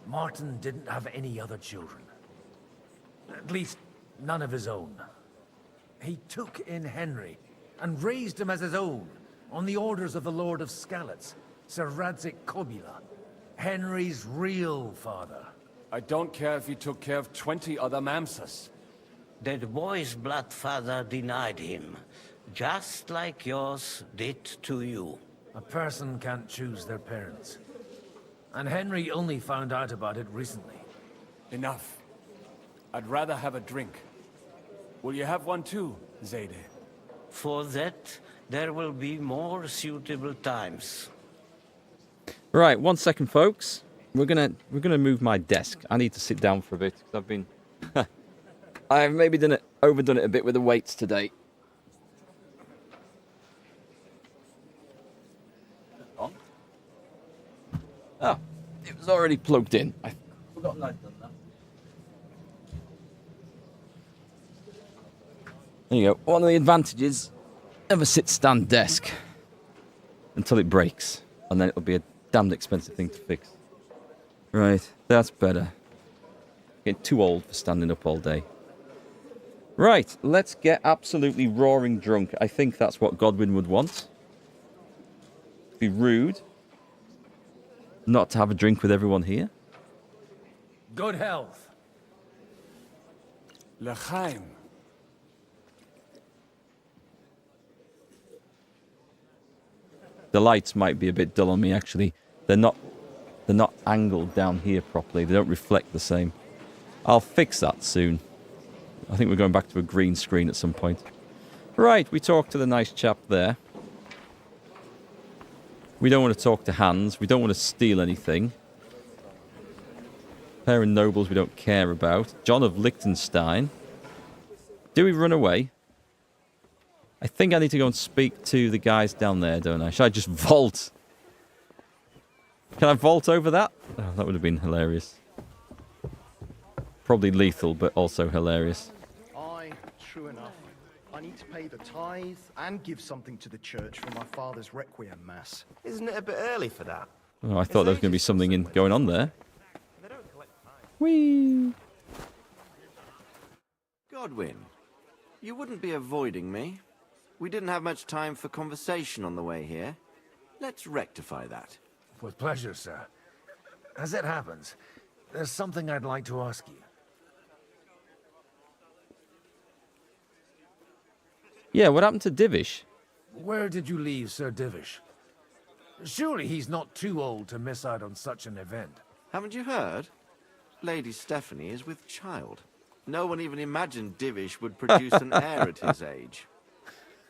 Martin didn't have any other children. At least, none of his own. He took in Henry and raised him as his own, on the orders of the Lord of Skalitz, Sir Radzik Kobila, Henry's real father. I don't care if he took care of 20 other Mamsas. That boy's blood father denied him, just like yours did to you. A person can't choose their parents. And Henry only found out about it recently. Enough. I'd rather have a drink. Will you have one too, Zayde? For that, there will be more suitable times. Right, 1 second, folks. We're gonna move my desk. I need to sit down for a bit because I've been I've maybe overdone it a bit with the weights today. Oh, it was already plugged in. I forgot I'd done that. There you go. One of the advantages of a sit-stand desk until it breaks, and then it'll be a damned expensive thing to fix. Right, that's better. Getting too old for standing up all day. Right, let's get absolutely roaring drunk. I think that's what Godwin would want. Be rude not to have a drink with everyone here. Good health. L'chaim. The lights might be a bit dull on me, actually. They're not angled down here properly. They don't reflect the same. I'll fix that soon. I think we're going back to a green screen at some point. Right, we talked to the nice chap there. We don't want to talk to Hans. We don't want to steal anything. Pair of nobles we don't care about. John of Liechtenstein. Do we run away? I think I need to go and speak to the guys down there, don't I? Should I just vault? Can I vault over that? Oh, that would have been hilarious. Probably lethal, but also hilarious. Aye, true enough. I need to pay the tithe and give something to the church for my father's requiem mass. Isn't it a bit early for that? Oh, I thought there was going to be something going on there. Whee! Godwin, you wouldn't be avoiding me. We didn't have much time for conversation on the way here. Let's rectify that. With pleasure, sir. As it happens, there's something I'd like to ask you. Yeah, what happened to Divish? Where did you leave Sir Divish? Surely he's not too old to miss out on such an event. Haven't you heard? Lady Stephanie is with child. No one even imagined Divish would produce an heir at his age.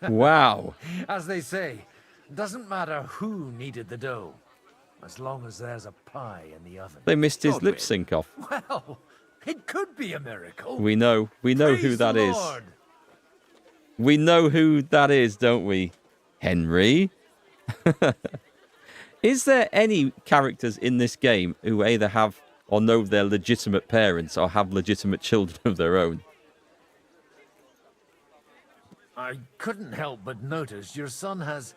Wow. As they say, doesn't matter who kneaded the dough, as long as there's a pie in the oven. They missed his lip sync off. Well, it could be a miracle. We know who that is. Lord. We know who that is, don't we? Henry? Is there any characters in this game who either have or know their legitimate parents or have legitimate children of their own? I couldn't help but notice your son has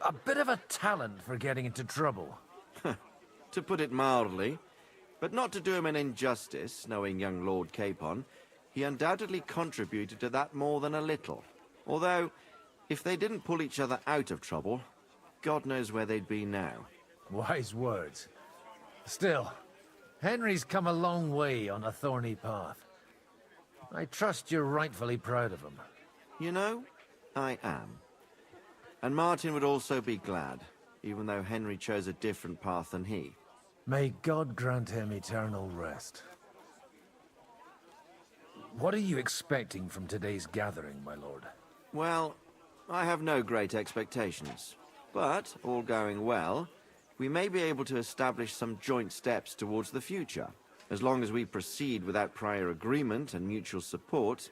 a bit of a talent for getting into trouble. to put it mildly. But not to do him an injustice, knowing young Lord Capon, he undoubtedly contributed to that more than a little. Although, if they didn't pull each other out of trouble, God knows where they'd be now. Wise words. Still, Henry's come a long way on a thorny path. I trust you're rightfully proud of him. You know, I am. And Martin would also be glad, even though Henry chose a different path than he. May God grant him eternal rest. What are you expecting from today's gathering, my lord? Well, I have no great expectations. But, all going well, we may be able to establish some joint steps towards the future. As long as we proceed without prior agreement and mutual support,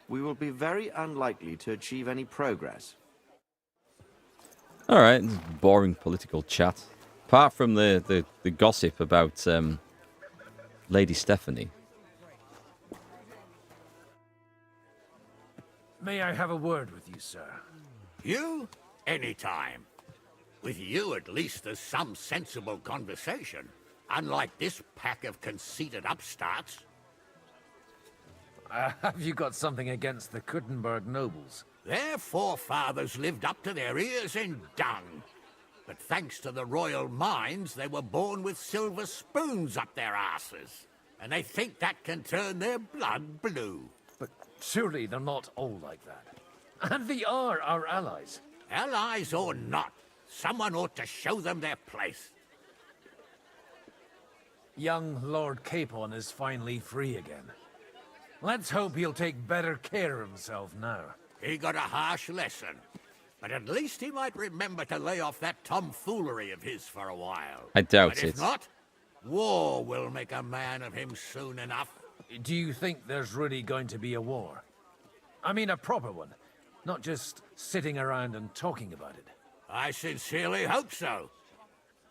we will be very unlikely to achieve any progress. All right, this is boring political chat. Apart from the gossip about Lady Stephanie. May I have a word with you, sir? You? Anytime. With you, at least, there's some sensible conversation. Unlike this pack of conceited upstarts. Have you got something against the Kuttenberg nobles? Their forefathers lived up to their ears in dung. But thanks to the royal mines, they were born with silver spoons up their asses. And they think that can turn their blood blue. But surely they're not all like that. And they are our allies. Allies or not, someone ought to show them their place. Young Lord Capon is finally free again. Let's hope he'll take better care of himself now. He got a harsh lesson. But at least he might remember to lay off that tomfoolery of his for a while. I doubt but it. If not, war will make a man of him soon enough. Do you think there's really going to be a war? I mean a proper one, not just sitting around and talking about it. I sincerely hope so.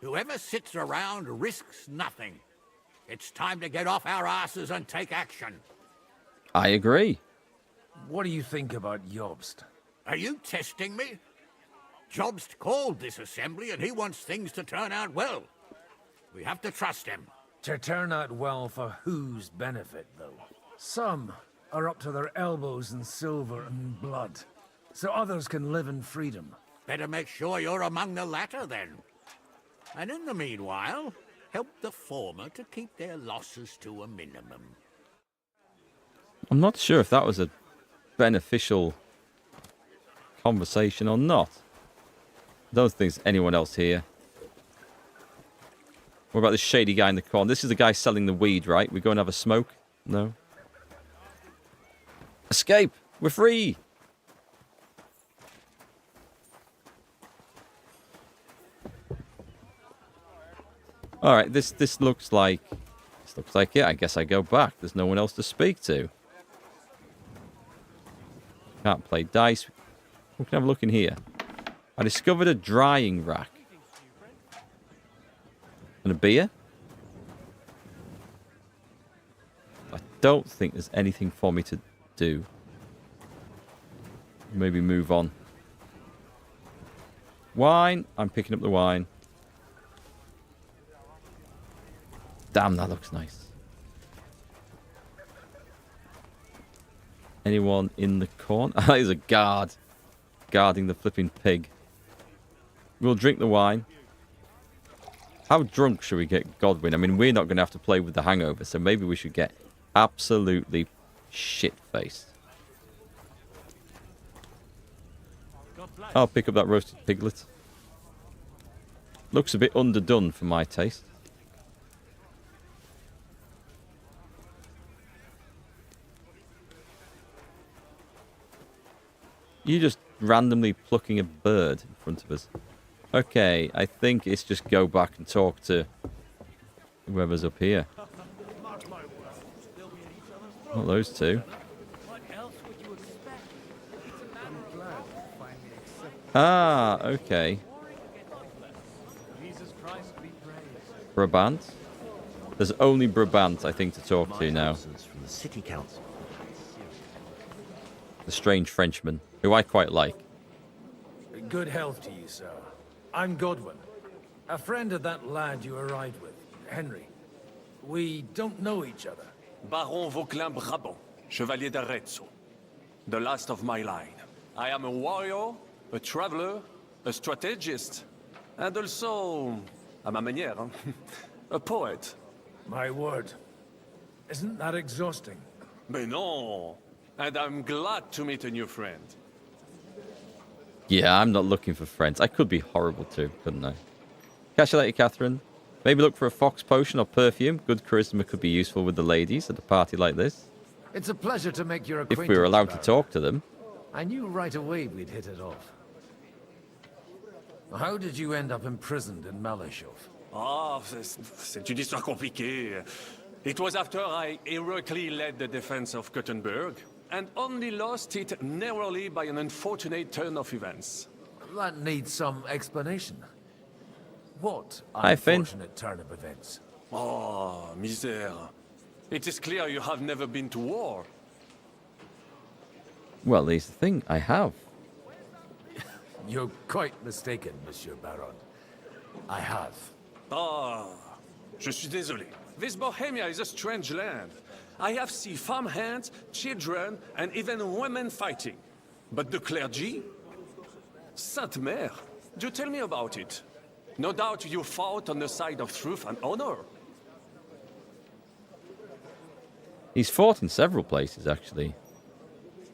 Whoever sits around risks nothing. It's time to get off our asses and take action. I agree. What do you think about Jobst? Are you testing me? Jobst called this assembly and he wants things to turn out well. We have to trust him. To turn out well for whose benefit, though? Some are up to their elbows in silver and blood, so others can live in freedom. Better make sure you're among the latter, then. And in the meanwhile, help the former to keep their losses to a minimum. I'm not sure if that was a beneficial conversation or not. Don't think there's anyone else here. What about this shady guy in the corner? This is the guy selling the weed, right? We go and have a smoke? No. Escape! We're free! Alright, this looks like it. I guess I go back. There's no one else to speak to. Can't play dice. We can have a look in here. I discovered a drying rack. And a beer. I don't think there's anything for me to do. Maybe move on. Wine. I'm picking up the wine. Damn, that looks nice. Anyone in the corner? There's a guard guarding the flipping pig. We'll drink the wine. How drunk should we get Godwin? I mean, we're not going to have to play with the hangover, so maybe we should get absolutely shit-faced. I'll pick up that roasted piglet. Looks a bit underdone for my taste. You just randomly plucking a bird in front of us. Okay, I think it's just go back and talk to whoever's up here. Not those two. Ah, okay. Brabant? There's only Brabant, I think, to talk to now. From the city council. The strange Frenchman, who I quite like. Good health to you, sir. I'm Godwin, a friend of that lad you arrived with. Henry. We don't know each other. Baron Vauquelin Brabant, Chevalier d'Arezzo. The last of my line. I am a warrior, a traveler, a strategist, and also, à ma manière, a poet. My word. Isn't that exhausting? Mais non! And I'm glad to meet a new friend. Yeah, I'm not looking for friends. I could be horrible too, couldn't I? Catch you later, Catherine. Maybe look for a fox potion or perfume. Good charisma could be useful with the ladies at a party like this. It's a pleasure to make your If acquaintance. we were allowed to Baron. talk to them. I knew right away we'd hit it off. How did you end up imprisoned in Malashov? Ah, c'est une histoire compliquée. It was after I heroically led the defense of Gothenburg, and only lost it narrowly by an unfortunate turn of events. That needs some explanation. What Hi, Finn. unfortunate turn of events? Oh, misère. It is clear you have never been to war. Well, here's the thing. I have. You're quite mistaken, Monsieur Baron. I have. Ah, je suis désolé. This Bohemia is a strange land. I have seen farmhands, children, and even women fighting. But the clergy? Sainte Mère, do tell me about it. No doubt you fought on the side of truth and honor. He's fought in several places, actually.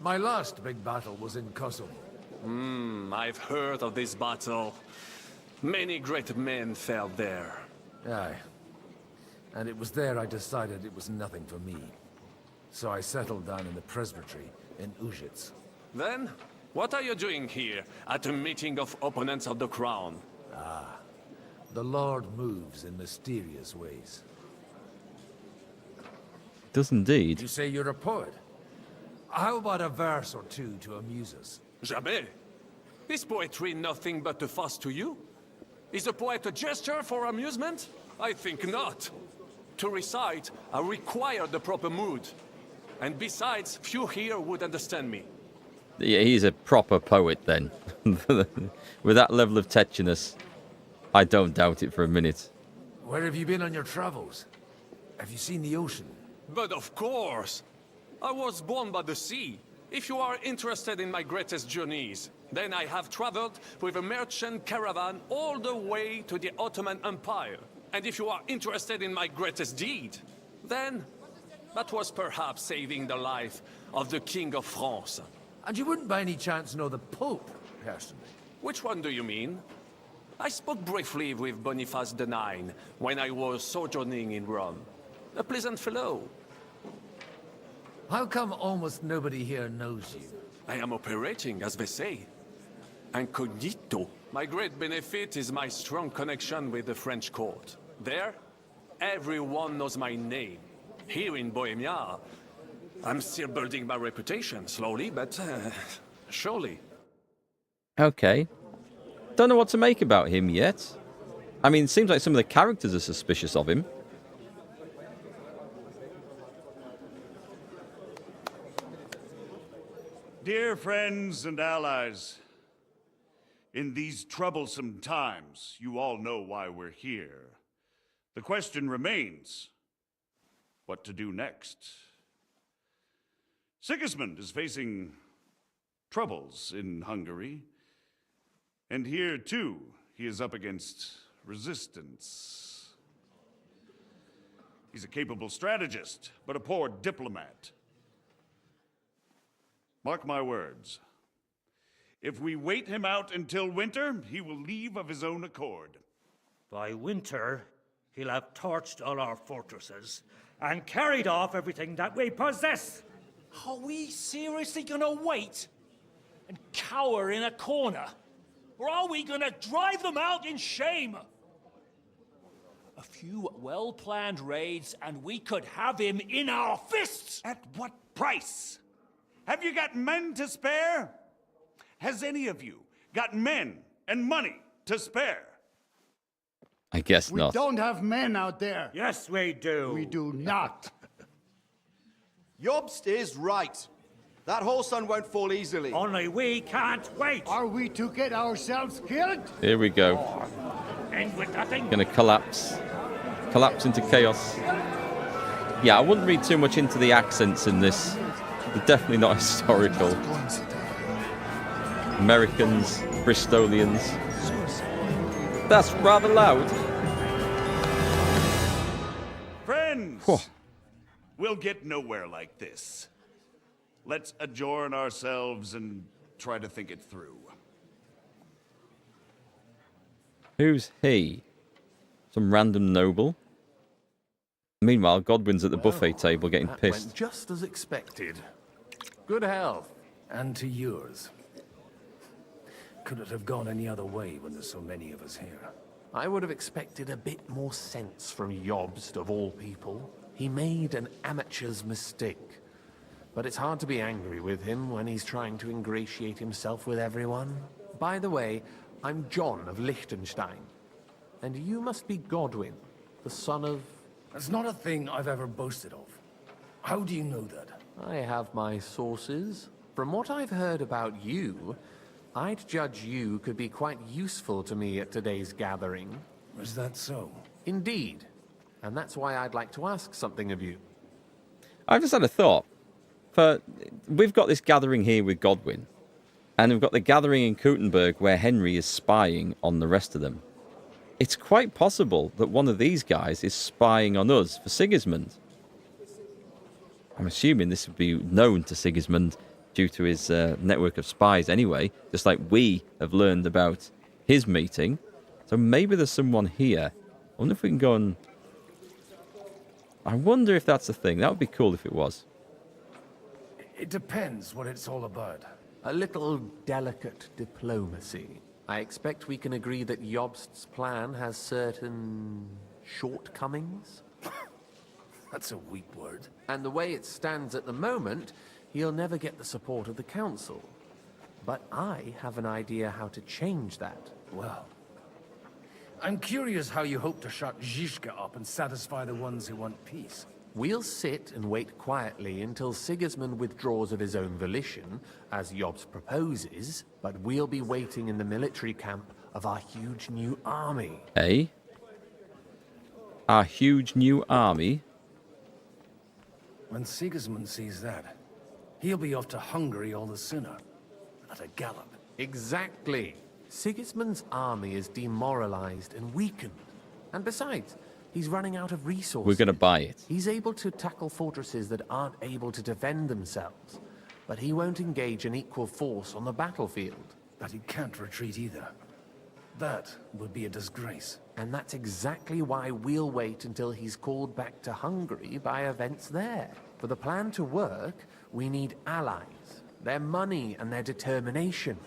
My last big battle was in Kosovo. I've heard of this battle. Many great men fell there. Aye. And it was there I decided it was nothing for me. So I settled down in the presbytery in Ujits. Then, what are you doing here at a meeting of opponents of the crown? Ah, the Lord moves in mysterious ways. Does indeed. You say you're a poet? How about a verse or two to amuse us? Jamais. Is poetry nothing but a fuss to you? Is a poet a gesture for amusement? I think not. To recite, I require the proper mood. And besides, few here would understand me. Yeah, he's a proper poet then. With that level of tetchiness, I don't doubt it for a minute. Where have you been on your travels? Have you seen the ocean? But of course! I was born by the sea. If you are interested in my greatest journeys, then I have traveled with a merchant caravan all the way to the Ottoman Empire. And if you are interested in my greatest deed, then that was perhaps saving the life of the King of France. And you wouldn't by any chance know the Pope, personally? Which one do you mean? I spoke briefly with Boniface IX when I was sojourning in Rome. A pleasant fellow. How come almost nobody here knows you? I am operating, as they say. Incognito. My great benefit is my strong connection with the French court. There, everyone knows my name. Here in Bohemia, I'm still building my reputation, slowly, but surely. Okay. Don't know what to make about him yet. I mean, it seems like some of the characters are suspicious of him. Dear friends and allies, in these troublesome times, you all know why we're here. The question remains, what to do next? Sigismund is facing troubles in Hungary, and here, too, he is up against resistance. He's a capable strategist, but a poor diplomat. Mark my words. If we wait him out until winter, he will leave of his own accord. By winter, he'll have torched all our fortresses and carried off everything that we possess. Are we seriously gonna wait and cower in a corner? Or are we gonna drive them out in shame? A few well-planned raids and we could have him in our fists! At what price? Have you got men to spare? Has any of you got men and money to spare? I guess We not. don't have men out there. Yes, we do. We do not. Jobst is right. That whole sun won't fall easily. Only we can't wait. Are we to get ourselves killed? Here we go. End with nothing. Gonna collapse. collapse into chaos. Yeah, I wouldn't read too much into the accents in this. They're definitely not historical. Americans, Bristolians. That's rather loud. Friends, we'll get nowhere like this. Let's adjourn ourselves and try to think it through. Who's he? Some random noble? Meanwhile, Godwin's at the buffet table getting That pissed. went just as expected. Good health. And to yours. Could it have gone any other way when there's so many of us here? I would have expected a bit more sense from Jobst, of all people. He made an amateur's mistake. But it's hard to be angry with him when he's trying to ingratiate himself with everyone. By the way, I'm John of Liechtenstein. And you must be Godwin, the son of... That's not a thing I've ever boasted of. How do you know that? I have my sources. From what I've heard about you, I'd judge you could be quite useful to me at today's gathering. Is that so? Indeed. And that's why I'd like to ask something of you. I've just had a thought. We've got this gathering here with Godwin, and we've got the gathering in Kuttenberg where Henry is spying on the rest of them. It's quite possible that one of these guys is spying on us for Sigismund. I'm assuming this would be known to Sigismund due to his network of spies anyway, just like we have learned about his meeting. So maybe there's someone here. I wonder if we can go and... I wonder if that's a thing. That would be cool if it was. It depends what it's all about. A little delicate diplomacy. I expect we can agree that Jobst's plan has certain shortcomings. That's a weak word. And the way it stands at the moment, he'll never get the support of the council. But I have an idea how to change that. Well, I'm curious how you hope to shut Zizka up and satisfy the ones who want peace. We'll sit and wait quietly until Sigismund withdraws of his own volition, as Jobst proposes, but we'll be waiting in the military camp of our huge new army. Eh? Our huge new army? When Sigismund sees that, he'll be off to Hungary all the sooner. At a gallop. Exactly. Sigismund's army is demoralized and weakened. And besides, he's running out of resources. We're going to buy it. He's able to tackle fortresses that aren't able to defend themselves. But he won't engage an equal force on the battlefield. But he can't retreat either. That would be a disgrace. And that's exactly why we'll wait until he's called back to Hungary by events there. For the plan to work, we need allies, their money and their determination.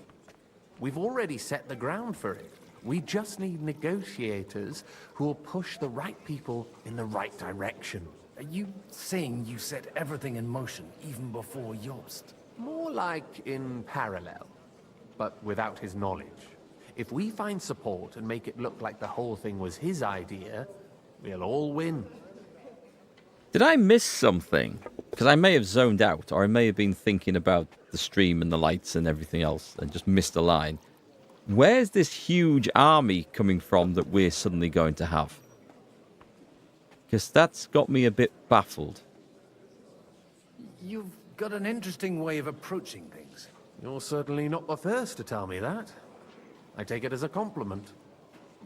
We've already set the ground for it. We just need negotiators who will push the right people in the right direction. Are you saying you set everything in motion even before Jobst? More like in parallel, but without his knowledge. If we find support and make it look like the whole thing was his idea, we'll all win. Did I miss something? Because I may have zoned out, or I may have been thinking about the stream and the lights and everything else and just missed a line. Where's this huge army coming from that we're suddenly going to have? Because that's got me a bit baffled. You've got an interesting way of approaching things. You're certainly not the first to tell me that. I take it as a compliment.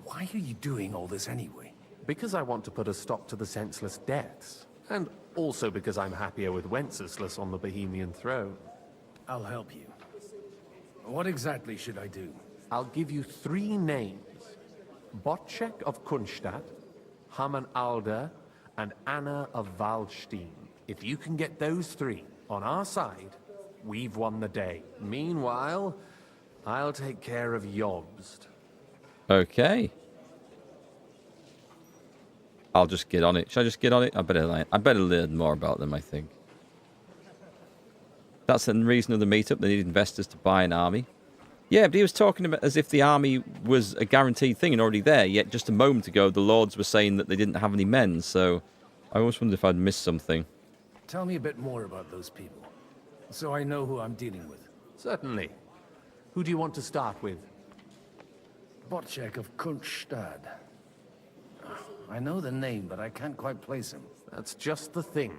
Why are you doing all this anyway? Because I want to put a stop to the senseless deaths. And also because I'm happier with Wenceslas on the Bohemian throne. I'll help you. What exactly should I do? I'll give you 3 names. Botchek of Kunstadt, Haman Alder, and Anna of Waldstein. If you can get those 3 on our side, we've won the day. Meanwhile, I'll take care of Jobst. Okay. I'll just get on it. Should I just get on it? I better learn more about them, I think. That's the reason of the meetup. They need investors to buy an army. Yeah, but he was talking about as if the army was a guaranteed thing and already there, yet just a moment ago the lords were saying that they didn't have any men, so I always wondered if I'd missed something. Tell me a bit more about those people, so I know who I'm dealing with. Certainly. Who do you want to start with? Botchek of Kunstad. I know the name, but I can't quite place him. That's just the thing.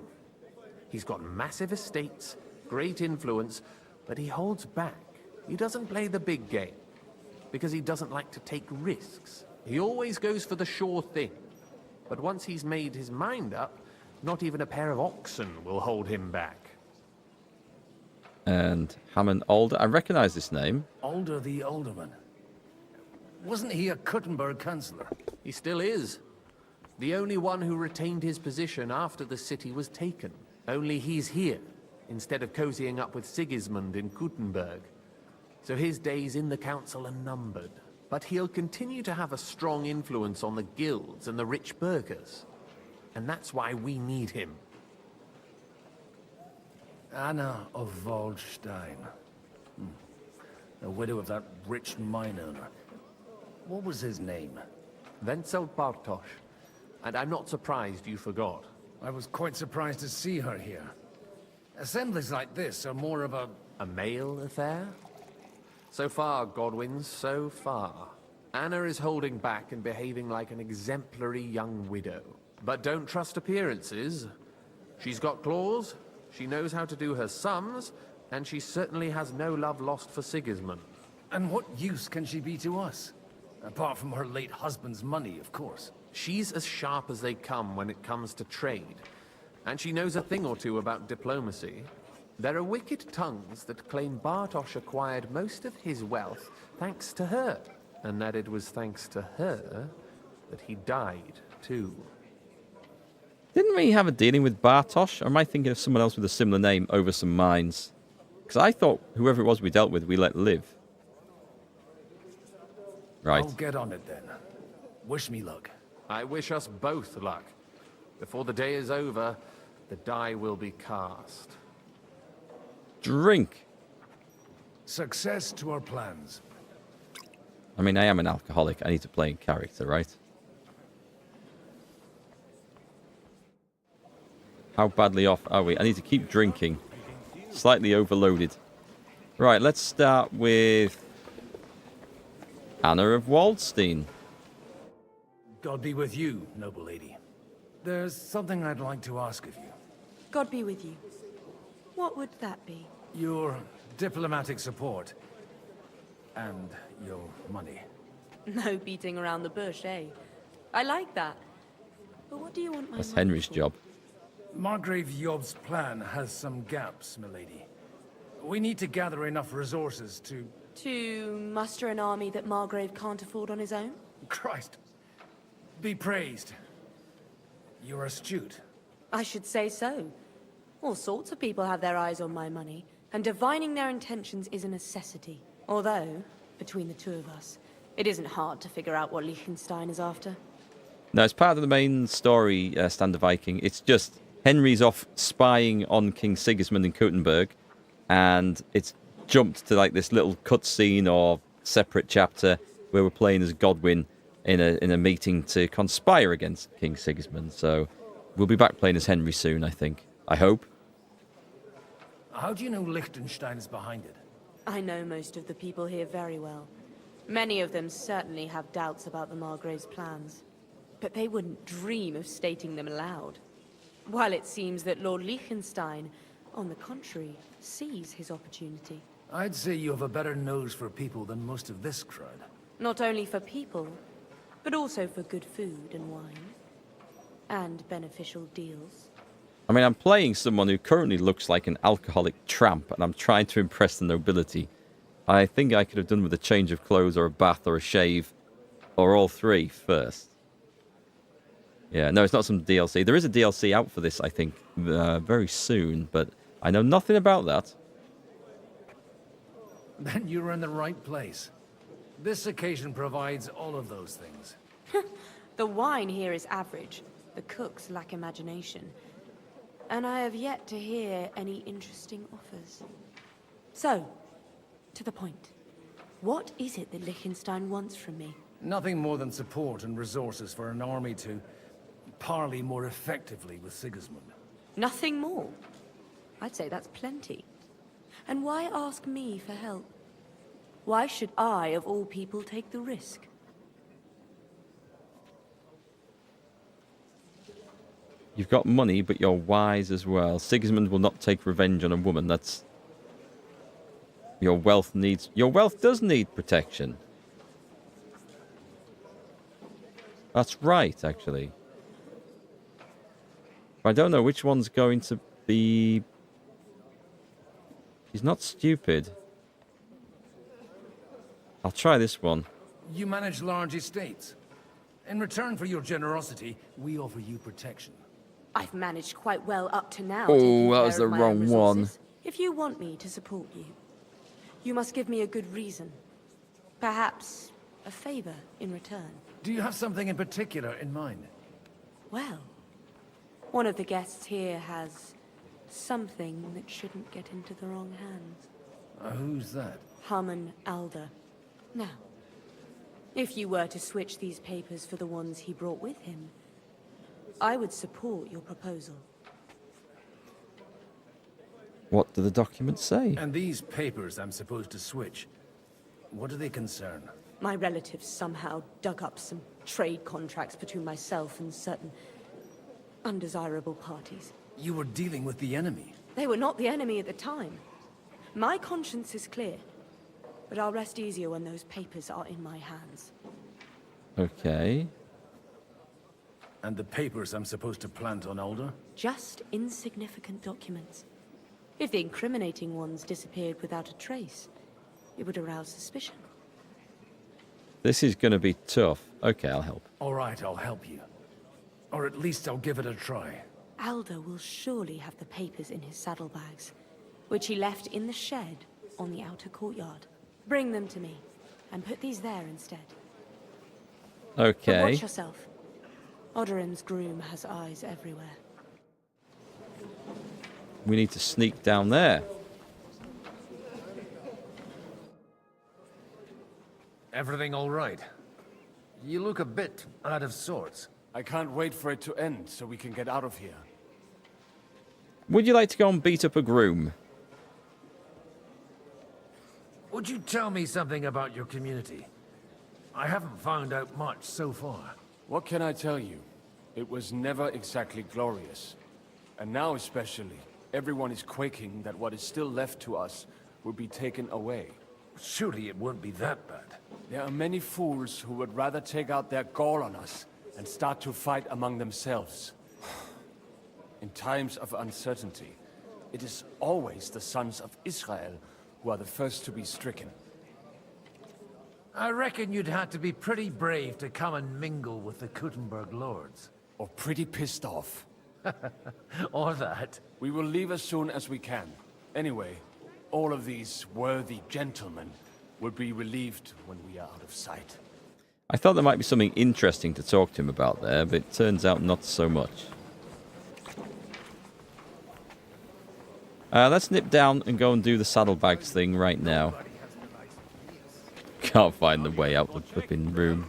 He's got massive estates, great influence, but he holds back. He doesn't play the big game, because he doesn't like to take risks. He always goes for the sure thing. But once he's made his mind up, not even a pair of oxen will hold him back. And Hammond Alder, I recognize this name. Alder the Alderman. Wasn't he a Kuttenberg councillor? He still is. The only one who retained his position after the city was taken. Only he's here, instead of cozying up with Sigismund in Kuttenberg. So his days in the council are numbered. But he'll continue to have a strong influence on the guilds and the rich burghers. And that's why we need him. Anna of Waldstein. The widow of that rich mine owner. What was his name? Wenzel Bartosz. And I'm not surprised you forgot. I was quite surprised to see her here. Assemblies like this are more of a... A male affair? So far, Godwin, so far. Anna is holding back and behaving like an exemplary young widow. But don't trust appearances. She's got claws, she knows how to do her sums, and she certainly has no love lost for Sigismund. And what use can she be to us? Apart from her late husband's money, of course. She's as sharp as they come when it comes to trade. And she knows a thing or two about diplomacy. There are wicked tongues that claim Bartosz acquired most of his wealth thanks to her. And that it was thanks to her that he died, too. Didn't we have a dealing with Bartosz? Or am I thinking of someone else with a similar name over some mines? Because I thought whoever it was we dealt with, we let live. Right. I'll get on it then. Wish me luck. I wish us both luck. Before the day is over, the die will be cast. Drink. Success to our plans. I mean, I am an alcoholic. I need to play in character, right? How badly off are we? I need to keep drinking. Slightly overloaded. Right, let's start with Anna of Waldstein. God be with you, noble lady. There's something I'd like to ask of you. God be with you. What would that be? Your diplomatic support. And your money. No beating around the bush, eh? I like that. But what do you want my That's money Henry's for? job. Margrave Yob's plan has some gaps, milady. We need to gather enough resources to... To muster an army that Margrave can't afford on his own? Christ. Be praised. You're astute. I should say so. All sorts of people have their eyes on my money, and divining their intentions is a necessity. Although, between the two of us, it isn't hard to figure out what Liechtenstein is after. No, it's part of the main story, Standard Viking. It's just Henry's off spying on King Sigismund in Kuttenberg, and it's jumped to like this little cutscene or separate chapter where we're playing as Godwin in a meeting to conspire against King Sigismund. So we'll be back playing as Henry soon, I think. I hope. How do you know Liechtenstein is behind it? I know most of the people here very well. Many of them certainly have doubts about the Margrave's plans. But they wouldn't dream of stating them aloud. While it seems that Lord Liechtenstein, on the contrary, sees his opportunity. I'd say you have a better nose for people than most of this crowd. Not only for people, but also for good food and wine. And beneficial deals. I mean, I'm playing someone who currently looks like an alcoholic tramp, and I'm trying to impress the nobility. I think I could have done with a change of clothes or a bath or a shave, or all three first. Yeah, no, it's not some DLC. There is a DLC out for this, I think, very soon, but I know nothing about that. Then you're in the right place. This occasion provides all of those things. The wine here is average. The cooks lack imagination. And I have yet to hear any interesting offers. So, to the point. What is it that Liechtenstein wants from me? Nothing more than support and resources for an army to parley more effectively with Sigismund. Nothing more? I'd say that's plenty. And why ask me for help? Why should I, of all people, take the risk? You've got money, but you're wise as well. Sigismund will not take revenge on a woman. That's... Your wealth needs... Your wealth does need protection. That's right, actually. I don't know which one's going to be... He's not stupid. I'll try this one. You manage large estates. In return for your generosity, we offer you protection. I've managed quite well up to now. Oh, taking that care was of the my wrong own one. resources. If you want me to support you, you must give me a good reason. Perhaps a favor in return. Do you have something in particular in mind? Well, one of the guests here has something that shouldn't get into the wrong hands. Who's that? Harmon Alder. Now, if you were to switch these papers for the ones he brought with him, I would support your proposal. What do the documents say? And these papers I'm supposed to switch, what do they concern? My relatives somehow dug up some trade contracts between myself and certain undesirable parties. You were dealing with the enemy. They were not the enemy at the time. My conscience is clear, but I'll rest easier when those papers are in my hands. Okay. And the papers I'm supposed to plant on Alder? Just insignificant documents. If the incriminating ones disappeared without a trace, it would arouse suspicion. This is going to be tough. Okay, I'll help. All right, I'll help you. Or at least I'll give it a try. Alder will surely have the papers in his saddlebags, which he left in the shed on the outer courtyard. Bring them to me, and put these there instead. Okay. But watch yourself. Odorim's groom has eyes everywhere. We need to sneak down there. Everything all right? You look a bit out of sorts. I can't wait for it to end so we can get out of here. Would you like to go and beat up a groom? Would you tell me something about your community? I haven't found out much so far. What can I tell you? It was never exactly glorious. And now especially, everyone is quaking that what is still left to us will be taken away. Surely it won't be that bad. There are many fools who would rather take out their gall on us and start to fight among themselves. In times of uncertainty, it is always the sons of Israel who are the first to be stricken. I reckon you'd have to be pretty brave to come and mingle with the Kuttenberg lords. Or pretty pissed off. Or that. We will leave as soon as we can. Anyway, all of these worthy gentlemen will be relieved when we are out of sight. I thought there might be something interesting to talk to him about there, but it turns out not so much. Let's nip down and go and do the saddlebags thing right now. Can't find the way out the flipping room.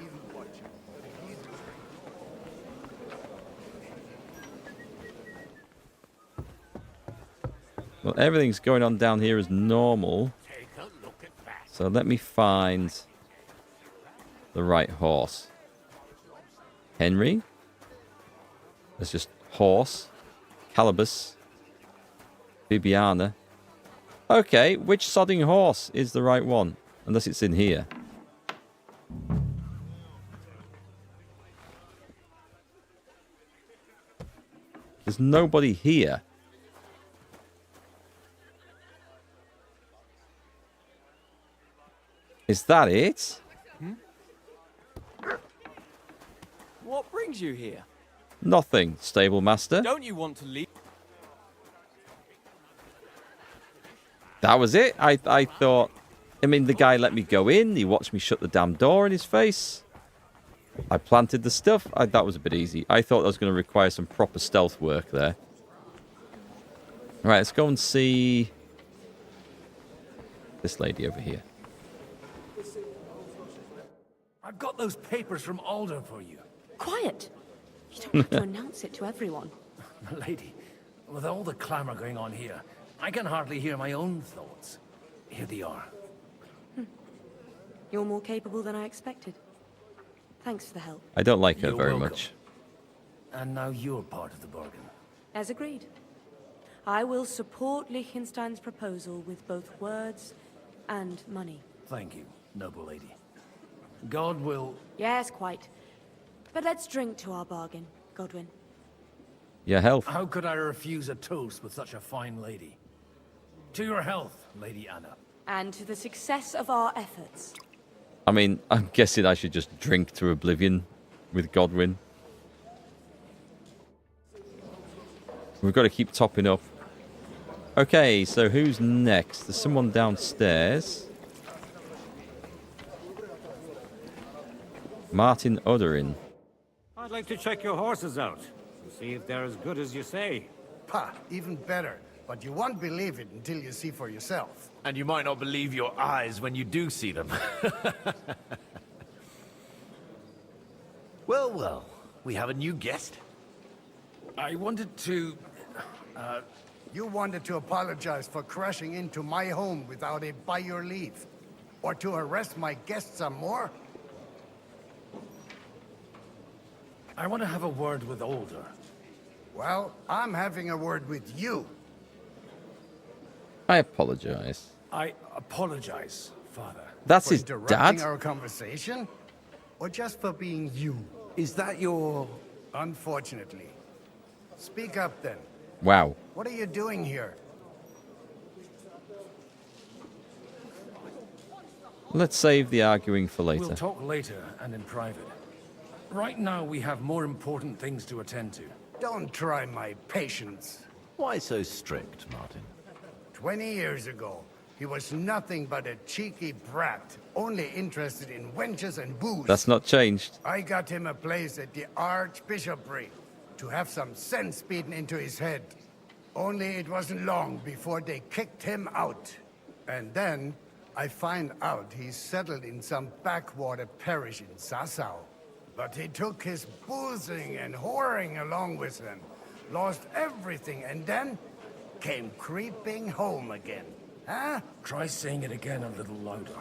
Well, everything's going on down here as normal. So let me find the right horse. Henry? There's just horse. Calibus. Bibiana. Okay, which sodding horse is the right one? Unless it's in here. There's nobody here. Is that it? What brings you here? Nothing, stable master. Don't you want to leave? That was it? I thought... I mean, the guy let me go in. He watched me shut the damn door in his face. I planted the stuff. That was a bit easy. I thought that was going to require some proper stealth work there. Alright, let's go and see... this lady over here. I've got those papers from Alder for you. Quiet! You don't have to announce it to everyone. Lady, with all the clamor going on here, I can hardly hear my own thoughts. Here they are. You're more capable than I expected. Thanks for the help. I don't like her You're very welcome. much. And now you're part of the bargain. As agreed. I will support Liechtenstein's proposal with both words and money. Thank you, noble lady. God will... Yes, quite. But let's drink to our bargain, Godwin. Your health. How could I refuse a toast with such a fine lady? To your health, Lady Anna. And to the success of our efforts. I mean, I'm guessing I should just drink to oblivion with Godwin. We've got to keep topping up. Okay, so who's next? There's someone downstairs. Martin Oderin. I'd like to check your horses out and see if they're as good as you say. Pah, even better. But you won't believe it until you see for yourself. And you might not believe your eyes when you do see them. Well, well, we have a new guest. I wanted to... You wanted to apologize for crashing into my home without it by your leave. Or to arrest my guests some more? I want to have a word with Older. Well, I'm having a word with you. I apologize. I apologize, Father. That's for his interrupting dad? our conversation? Or just for being you? Is that your... Unfortunately. Speak up then. Wow. What are you doing here? Let's save the arguing for later. We'll talk later and in private. Right now, we have more important things to attend to. Don't try my patience. Why so strict, Martin? 20 years ago, he was nothing but a cheeky brat, only interested in wenches and booze. That's not changed. I got him a place at the Archbishopric to have some sense beaten into his head. Only it wasn't long before they kicked him out. And then I find out he's settled in some backwater parish in Sassau. But he took his boozing and whoring along with him, lost everything, and then came creeping home again. Huh? Try saying it again a little louder.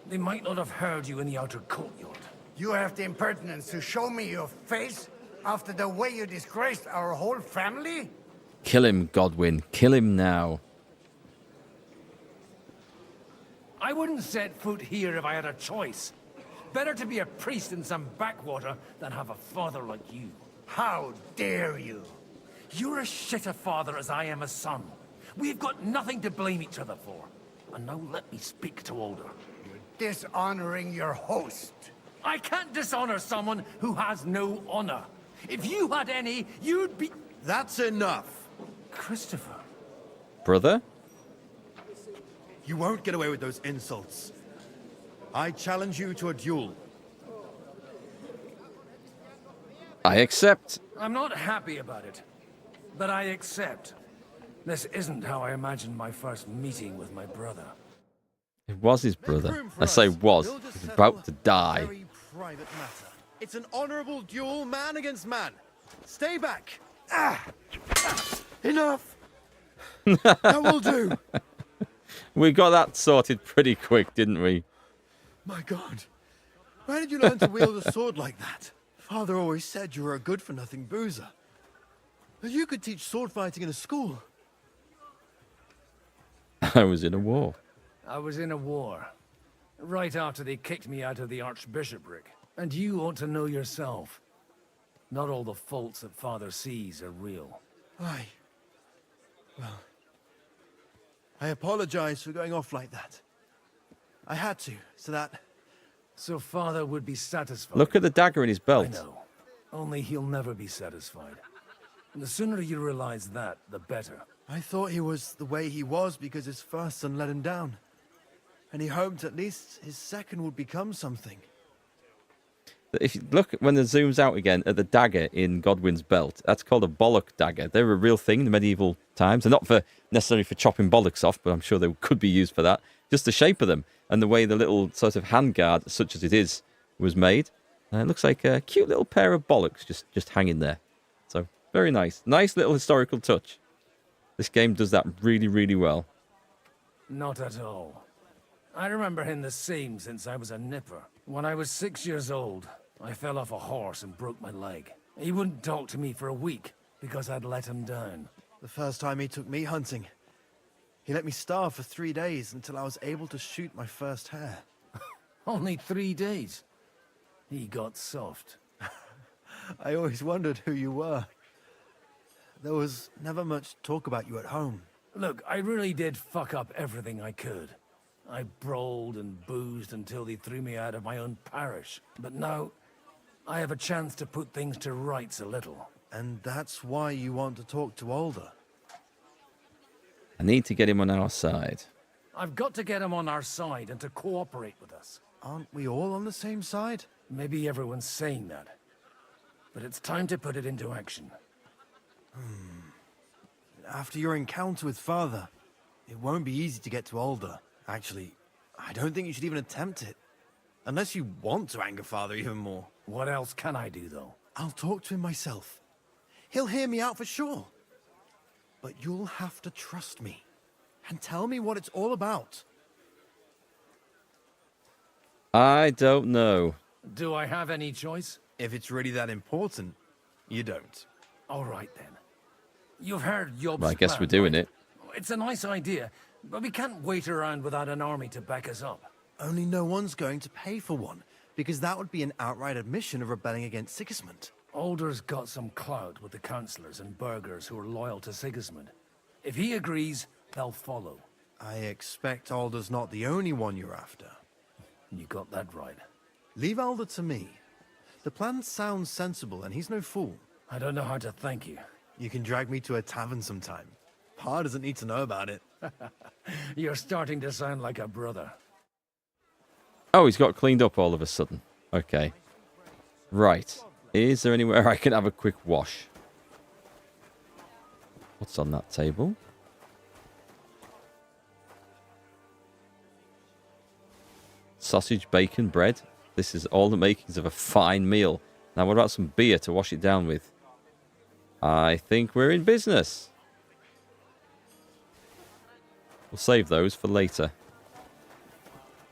They might not have heard you in the outer courtyard. You have the impertinence to show me your face after the way you disgraced our whole family? Kill him, Godwin. Kill him now. I wouldn't set foot here if I had a choice. Better to be a priest in some backwater than have a father like you. How dare you? You're as shit a father as I am a son. We've got nothing to blame each other for. And now let me speak to Older. You're dishonoring your host. I can't dishonor someone who has no honor. If you had any, you'd be... That's enough. Christopher. Brother? You won't get away with those insults. I challenge you to a duel. I accept. I'm not happy about it, but I accept. This isn't how I imagined my first meeting with my brother. It was his brother. I say was. He was about to die. Very private matter. It's an honorable duel, man against man. Stay back. Enough. That will do. We got that sorted pretty quick, didn't we? My God. Where did you learn to wield a sword like that? Father always said you were a good-for-nothing boozer. But you could teach sword fighting in a school. I was in a war. I was in a war. Right after they kicked me out of the Archbishopric. And you ought to know yourself. Not all the faults that Father sees are real. Aye. Well, I apologize for going off like that. I had to, so that... So Father would be satisfied. Look at the dagger in his belt. I know. Only he'll never be satisfied. And the sooner you realize that, the better. I thought he was the way he was because his first son let him down. And he hoped at least his second would become something. If you look when it zooms out again at the dagger in Godwin's belt, that's called a bollock dagger. They were a real thing in the medieval times, and not for necessarily for chopping bollocks off, but I'm sure they could be used for that. Just the shape of them and the way the little sort of handguard, such as it is, was made. It looks like a cute little pair of bollocks just hanging there. So very nice, nice little historical touch. This game does that really, really well. Not at all. I remember him the same since I was a nipper. When I was 6 years old, I fell off a horse and broke my leg. He wouldn't talk to me for a week because I'd let him down. The first time he took me hunting, he let me starve for 3 days until I was able to shoot my first hare. Only 3 days. He got soft. I always wondered who you were. There was never much talk about you at home. Look, I really did fuck up everything I could. I brawled and boozed until they threw me out of my own parish. But now, I have a chance to put things to rights a little. And that's why you want to talk to Alder? I need to get him on our side. I've got to get him on our side and to cooperate with us. Aren't we all on the same side? Maybe everyone's saying that. But it's time to put it into action. After your encounter with Father, it won't be easy to get to Alder. Actually, I don't think you should even attempt it. Unless you want to anger Father even more. What else can I do, though? I'll talk to him myself. He'll hear me out for sure. But you'll have to trust me. And tell me what it's all about. I don't know. Do I have any choice? If it's really that important, you don't. All right, then. You've heard Yob's Well, I guess plan, we're doing right? it. It's a nice idea, but we can't wait around without an army to back us up. Only no one's going to pay for one, because that would be an outright admission of rebelling against Sigismund. Alder's got some clout with the councillors and burghers who are loyal to Sigismund. If he agrees, they'll follow. I expect Alder's not the only one you're after. You got that right. Leave Alder to me. The plan sounds sensible, and he's no fool. I don't know how to thank you. You can drag me to a tavern sometime. Pa doesn't need to know about it. You're starting to sound like a brother. Oh, he's got cleaned up all of a sudden. Okay. Right. Is there anywhere I can have a quick wash? What's on that table? Sausage, bacon, bread. This is all the makings of a fine meal. Now, what about some beer to wash it down with? I think we're in business. We'll save those for later.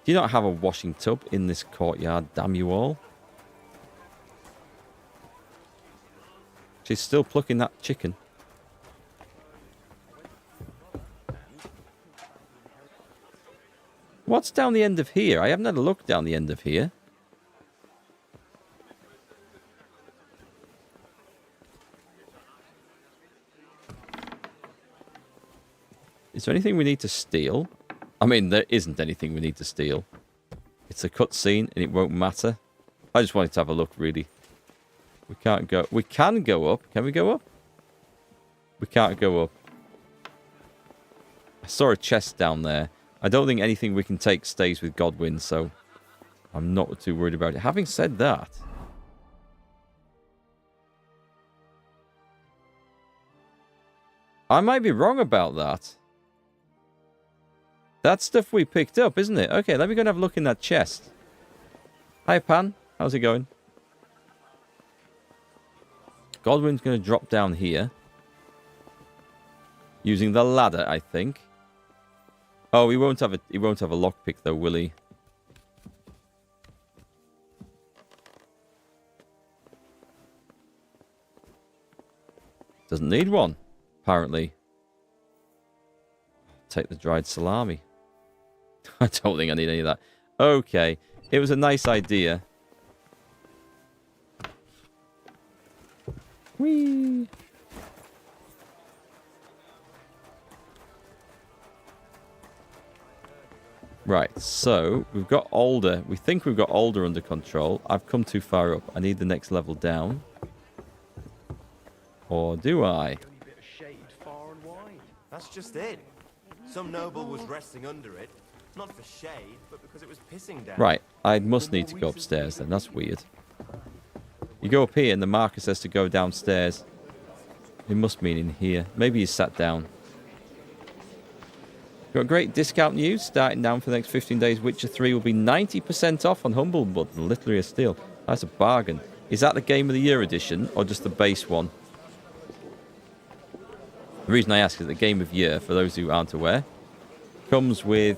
Do you not have a washing tub in this courtyard, damn you all? She's still plucking that chicken. What's down the end of here? I haven't had a look down the end of here. Is there anything we need to steal? I mean, there isn't anything we need to steal. It's a cutscene and it won't matter. I just wanted to have a look, really. We can't go... We can go up. Can we go up? We can't go up. I saw a chest down there. I don't think anything we can take stays with Godwin, so I'm not too worried about it. Having said that... I might be wrong about that. That's stuff we picked up, isn't it? Okay, let me go and have a look in that chest. Hi, Pan. How's it going? Godwin's going to drop down here. Using the ladder, I think. Oh, he won't have a lockpick though, will he? Doesn't need one, apparently. Take the dried salami. I don't think I need any of that. Okay, it was a nice idea. Whee! Right, so we've got Alder. We think we've got Alder under control. I've come too far up. I need the next level down. Or do I? That's just it. Some noble was resting under it, not for shade, but because it was pissing down. Right, I must need to go upstairs then. That's weird. You go up here and the marker says to go downstairs. It must mean in here. Maybe he's sat down. Got great discount news. Starting down for the next 15 days, Witcher 3 will be 90% off on Humble Bundle. Literally a steal. That's a bargain. Is that the Game of the Year edition or just the base one? The reason I ask is the Game of Year, for those who aren't aware, comes with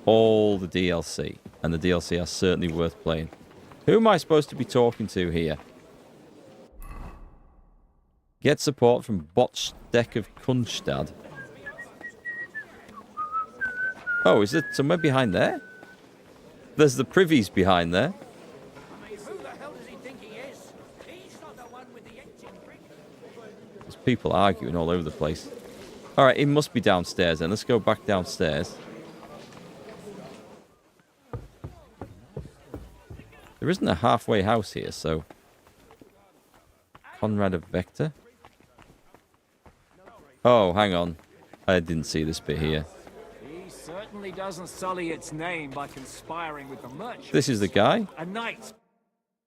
all the DLC. And the DLC are certainly worth playing. Who am I supposed to be talking to here? Get support from Botsteck of Kunstad. Oh, is it somewhere behind there? There's the privies behind there. There's people arguing all over the place. Alright, it must be downstairs then. Let's go back downstairs. There isn't a halfway house here, so... Conrad of Vector? Oh, hang on. I didn't see this bit here. He certainly doesn't sully its name by conspiring with the merchants. This is the guy? A knight.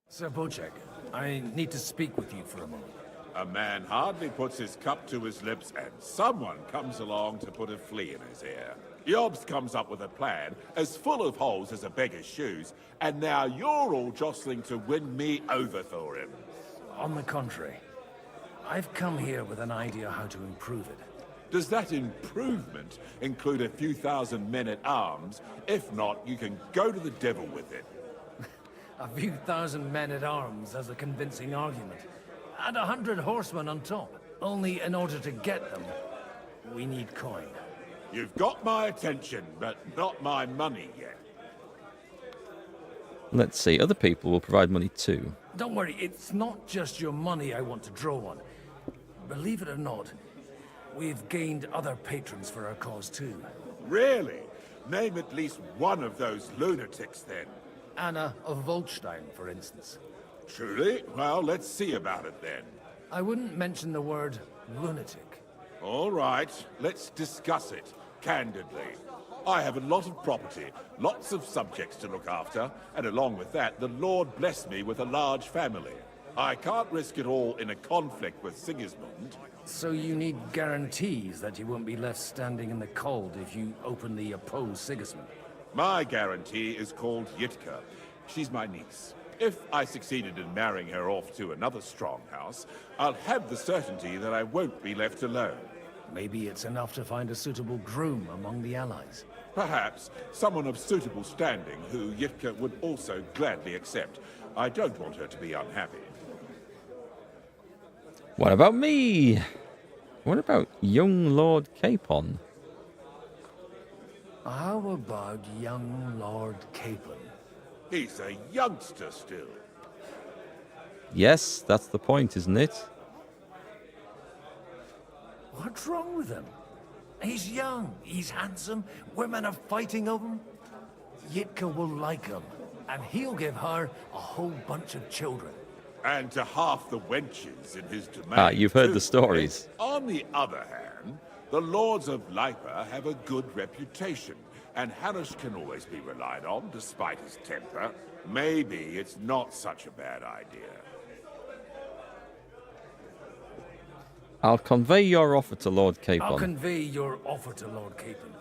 Sir Bocek, I need to speak with you for a moment. A man hardly puts his cup to his lips, and someone comes along to put a flea in his ear. Yobs comes up with a plan as full of holes as a beggar's shoes, and now you're all jostling to win me over for him. On the contrary, I've come here with an idea how to improve it. Does that improvement include a few thousand men-at-arms? If not, you can go to the devil with it. A few thousand men-at-arms as a convincing argument. And 100 horsemen on top. Only in order to get them, we need coin. You've got my attention, but not my money yet. Let's see. Other people will provide money too. Don't worry, it's not just your money I want to draw on. Believe it or not, we've gained other patrons for our cause too. Really? Name at least one of those lunatics then. Anna of Volstein, for instance. Truly? Well, let's see about it then. I wouldn't mention the word lunatic. All right, let's discuss it, candidly. I have a lot of property, lots of subjects to look after, and along with that, the Lord blessed me with a large family. I can't risk it all in a conflict with Sigismund. So you need guarantees that you won't be left standing in the cold if you openly oppose Sigismund? My guarantee is called Yitka. She's my niece. If I succeeded in marrying her off to another strong house, I'll have the certainty that I won't be left alone. Maybe it's enough to find a suitable groom among the allies. Perhaps someone of suitable standing who Yitka would also gladly accept. I don't want her to be unhappy. What about me? What about young Lord Capon? How about young Lord Capon? He's a youngster still. Yes, that's the point, isn't it? What's wrong with him? He's young, he's handsome, women are fighting over him. Yitka will like him, and he'll give her a whole bunch of children. And to half the wenches in his domain. Ah, you've heard the stories. On the other hand, the lords of Lipa have a good reputation, and Hanush can always be relied on, despite his temper. Maybe it's not such a bad idea. I'll convey your offer to Lord Capon. I'll convey your offer to Lord Capon.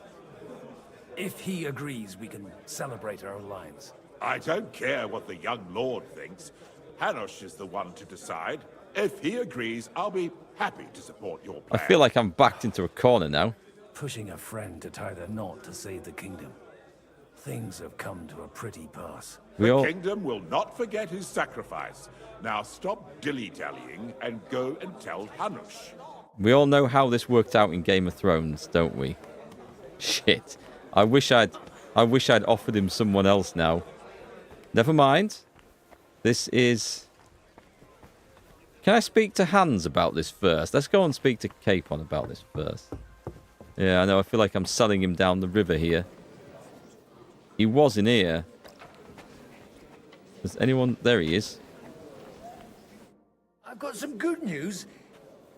If he agrees, we can celebrate our alliance. I don't care what the young lord thinks. Hanush is the one to decide. If he agrees, I'll be happy to support your I plan. feel like I'm backed into a corner now. Pushing a friend to tie the knot to save the kingdom. Things have come to a pretty pass. The kingdom will not forget his sacrifice. Now stop dilly-dallying and go and tell Hanush. We all know how this worked out in Game of Thrones, don't we? Shit. I wish I'd offered him someone else now. Never mind. This is... Can I speak to Hans about this first? Let's go and speak to Capon about this first. Yeah, I know. I feel like I'm selling him down the river here. He was in here. Is anyone... There he is. I've got some good news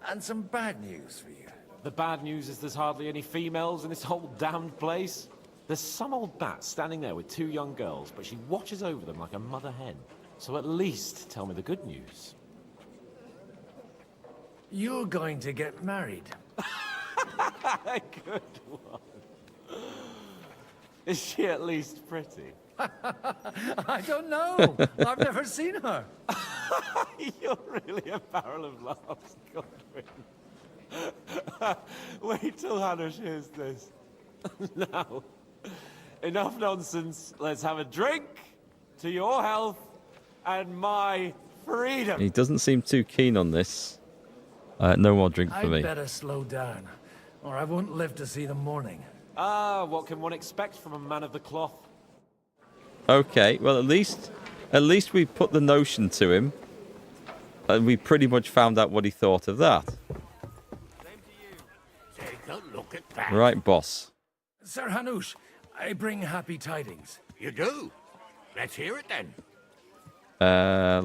and some bad news for you. The bad news is there's hardly any females in this whole damned place. There's some old bat standing there with two young girls, but she watches over them like a mother hen. So at least tell me the good news. You're going to get married. Good one. Is she at least pretty? I don't know. I've never seen her. You're really a barrel of laughs, Godwin. Wait till Hanush hears this. Now, enough nonsense. Let's have a drink to your health and my freedom. He doesn't seem too keen on this. No more drink for I'd me. better slow down, or I won't live to see the morning. Ah, what can one expect from a man of the cloth? Okay, well at least we put the notion to him, and we pretty much found out what he thought of that. Take a look at that. Right, boss. Sir Hanush, I bring happy tidings. You do? Let's hear it then.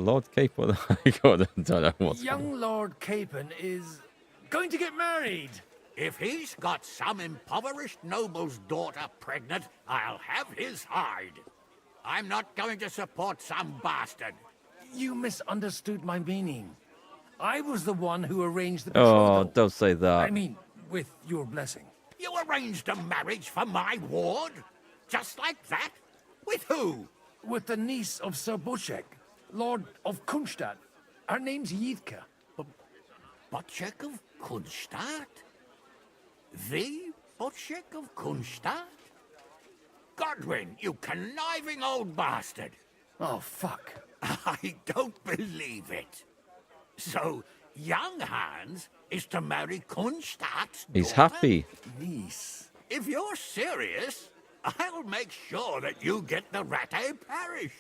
Lord Capon. God, I don't know what's Young Lord Capon is going to get married. If he's got some impoverished noble's daughter pregnant, I'll have his hide. I'm not going to support some bastard. You misunderstood my meaning. I was the one who arranged the Oh, betrothal. don't say that. I mean, with your blessing. You arranged a marriage for my ward? Just like that? With who? With the niece of Sir Bochek, Lord of Kunstadt. Her name's Yitka. Bochek of Kunstadt? The Bochek of Kunstadt? Godwin, you conniving old bastard. Oh, fuck. I don't believe it. So, young Hans is to marry Kunstadt's He's daughter? happy. Niece. If you're serious, I'll make sure that you get the Rattay parish.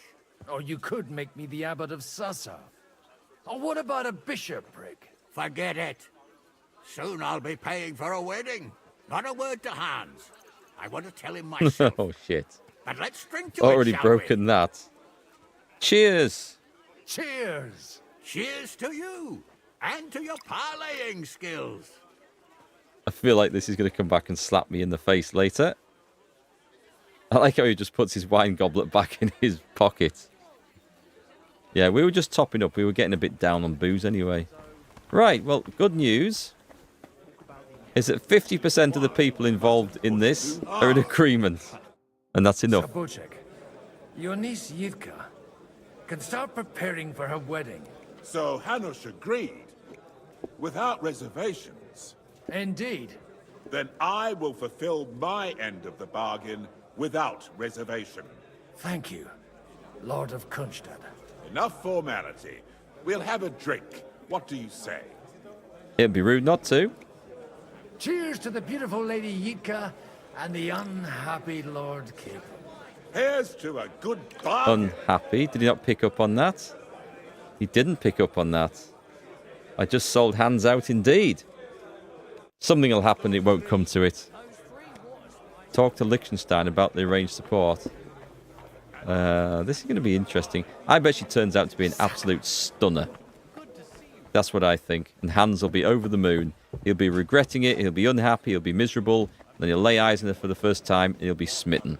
Or you could make me the abbot of Sassa. Or what about a bishopric? Forget it. Soon I'll be paying for a wedding. Not a word to Hans. I want to tell him myself. Oh shit! But let's drink to Already it, shall broken that. Cheers. Cheers. Cheers to you and to your parlaying skills. I feel like this is going to come back and slap me in the face later. I like how he just puts his wine goblet back in his pocket. Yeah, we were just topping up. We were getting a bit down on booze anyway. Right, well, good news is that 50% of the people involved in this are in agreement. And that's enough. Sir Bochek, your niece Yitka can start preparing for her wedding. So Hanush agreed, without reservations. Indeed. Then I will fulfill my end of the bargain without reservation. Thank you, Lord of Kunstadt. Enough formality. We'll have a drink. What do you say? It'd be rude not to. Cheers to the beautiful Lady Yitka and the unhappy Lord Capon. Here's to a good bargain. Unhappy. Did he not pick up on that? He didn't pick up on that. I just sold hands out indeed. Something will happen, it won't come to it. Talk to Liechtenstein about the arranged support. This is going to be interesting. I bet she turns out to be an absolute stunner. That's what I think. And Hans will be over the moon. He'll be regretting it, he'll be unhappy, he'll be miserable. Then he'll lay eyes on her for the first time and he'll be smitten.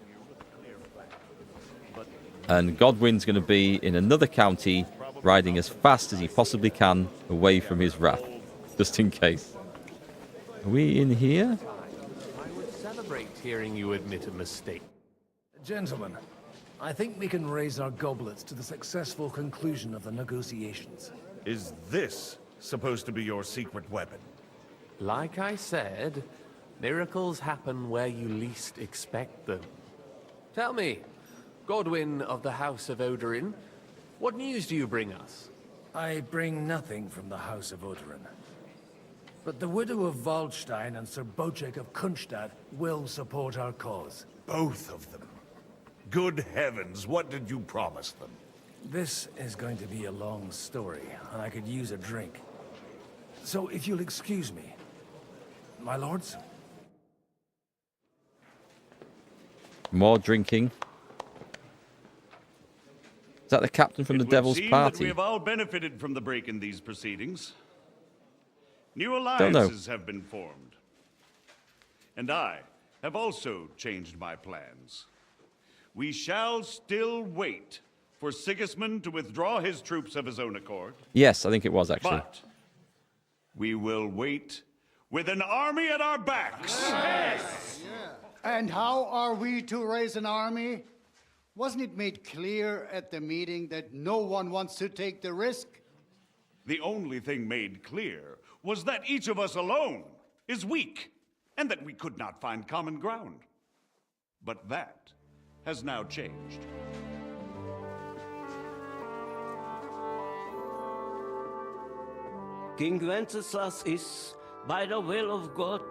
And Godwin's going to be in another county, riding as fast as he possibly can away from his wrath. Just in case. Are we in here? I would celebrate hearing you admit a mistake. Gentlemen, I think we can raise our goblets to the successful conclusion of the negotiations. Is this supposed to be your secret weapon? Like I said, miracles happen where you least expect them. Tell me, Godwin of the House of Odorin, what news do you bring us? I bring nothing from the House of Odorin. But the widow of Waldstein and Sir Bochek of Kunstadt will support our cause. Both of them. Good heavens, what did you promise them? This is going to be a long story, and I could use a drink. So if you'll excuse me, my lords? More drinking. Is that the captain from the Devil's That we Party? have all benefited from the break in these proceedings. New Don't know. alliances have been formed. And I have also changed my plans. We shall still wait for Sigismund to withdraw his troops of his own accord. Yes, I think it was actually. But we will wait with an army at our backs. And how are we to raise an army? Wasn't it made clear at the meeting that no one wants to take the risk? The only thing made clear was that each of us alone is weak, and that we could not find common ground. But that has now changed. King Wenceslas is, by the will of God,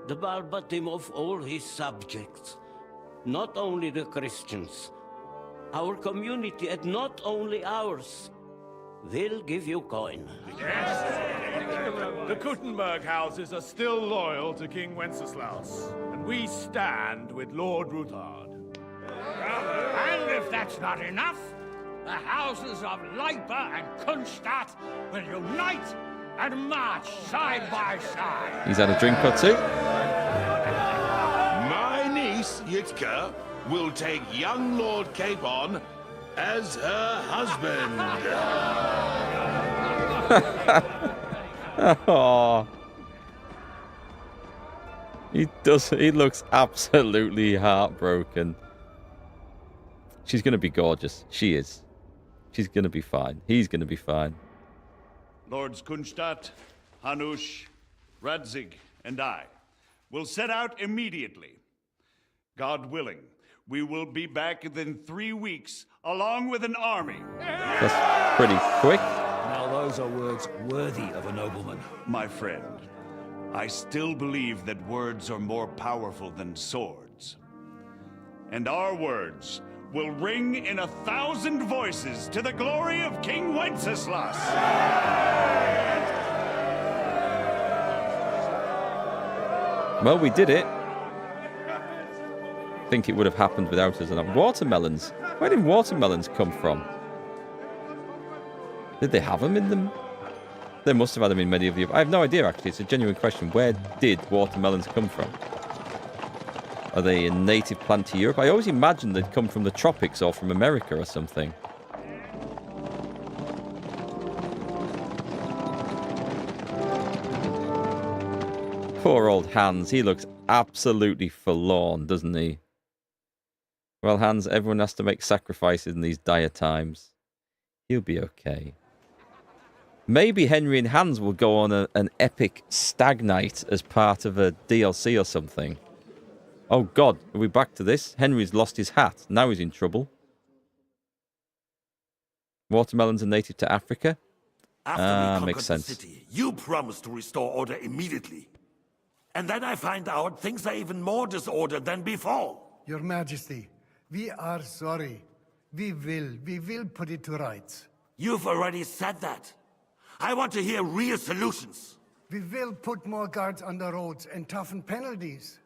the Balbatim of all his subjects. Not only the Christians, our community, and not only ours, will give you coin. The Kuttenberg houses are still loyal to King Wenceslaus, and we stand with Lord Ruthard. And if that's not enough, the houses of Leipa and Kunstadt will unite and march side by side. He's had a drink or two. My niece, Yitka, will take young Lord Capon as her husband. Oh. He looks absolutely heartbroken. She's going to be gorgeous. She is. She's going to be fine. He's going to be fine. Lords Kunstadt, Hanush, Radzig, and I will set out immediately. God willing, we will be back within 3 weeks, along with an army. That's pretty quick. Now those are words worthy of a nobleman. My friend, I still believe that words are more powerful than swords. And our words will ring in 1,000 voices to the glory of King Wenceslas. Well, we did it. I think it would have happened without us. And watermelons. Where did watermelons come from? Did they have them in them? They must have had them in many of the... I have no idea, actually. It's a genuine question. Where did watermelons come from? Are they a native plant to Europe? I always imagined they'd come from the tropics or from America or something. Poor old Hans. He looks absolutely forlorn, doesn't he? Well, Hans, everyone has to make sacrifices in these dire times. He'll be okay. Maybe Henry and Hans will go on an epic stag night as part of a DLC or something. Oh, God. Are we back to this? Henry's lost his hat. Now he's in trouble. Watermelons are native to Africa? After we makes conquered sense. the city, you promised to restore order immediately. And then I find out things are even more disordered than before. Your Majesty, we are sorry. We will put it to rights. You've already said that. I want to hear real solutions. We will put more guards on the roads and toughen penalties.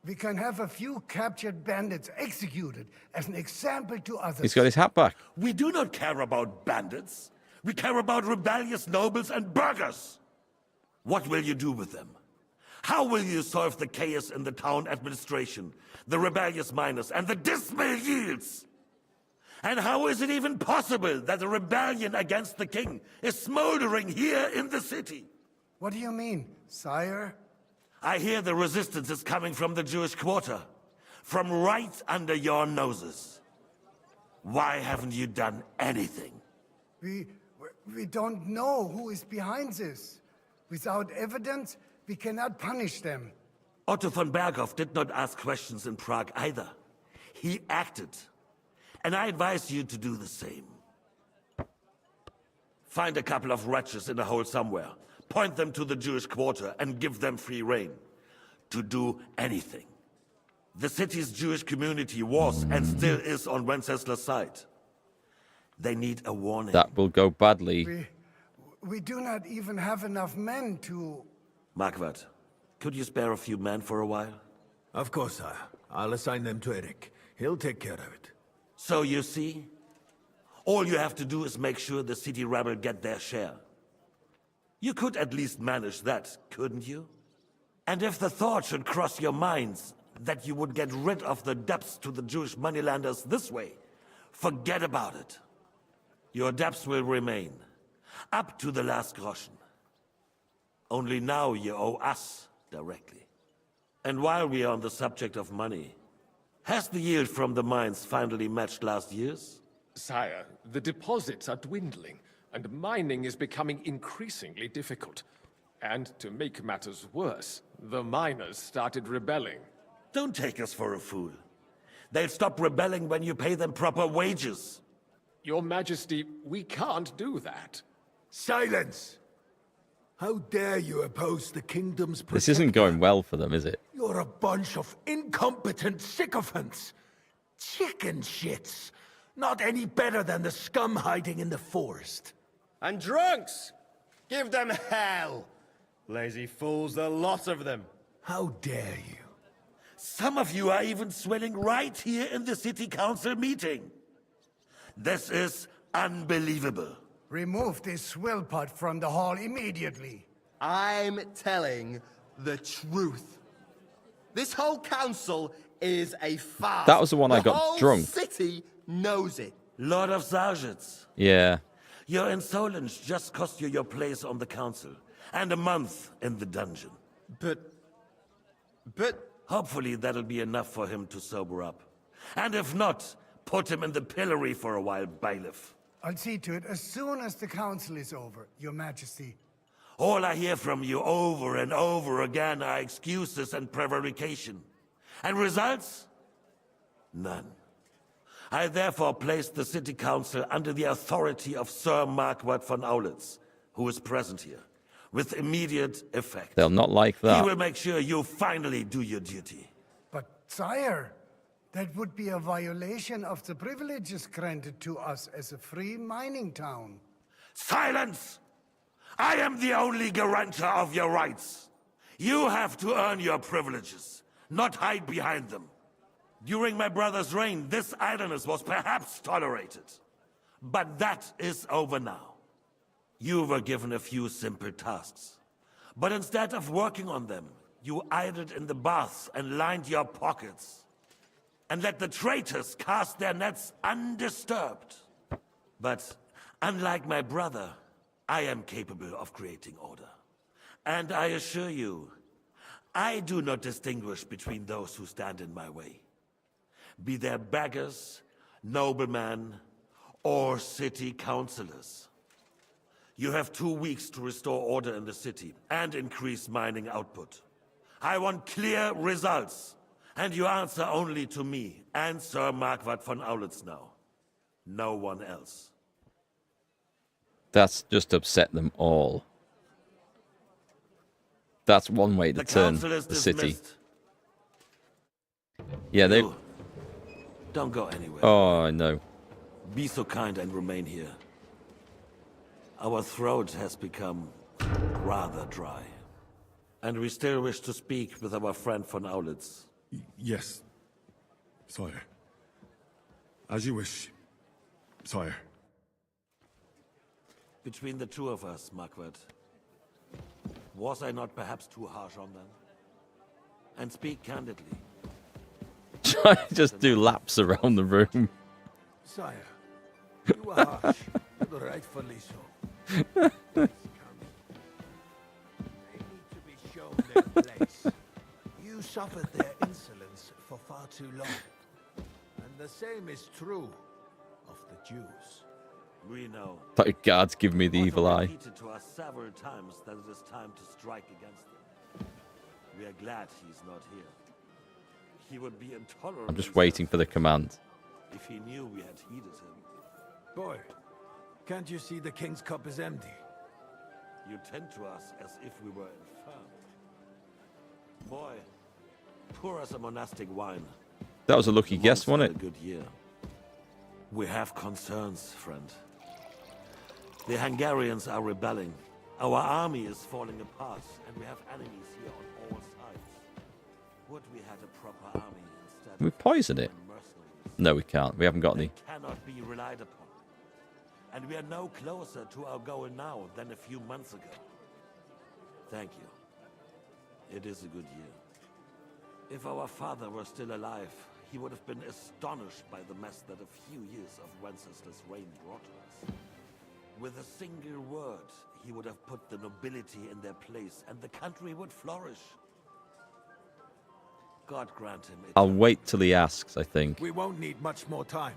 We can have a few captured bandits executed as an example to others. He's got his hat back. We do not care about bandits. We care about rebellious nobles and burghers. What will you do with them? How will you solve the chaos in the town administration, the rebellious miners, and the dismal yields? And how is it even possible that a rebellion against the king is smoldering here in the city? What do you mean, sire? I hear the resistance is coming from the Jewish quarter, from right under your noses. Why haven't you done anything? We don't know who is behind this. Without evidence, we cannot punish them. Otto von Berghoff did not ask questions in Prague either. He acted. And I advise you to do the same. Find a couple of wretches in a hole somewhere. Point them to the Jewish quarter and give them free rein. To do anything. The city's Jewish community was and still is on Wenceslas' side. They need a warning. That will go badly. We do not even have enough men to... Marquardt, could you spare a few men for a while? Of course, sire. I'll assign them to Eric. He'll take care of it. So you see, all you have to do is make sure the city rebel get their share. You could at least manage that, couldn't you? And if the thought should cross your minds that you would get rid of the debts to the Jewish moneylenders this way, forget about it. Your debts will remain, up to the last groschen. Only now you owe us directly. And while we are on the subject of money, has the yield from the mines finally matched last year's? Sire, the deposits are dwindling, and mining is becoming increasingly difficult. And to make matters worse, the miners started rebelling. Don't take us for a fool. They'll stop rebelling when you pay them proper wages. Your Majesty, we can't do that. Silence! How dare you oppose the kingdom's protector? This isn't going well for them, is it? You're a bunch of incompetent sycophants. Chicken shits. Not any better than the scum hiding in the forest. And drunks! Give them hell! Lazy fools, the lot of them. How dare you? Some of you are even swelling right here in the city council meeting. This is unbelievable. Remove this swillpot from the hall immediately. I'm telling the truth. This whole council is a farce. That was the one I got whole drunk. City knows it. Lord of Sargets, Yeah. your insolence just cost you your place on the council and a month in the dungeon. But... Hopefully that'll be enough for him to sober up. And if not, put him in the pillory for a while, bailiff. I'll see to it as soon as the council is over, Your Majesty. All I hear from you over and over again are excuses and prevarication. And results? None. I therefore place the city council under the authority of Sir Marquardt von Aulitz, who is present here, with immediate effect. They'll not like He that. will make sure you finally do your duty. But, sire, that would be a violation of the privileges granted to us as a free mining town. Silence! I am the only guarantor of your rights. You have to earn your privileges, not hide behind them. During my brother's reign, this idleness was perhaps tolerated. But that is over now. You were given a few simple tasks. But instead of working on them, you idled in the baths and lined your pockets. And let the traitors cast their nets undisturbed. But unlike my brother, I am capable of creating order. And I assure you, I do not distinguish between those who stand in my way. Be they beggars, noblemen, or city councillors. You have 2 weeks to restore order in the city and increase mining output. I want clear results. And you answer only to me and Sir Marquardt von Aulitz now. No one else. That's just upset them all. That's one way to turn council is the city. dismissed. Yeah, they... You, don't go anywhere. Oh, I know. Be so kind and remain here. Our throat has become rather dry. And we still wish to speak with our friend von Aulitz. Yes, sire. As you wish, sire. Between the two of us, Marquardt, was I not perhaps too harsh on them? And speak candidly. Try to just do laps around the room. Sire, you are harsh, but rightfully so. They need to be shown their place. You suffered their insolence for far too long. And the same is true of the Jews. We know. The guards give me the evil eye. Repeated to us several times that it is time to strike against them. We are glad he's not here. He would be intolerant. I'm just waiting for the command. If he knew we had heeded him. Boy, can't you see the king's cup is empty? You tend to us as if we were infirm. Boy, pour us a monastic wine. That was a lucky guess, wasn't A it? good year. We have concerns, friend. The Hungarians are rebelling. Our army is falling apart, and we have enemies here on all sides. Would we had a proper army instead? Can we poison it? No, we can't. We haven't got any. Cannot be relied upon. And we are no closer to our goal now than a few months ago. Thank you. It is a good year. If our father were still alive, he would have been astonished by the mess that a few years of Wenceslas' reign brought us. With a single word, he would have put the nobility in their place, and the country would flourish. God grant him it. I'll wait till he asks, I think. We won't need much more time.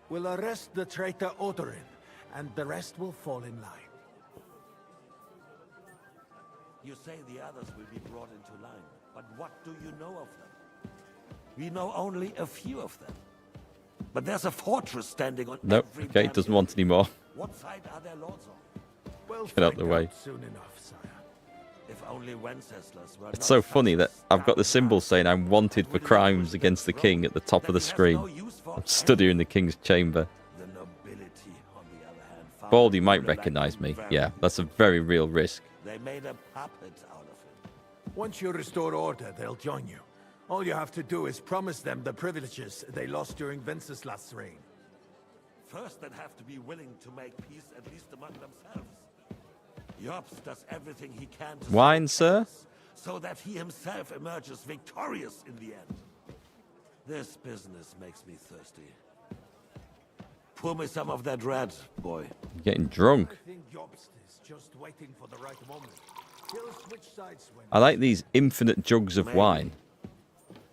We'll arrest the traitor Odorin, and the rest will fall in line. You say the others will be brought into line, but what do you know of them? We know only a few of them. But there's a fortress standing on Nope, every okay, damn doesn't hill. want any more. What side are their lords on? Get out the way. Soon enough, sire. If only Wenceslas were It's not so such funny a that I've got the symbol saying I'm wanted for crimes against the king at the top of the screen. I'm stood here in the king's chamber. The nobility, on the other hand, found Baldy the might land recognise me. very Yeah, that's a very real risk. They made a puppet out of him. Once you restore order, they'll join you. All you have to do is promise them the privileges they lost during Wenceslas' reign. First, they'd have to be willing to make peace, at least among themselves. Jobs does everything he can to Wine, sir? so that he himself emerges victorious in the end. This business makes me thirsty. Pour me some of that red, boy. I'm getting drunk. I think Jobst is just waiting for the right moment. He'll switch sides when... I like these infinite jugs of wine.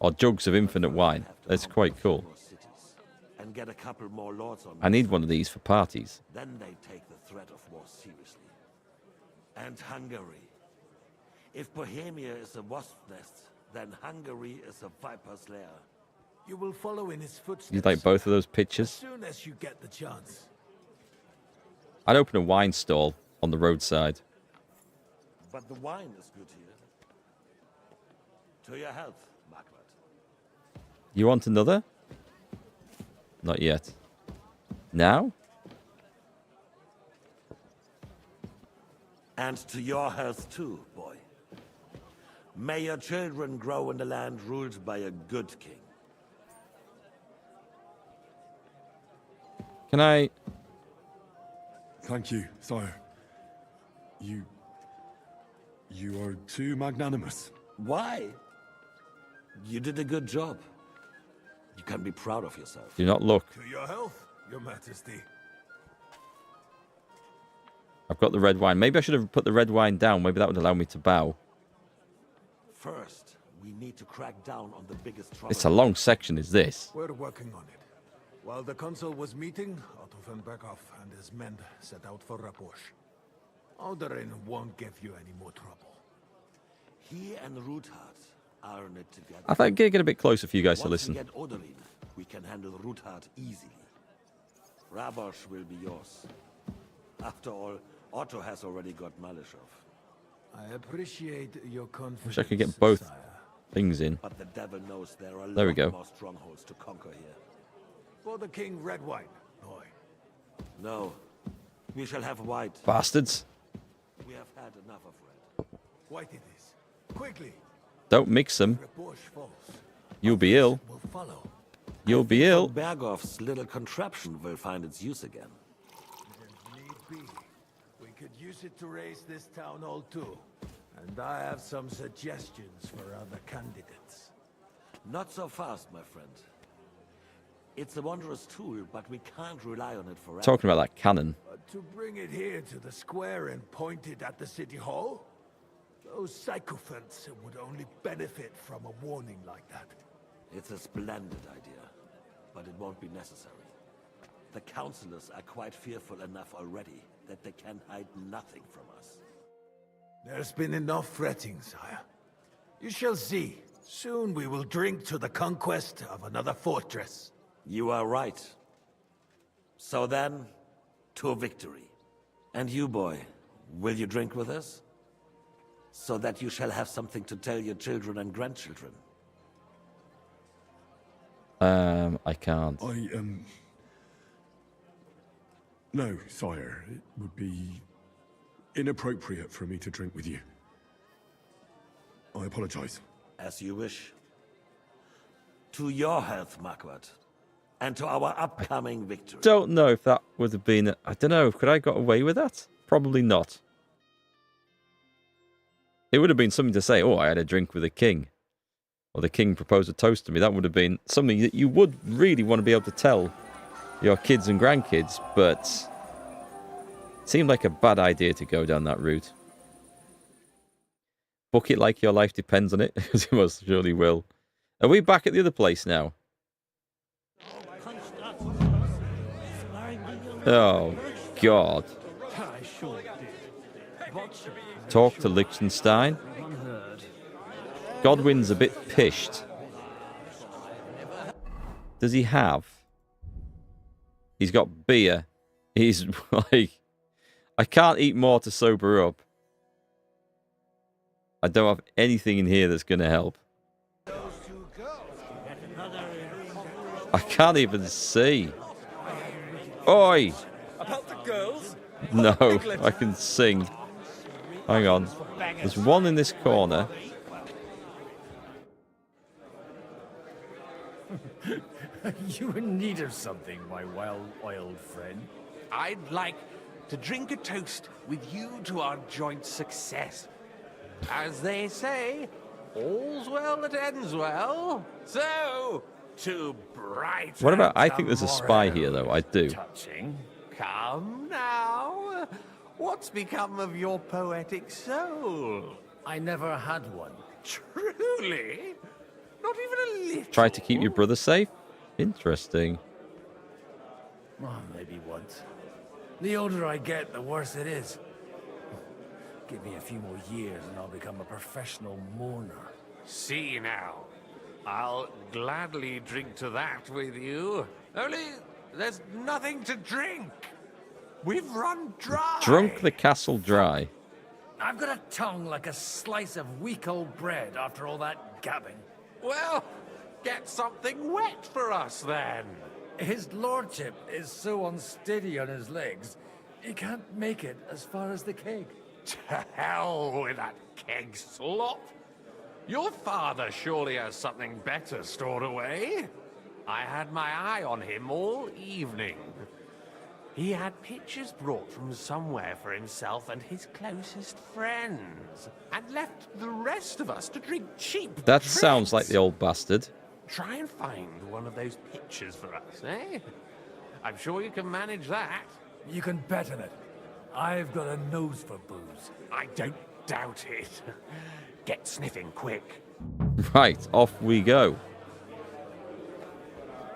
Or jugs of infinite wine. That's quite cool. And get a couple more lords on I need one of these for parties. Then they take the threat of war seriously. And Hungary. If Bohemia is a wasp nest, then Hungary is a viper's lair. You will follow in his footsteps. You like both of those As pictures? soon as you get the chance. I'd open a wine stall on the roadside. But the wine is good here. To your health, Margaret. You want another? Not yet. Now? And to your health too, boy. May your children grow in a land ruled by a good king. Can I... Thank you, sire. You are too magnanimous. Why? You did a good job. You can be proud of yourself. Do not look. To your health, your majesty. I've got the red wine. Maybe I should have put the red wine down. Maybe that would allow me to bow. First, we need to crack down on the biggest trouble. It's a long section, is this? We're working on it. While the consul was meeting, Otto von Berghoff and his men set out for Raposh. Alderin won't give you any more trouble. He and Ruthard are in it together. I thought I'd get a bit closer for you guys to Once listen. we get Oderin, we can handle Ruthard easily. Rabosh will be yours. After all, Otto has already got Malishov. I appreciate your confidence. Wish I could get both sire. things in. But the devil knows there are a There we lot go. more strongholds to conquer here. For the king, red wine, boy. No, we shall have white. Bastards. We have had enough of red. White it is. Quickly. Don't mix them. Raposh falls. You'll be ill. Will follow. You'll be ill. Berghoff's little contraption will find its use again. If need be, we could use it to raise this town hall too. And I have some suggestions for other candidates. Not so fast, my friend. It's a wondrous tool, but we can't rely on it forever. Talking about that cannon. But to bring it here to the square and point it at the city hall? Those sycophants would only benefit from a warning like that. It's a splendid idea, but it won't be necessary. The councillors are quite fearful enough already that they can hide nothing from us. There's been enough fretting, sire. You shall see. Soon we will drink to the conquest of another fortress. You are right. So then, to victory. And you, boy, will you drink with us? So that you shall have something to tell your children and grandchildren. I can't. No, sire. It would be inappropriate for me to drink with you. I apologize. As you wish. To your health, Marquardt. And to our upcoming victory. Don't know if that would have been... I don't know. Could I have got away with that? Probably not. It would have been something to say, oh, I had a drink with the king. Or the king proposed a toast to me. That would have been something that you would really want to be able to tell your kids and grandkids. But it seemed like a bad idea to go down that route. Book it like your life depends on it. Because it most surely will. Are we back at the other place now? Oh, God. Talk to Liechtenstein. Godwin's a bit pished. Does he have? He's got beer. He's like... I can't eat more to sober up. I don't have anything in here that's going to help. I can't even see. Oi! About the girls? No, I can sing. Hang on. There's one in this corner. You in need of something, my well-oiled friend? I'd like to drink a toast with you to our joint success. As they say, all's well that ends well. So, to bright. What about... I think there's a spy here, though. I do. Touching. Come now. What's become of your poetic soul? I never had one. Truly? Not even a little? Try to keep your brother safe? Interesting. Oh, maybe once. The older I get, the worse it is. Give me a few more years and I'll become a professional mourner. See now. I'll gladly drink to that with you. Only there's nothing to drink. We've run dry. Drunk the castle dry. I've got a tongue like a slice of weak old bread after all that gabbing. Well, get something wet for us then. His lordship is so unsteady on his legs, he can't make it as far as the keg. To hell with that keg slop. Your father surely has something better stored away. I had my eye on him all evening. He had pictures brought from somewhere for himself and his closest friends, and left the rest of us to drink cheap That drinks. sounds like the old bastard. Try and find one of those pictures for us, eh? I'm sure you can manage that. You can bet on it. I've got a nose for booze. I don't doubt it. Get sniffing quick. Right, off we go.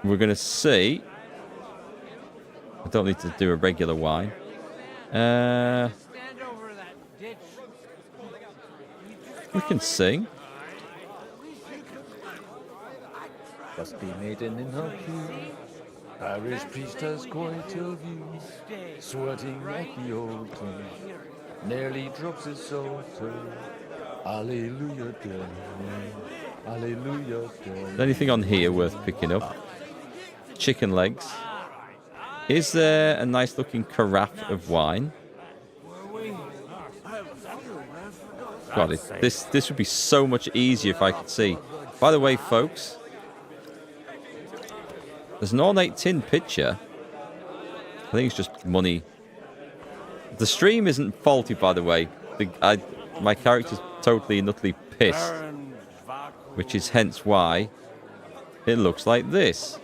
We're going to see... I don't need to do a regular wine. We can sing. Must be maiden in her pew. Parish priest has quite a view. Sweating at the altar. Nearly drops his psalter. Alleluia, dear. Alleluia, dear. Anything on here worth picking up? Chicken legs. Is there a nice looking carafe of wine? God, this would be so much easier if I could see. By the way, folks, there's an ornate tin picture. I think it's just money. The stream isn't faulty, by the way. My character's totally and utterly pissed, which is hence why it looks like this.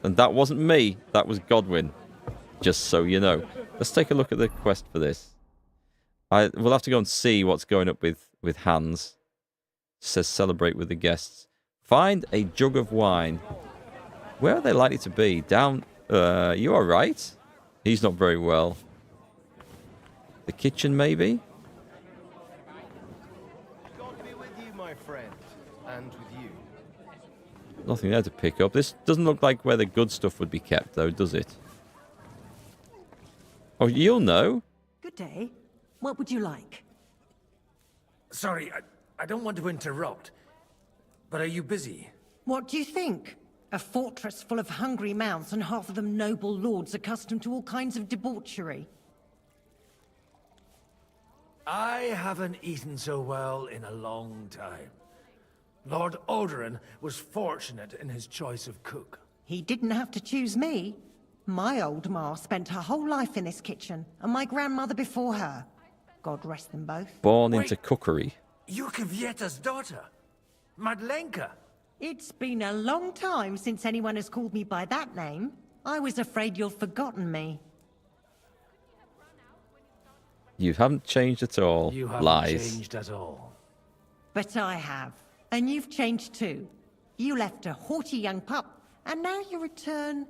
And that wasn't me, that was Godwin. Just so you know. Let's take a look at the quest for this. We'll have to go and see what's going up with Hans. It says celebrate with the guests. Find a jug of wine. Where are they likely to be? Down... you alright? He's not very well. The kitchen, maybe? God be with you, my friend. And with you. Nothing there to pick up. This doesn't look like where the good stuff would be kept, though, does it? Oh, you'll know. Good day. What would you like? Sorry, I don't want to interrupt. But are you busy? What do you think? A fortress full of hungry mouths and half of them noble lords accustomed to all kinds of debauchery. I haven't eaten so well in a long time. Lord Alderaan was fortunate in his choice of cook. He didn't have to choose me. My old ma spent her whole life in this kitchen, and my grandmother before her. God rest them both. Born into cookery. You're Kvieta's daughter, Madlenka. It's been a long time since anyone has called me by that name. I was afraid you'd forgotten me. You haven't changed at all. You haven't Lies. changed at all. But I have. And you've changed too. You left a haughty young pup, and now you return...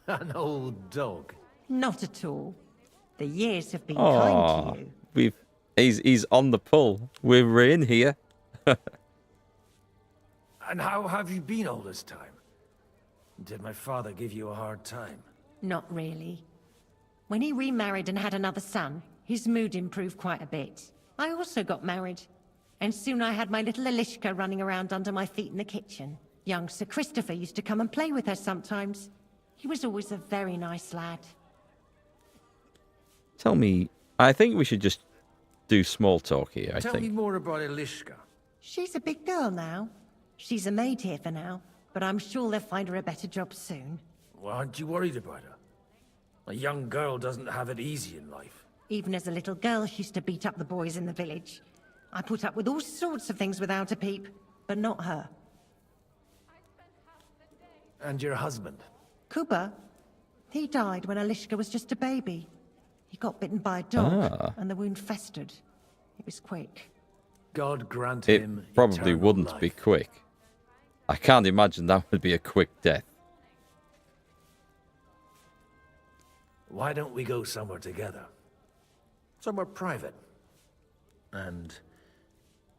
An old dog. Not at all. The years have been Aww, kind to you. He's on the pull. We're in here. And how have you been all this time? Did my father give you a hard time? Not really. When he remarried and had another son, his mood improved quite a bit. I also got married, and soon I had my little Elishka running around under my feet in the kitchen. Young Sir Christopher used to come and play with her sometimes. He was always a very nice lad. Tell me, I think we should just do small talk here, I Tell think. me more about Elishka. She's a big girl now. She's a maid here for now, but I'm sure they'll find her a better job soon. Well, aren't you worried about her? A young girl doesn't have it easy in life. Even as a little girl, she used to beat up the boys in the village. I put up with all sorts of things without a peep, but not her. And your husband? Kuba, he died when Elishka was just a baby. He got bitten by a dog, and the wound festered. It was quick. God grant It him probably eternal wouldn't life. be quick. I can't imagine that would be a quick death. Why don't we go somewhere together? Somewhere private. And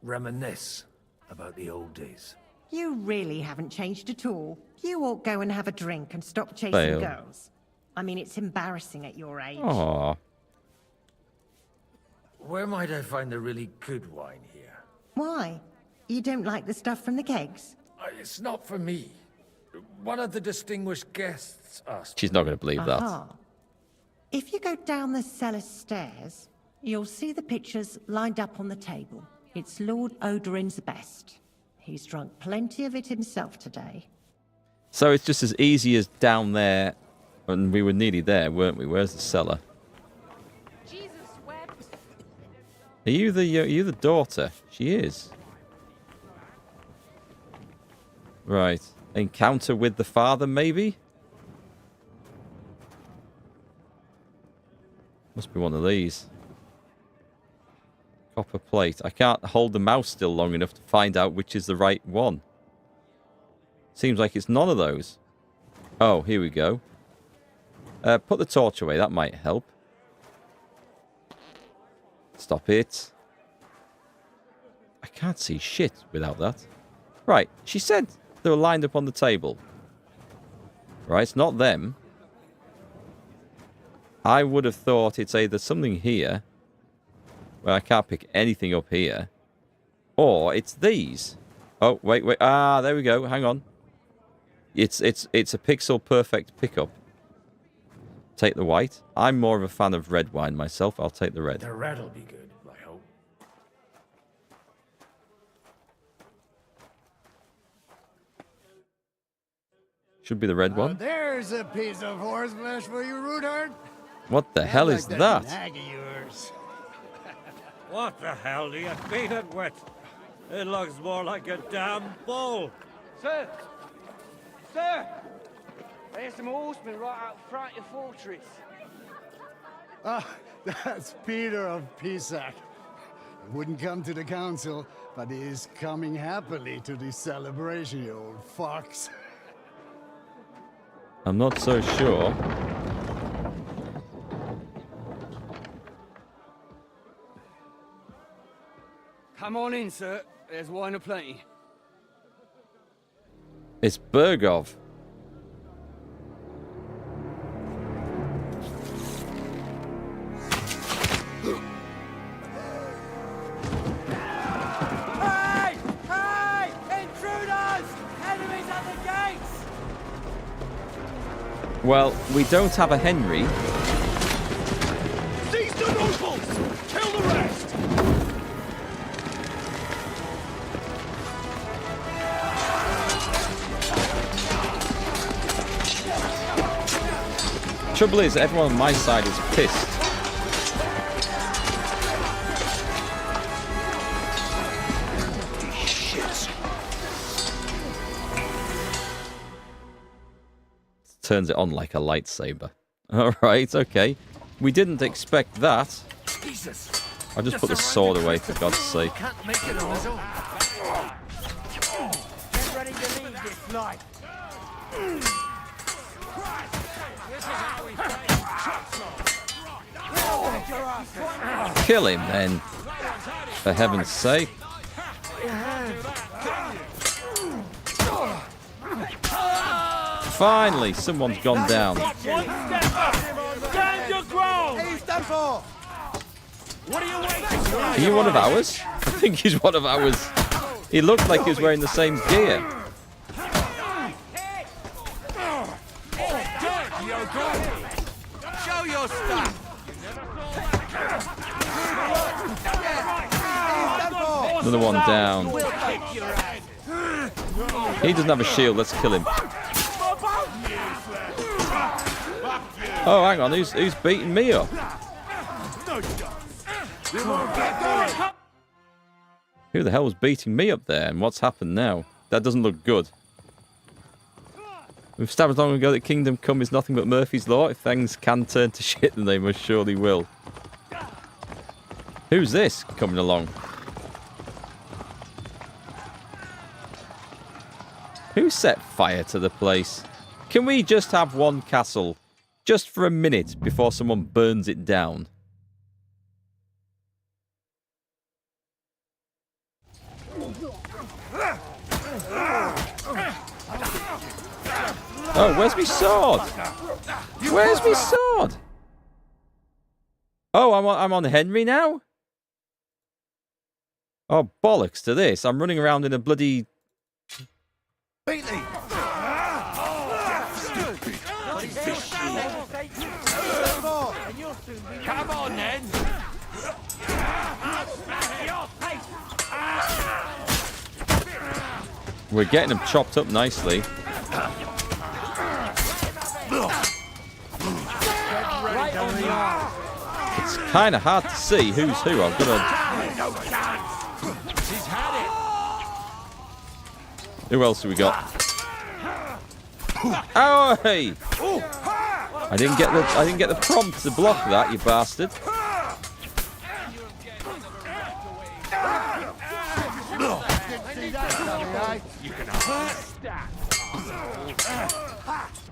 reminisce about the old days. You really haven't changed at all. You ought go and have a drink and stop chasing Fail. girls. I mean, it's embarrassing at your age. Aww. Where might I find a really good wine here? Why? You don't like the stuff from the kegs? It's not for me. One of the distinguished guests asked. She's not going to believe that. Aha. If you go down the cellar stairs, you'll see the pictures lined up on the table. It's Lord Odorin's best. He's drunk plenty of it himself today. So it's just as easy as down there, and we were nearly there, weren't we? Where's the cellar? Are you the daughter? She is. Right. Encounter with the father, maybe? Must be one of these. Copper plate. I can't hold the mouse still long enough to find out which is the right one. Seems like it's none of those. Oh, here we go. Put the torch away. That might help. Stop it. I can't see shit without that. Right. She said they were lined up on the table. Right. It's not them. I would have thought it's either something here, where I can't pick anything up here, or it's these. Oh, wait. Ah, there we go. Hang on. It's a pixel perfect pickup. Take the white. I'm more of a fan of red wine myself. I'll take the red. The red'll be good, I hope. Should be the red one. There's a piece of horseflesh for you, Rootard. What the hell is that? Nag of yours. What the hell do you feed it with? It looks more like a damn bull. Sir! Sir! There's some horsemen right out front of your fortress. Ah, that's Peter of Pisac. He wouldn't come to the council, but he is coming happily to the celebration, you old fox. I'm not so sure. Come on in, sir. There's wine aplenty. It's Bergov. Hey! Hey! Intruders! Enemies at the gates! Well, we don't have a Henry. Seize the nobles! Kill the rest! Trouble is, everyone on my side is pissed. Turns it on like a lightsaber. Alright, okay. We didn't expect that. Jesus. I'll just put the sword away, for God's sake. Can't make it on his own. Get ready to leave this life. Kill him, then. For heaven's sake. Finally, someone's gone down. Stand your ground! What are you waiting for? Are you one of ours? I think he's one of ours. He looked like he was wearing the same gear. Show your stuff. Another one down. He doesn't have a shield. Let's kill him. Oh, hang on. Who's beating me up? Who the hell was beating me up there? And what's happened now? That doesn't look good. We've established long ago that Kingdom Come is nothing but Murphy's Law. If things can turn to shit, then they most surely will. Who's this coming along? Who set fire to the place? Can we just have one castle? Just for a minute before someone burns it down. Oh, where's my sword? Where's my sword? Oh, I'm on Henry now? Oh, bollocks to this. I'm running around in a bloody... Come on, then. We're getting them chopped up nicely. It's kind of hard to see who's who. I've got to... Who else have we got? Oh, hey! I didn't get the prompt to block that, you bastard.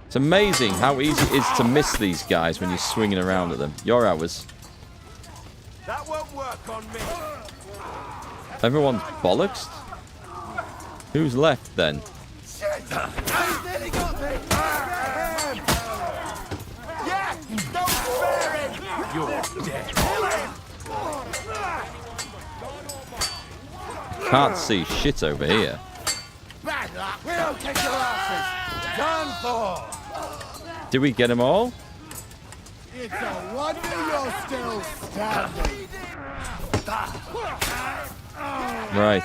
It's amazing how easy it is to miss these guys when you're swinging around at them. You're ours. That won't work on me. Everyone's bollocks? Who's left then? You're dead. Can't see shit over here. Bad luck. We'll kick your asses. Done for. Did we get them all? It's a wonder you're still standing. Right.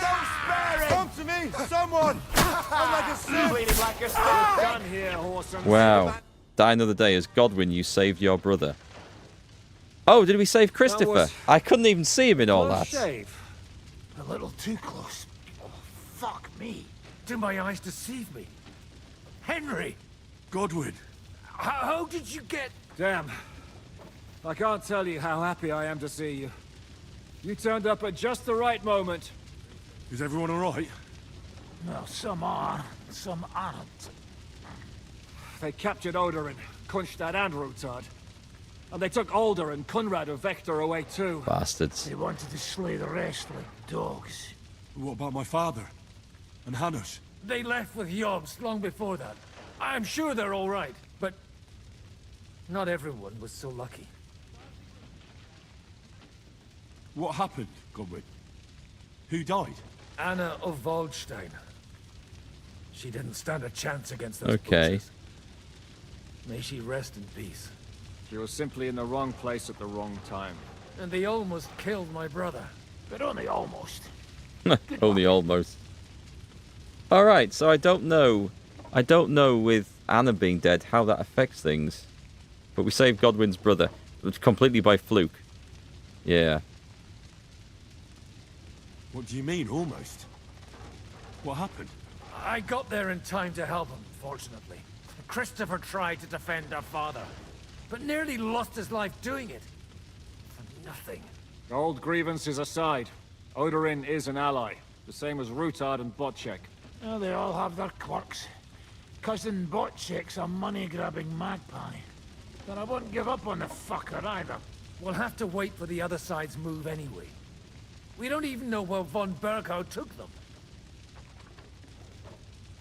Come to me, someone. I'm like a bleeding like a done here, horse. Wow. Die another day as Godwin, you saved your brother. Oh, did we save Christopher? I couldn't even see him in all that. Shave. A little too close. Oh, fuck me. Do my eyes deceive me? Henry! Godwin! How did you get... Damn. I can't tell you how happy I am to see you. You turned up at just the right moment. Is everyone alright? No, some are, some aren't. They captured Odorin, Kunstad and Rutard. And they took Alder and Kunrad of Vector away too. Bastards. They wanted to slay the rest like dogs. What about my father? And Hanush? They left with Yobs long before that. I'm sure they're all right, but not everyone was so lucky. What happened, Godwin? Who died? Anna of Waldstein. She didn't stand a chance against those Okay. butchers. May she rest in peace. She was simply in the wrong place at the wrong time. And they almost killed my brother. But only almost. Only almost. Alright, so I don't know with Anna being dead how that affects things. But we saved Godwin's brother. It was completely by fluke. Yeah. What do you mean, almost? What happened? I got there in time to help him, fortunately. Christopher tried to defend our father, but nearly lost his life doing it. For nothing. Old grievances aside, Odorin is an ally. The same as Rutard and Botchek. Oh, they all have their quirks. Cousin Botchek's a money-grabbing magpie. But I wouldn't give up on the fucker either. We'll have to wait for the other side's move anyway. We don't even know where von Berghout took them.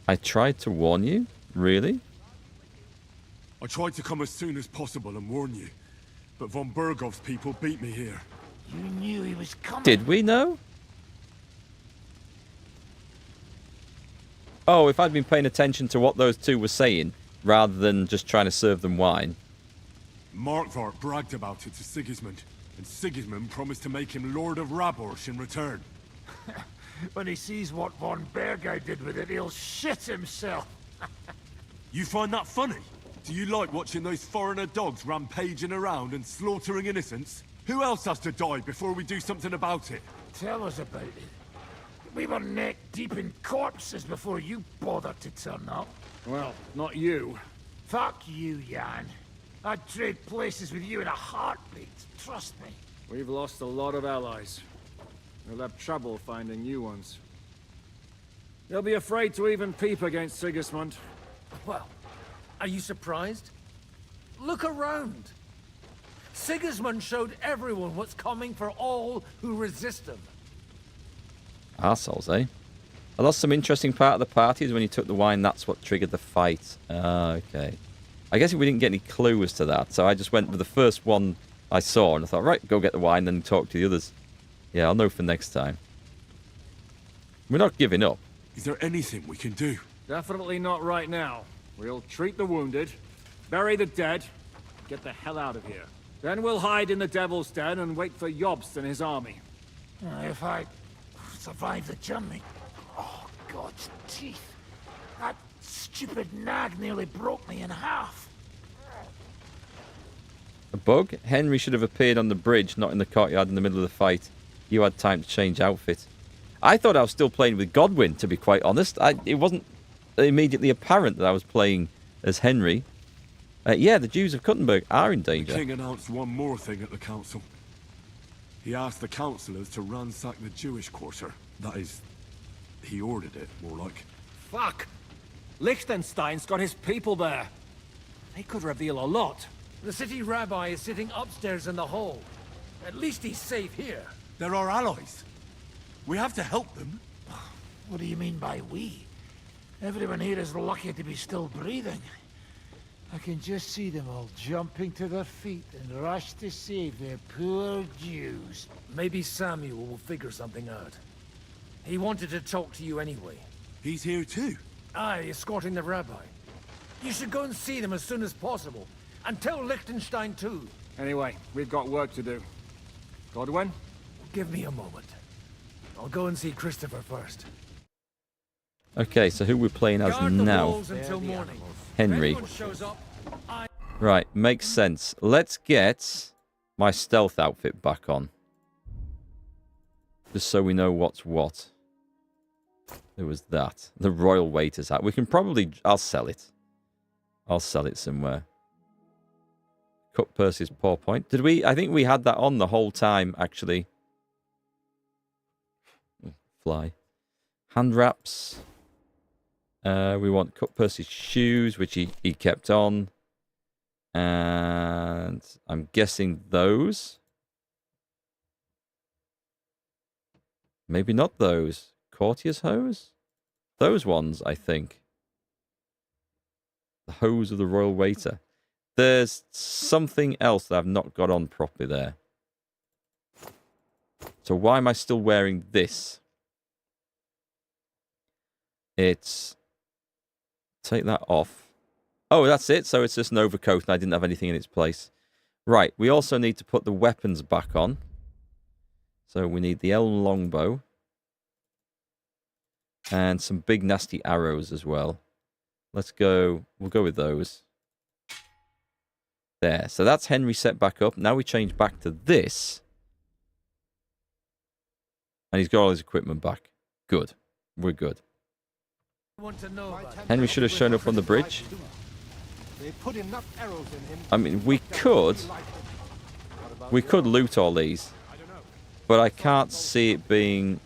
I tried to warn you? Really? I tried to come as soon as possible and warn you. but von Bergov's people beat me here. You knew he was coming. Did we know? Oh, if I'd been paying attention to what those two were saying, rather than just trying to serve them wine. Markvart bragged about it to Sigismund, and Sigismund promised to make him Lord of Raborsch in return. When he sees what von Bergau did with it, he'll shit himself. You find that funny? Do you like watching those foreigner dogs rampaging around and slaughtering innocents? Who else has to die before we do something about it? Tell us about it. We were neck deep in corpses before you bothered to turn up. Well, not you. Fuck you, Jan. I'd trade places with you in a heartbeat. Trust me. We've lost a lot of allies. We'll have trouble finding new ones. They'll be afraid to even peep against Sigismund. Well, are you surprised? Look around. Sigismund showed everyone what's coming for all who resist him. Arseholes, eh? I lost some interesting part of the party is when you took the wine, that's what triggered the fight. Okay. I guess we didn't get any clue as to that, so I just went with the first one I saw, and I thought, right, go get the wine, then talk to the others. Yeah, I'll know for next time. We're not giving up. Is there anything we can do? Definitely not right now. We'll treat the wounded, bury the dead, get the hell out of here. Then we'll hide in the Devil's Den and wait for Jobst and his army. If I survive the journey... Oh, God's teeth. That stupid nag nearly broke me in half. A bug? Henry should have appeared on the bridge, not in the courtyard in the middle of the fight. You had time to change outfit. I thought I was still playing with Godwin, to be quite honest. It wasn't immediately apparent that I was playing as Henry. Yeah, the Jews of Kuttenberg are in danger. The king announced one more thing at the council. He asked the councillors to ransack the Jewish quarter. That is, he ordered it, more like. Fuck! Liechtenstein's got his people there. They could reveal a lot. The city rabbi is sitting upstairs in the hall. At least he's safe here. They're our allies. We have to help them. What do you mean by we? Everyone here is lucky to be still breathing. I can just see them all jumping to their feet and rush to save their poor Jews. Maybe Samuel will figure something out. He wanted to talk to you anyway. He's here too? Aye, escorting the rabbi. You should go and see them as soon as possible. And tell Liechtenstein too. Anyway, we've got work to do. Godwin? Give me a moment. I'll go and see Christopher first. Okay, so who we're playing as now? Henry. Right, makes sense. Let's get my stealth outfit back on. Just so we know what's what. There was that. The Royal Waiter's hat. We can probably... I'll sell it. I'll sell it somewhere. Cut Percy's paw point. Did we... I think we had that on the whole time, actually. Fly. Hand wraps. We want Cut Percy's shoes, which he kept on. And I'm guessing those. Maybe not those. Courtier's hose? Those ones, I think. The hose of the Royal Waiter. There's something else that I've not got on properly there. So why am I still wearing this? It's... Take that off. Oh, that's it. So it's just an overcoat and I didn't have anything in its place. Right. We also need to put the weapons back on. So we need the Elm longbow. And some big nasty arrows as well. Let's go. We'll go with those. There. So that's Henry set back up. Now we change back to this. And he's got all his equipment back. Good. We're good. Henry should have shown up on the bridge. I mean, we could loot all these, but I can't see it being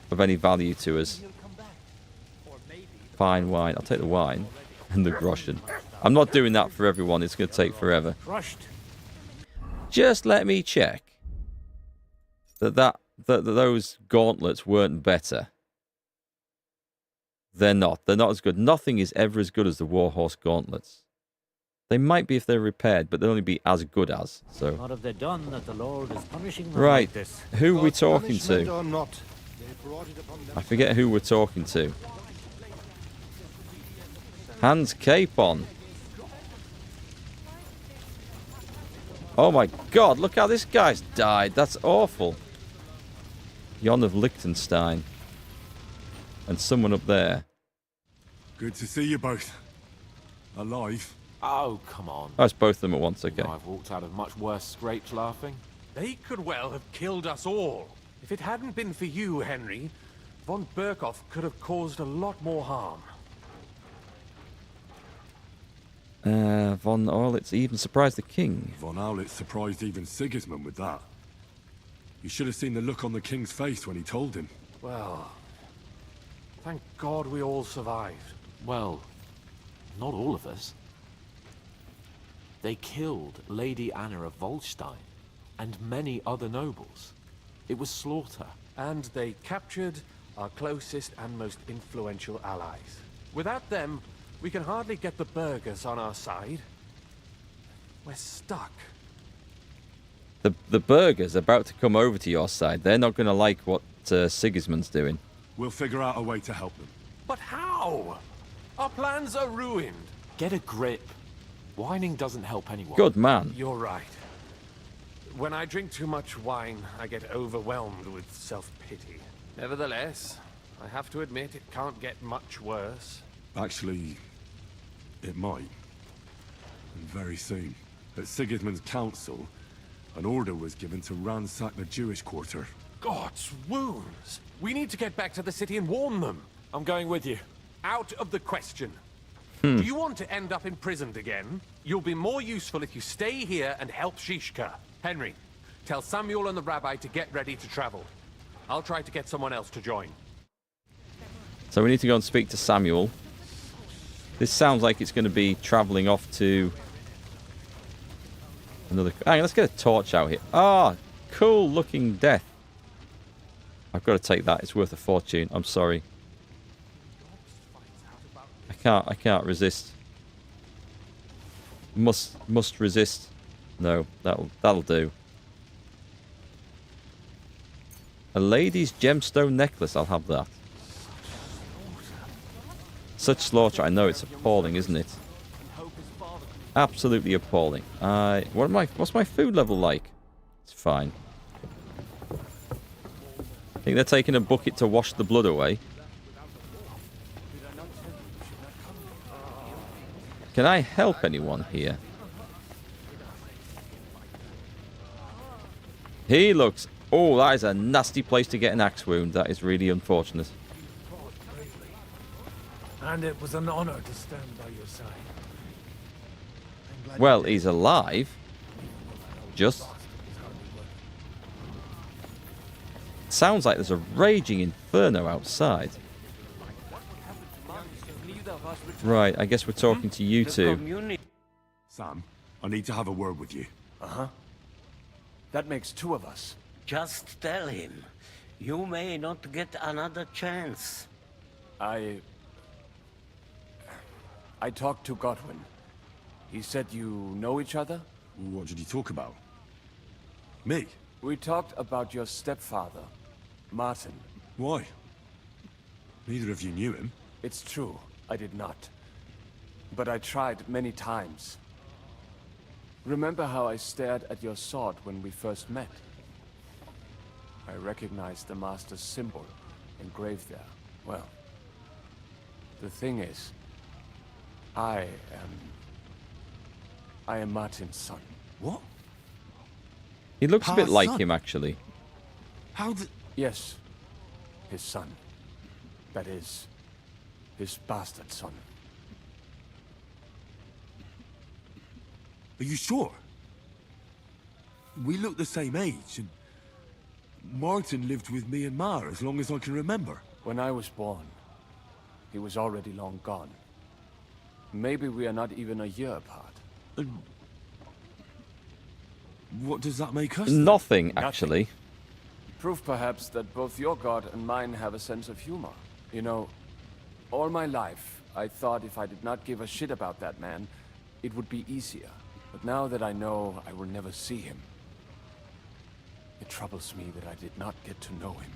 of any value to us. Fine wine. I'll take the wine and the groschen. I'm not doing that for everyone. It's going to take forever. Just let me check that those gauntlets weren't better They're not. They're not as good. Nothing is ever as good as the Warhorse gauntlets. They might be if they're repaired, but they'll only be as good as. So. What have they done that the Lord is punishing them Right. like this? Who are we talking Punishment to? or not, I forget who we're talking to. Hans Capon. Oh my god, look how this guy's died. That's awful. Jon of Liechtenstein. And someone up there. Good to see you both. Alive. Oh, come on. Oh, it's both of them at once, okay. You know, I've walked out of much worse scrapes laughing. They could well have killed us all. If it hadn't been for you, Henry, von Berkhoff could have caused a lot more harm. Von Aulitz even surprised the king. Von Aulitz surprised even Sigismund with that. You should have seen the look on the king's face when he told him. Well, thank God we all survived. Well, not all of us. They killed Lady Anna of Volstein and many other nobles. It was slaughter. And they captured our closest and most influential allies. Without them, we can hardly get the burghers on our side. We're stuck. The burghers are about to come over to your side. They're not going to like what Sigismund's doing. We'll figure out a way to help them. But how? Our plans are ruined. Get a grip. Whining doesn't help anyone. Good man. You're right. When I drink too much wine, I get overwhelmed with self-pity. Nevertheless, I have to admit it can't get much worse. Actually, it might. And very soon. At Sigismund's council, an order was given to ransack the Jewish quarter. God's wounds! We need to get back to the city and warn them. I'm going with you. Out of the question. Do you want to end up imprisoned again? You'll be more useful if you stay here and help Shishka. Henry, tell Samuel and the rabbi to get ready to travel. I'll try to get someone else to join. So we need to go and speak to Samuel. This sounds like it's going to be travelling off to another... Hang on, let's get a torch out here. Ah, cool looking death. I've got to take that. It's worth a fortune. I'm sorry. I can't resist. Must resist. No, that'll do. A lady's gemstone necklace. I'll have that. Such slaughter. I know it's appalling, isn't it? Absolutely appalling. What's my food level like? It's fine. I think they're taking a bucket to wash the blood away. Can I help anyone here? He looks... Oh, that is a nasty place to get an axe wound. That is really unfortunate. And it was an honor to stand by your side. Well, he's alive. Just... Sounds like there's a raging inferno outside. Right, I guess we're talking to you two. Sam, I need to have a word with you. Uh-huh. That makes two of us. Just tell him. You may not get another chance. I talked to Godwin. He said you know each other? What did he talk about? Me? We talked about your stepfather, Martin. Why? Neither of you knew him. It's true, I did not. But I tried many times. Remember how I stared at your sword when we first met? I recognized the Master's symbol engraved there. Well, the thing is, I am Martin's son. What? He looks a bit Pa's like son? him, actually. How did... Yes, his son. That is, his bastard son. Are you sure? We look the same age, and Martin lived with me and Ma as long as I can remember. When I was born, he was already long gone. Maybe we are not even a year apart. And what does that make us? Nothing, actually. Proof perhaps that both your god and mine have a sense of humor. You know, All my life, I thought if I did not give a shit about that man, it would be easier. But now that I know I will never see him, it troubles me that I did not get to know him.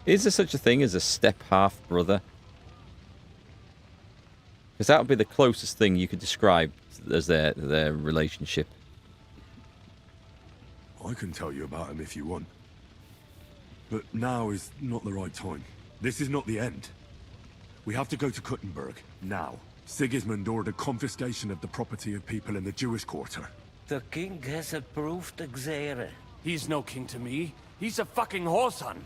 Is there such a thing as a step-half brother? Because that would be the closest thing you could describe as their relationship. I can tell you about him if you want. But now is not the right time. This is not the end. We have to go to Kuttenberg, now. Sigismund ordered confiscation of the property of people in the Jewish quarter. The king has approved Xere. He's no king to me. He's a fucking whoreson.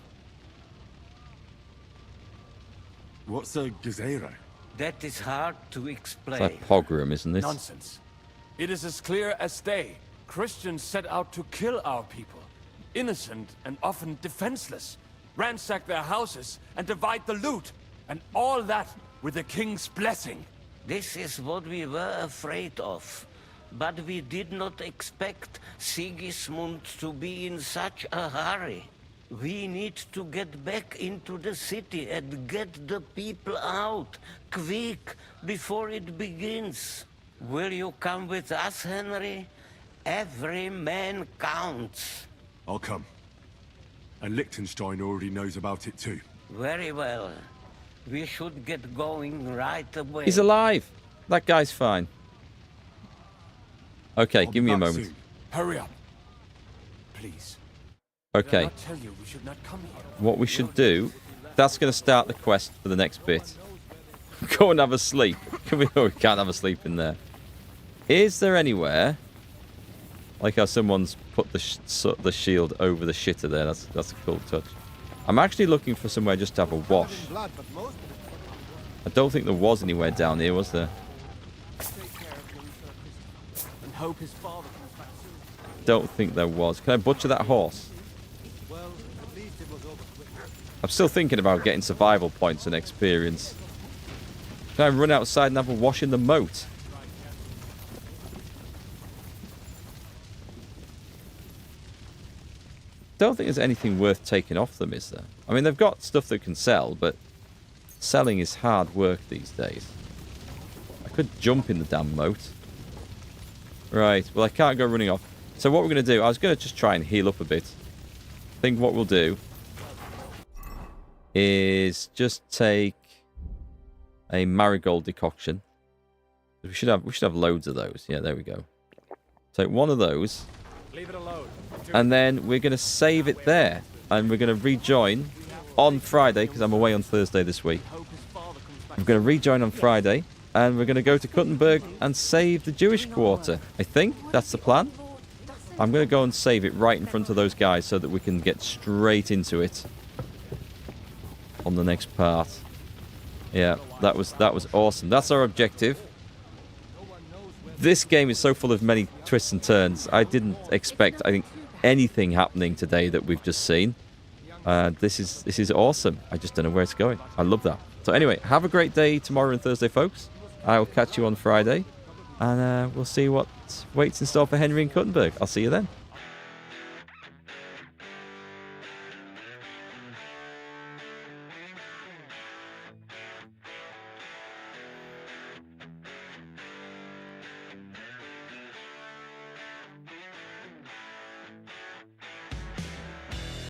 What's a Gezerah? That is hard to It's explain. like pogrom, isn't it? Nonsense. It is as clear as day. Christians set out to kill our people. Innocent and often defenseless. Ransack their houses and divide the loot. And all that with the king's blessing. This is what we were afraid of. But we did not expect Sigismund to be in such a hurry. We need to get back into the city and get the people out, quick, before it begins. Will you come with us, Henry? Every man counts. I'll come. And Liechtenstein already knows about it too. Very well. We should get going right away. He's alive. That guy's fine. Okay, I'll give me a be back moment. soon. Hurry up. Please. Okay. Did I not tell you we should not come here? What we should do, that's going to start the quest for the next bit. Go and have a sleep. Can we? Oh, we can't have a sleep in there. Is there anywhere, like how someone's put the shield over the shitter there? That's a cool touch. I'm actually looking for somewhere just to have a wash. I don't think there was anywhere down here, was there? And hope his father comes back soon. Don't think there was. Can I butcher that horse? I'm still thinking about getting survival points and experience. Can I run outside and have a wash in the moat? Don't think there's anything worth taking off them, is there? I mean, they've got stuff they can sell, but selling is hard work these days. I could jump in the damn moat. Right, well, I can't go running off. So what we're going to do, I was going to just try and heal up a bit. I think what we'll do is just take a marigold decoction. We should have loads of those. Yeah, there we go. Take one of those. Leave it alone. And then we're going to save it there. And we're going to rejoin on Friday, because I'm away on Thursday this week. I'm going to rejoin on Friday. And we're going to go to Kuttenberg and save the Jewish quarter. I think that's the plan. I'm going to go and save it right in front of those guys so that we can get straight into it on the next part. Yeah, that was awesome. That's our objective. This game is so full of many twists and turns. I didn't expect, I think, anything happening today that we've just seen. This is awesome. I just don't know where it's going. I love that. So anyway, have a great day tomorrow and Thursday, folks. I will catch you on Friday. And we'll see what waits in store for Henry and Kuttenberg. I'll see you then.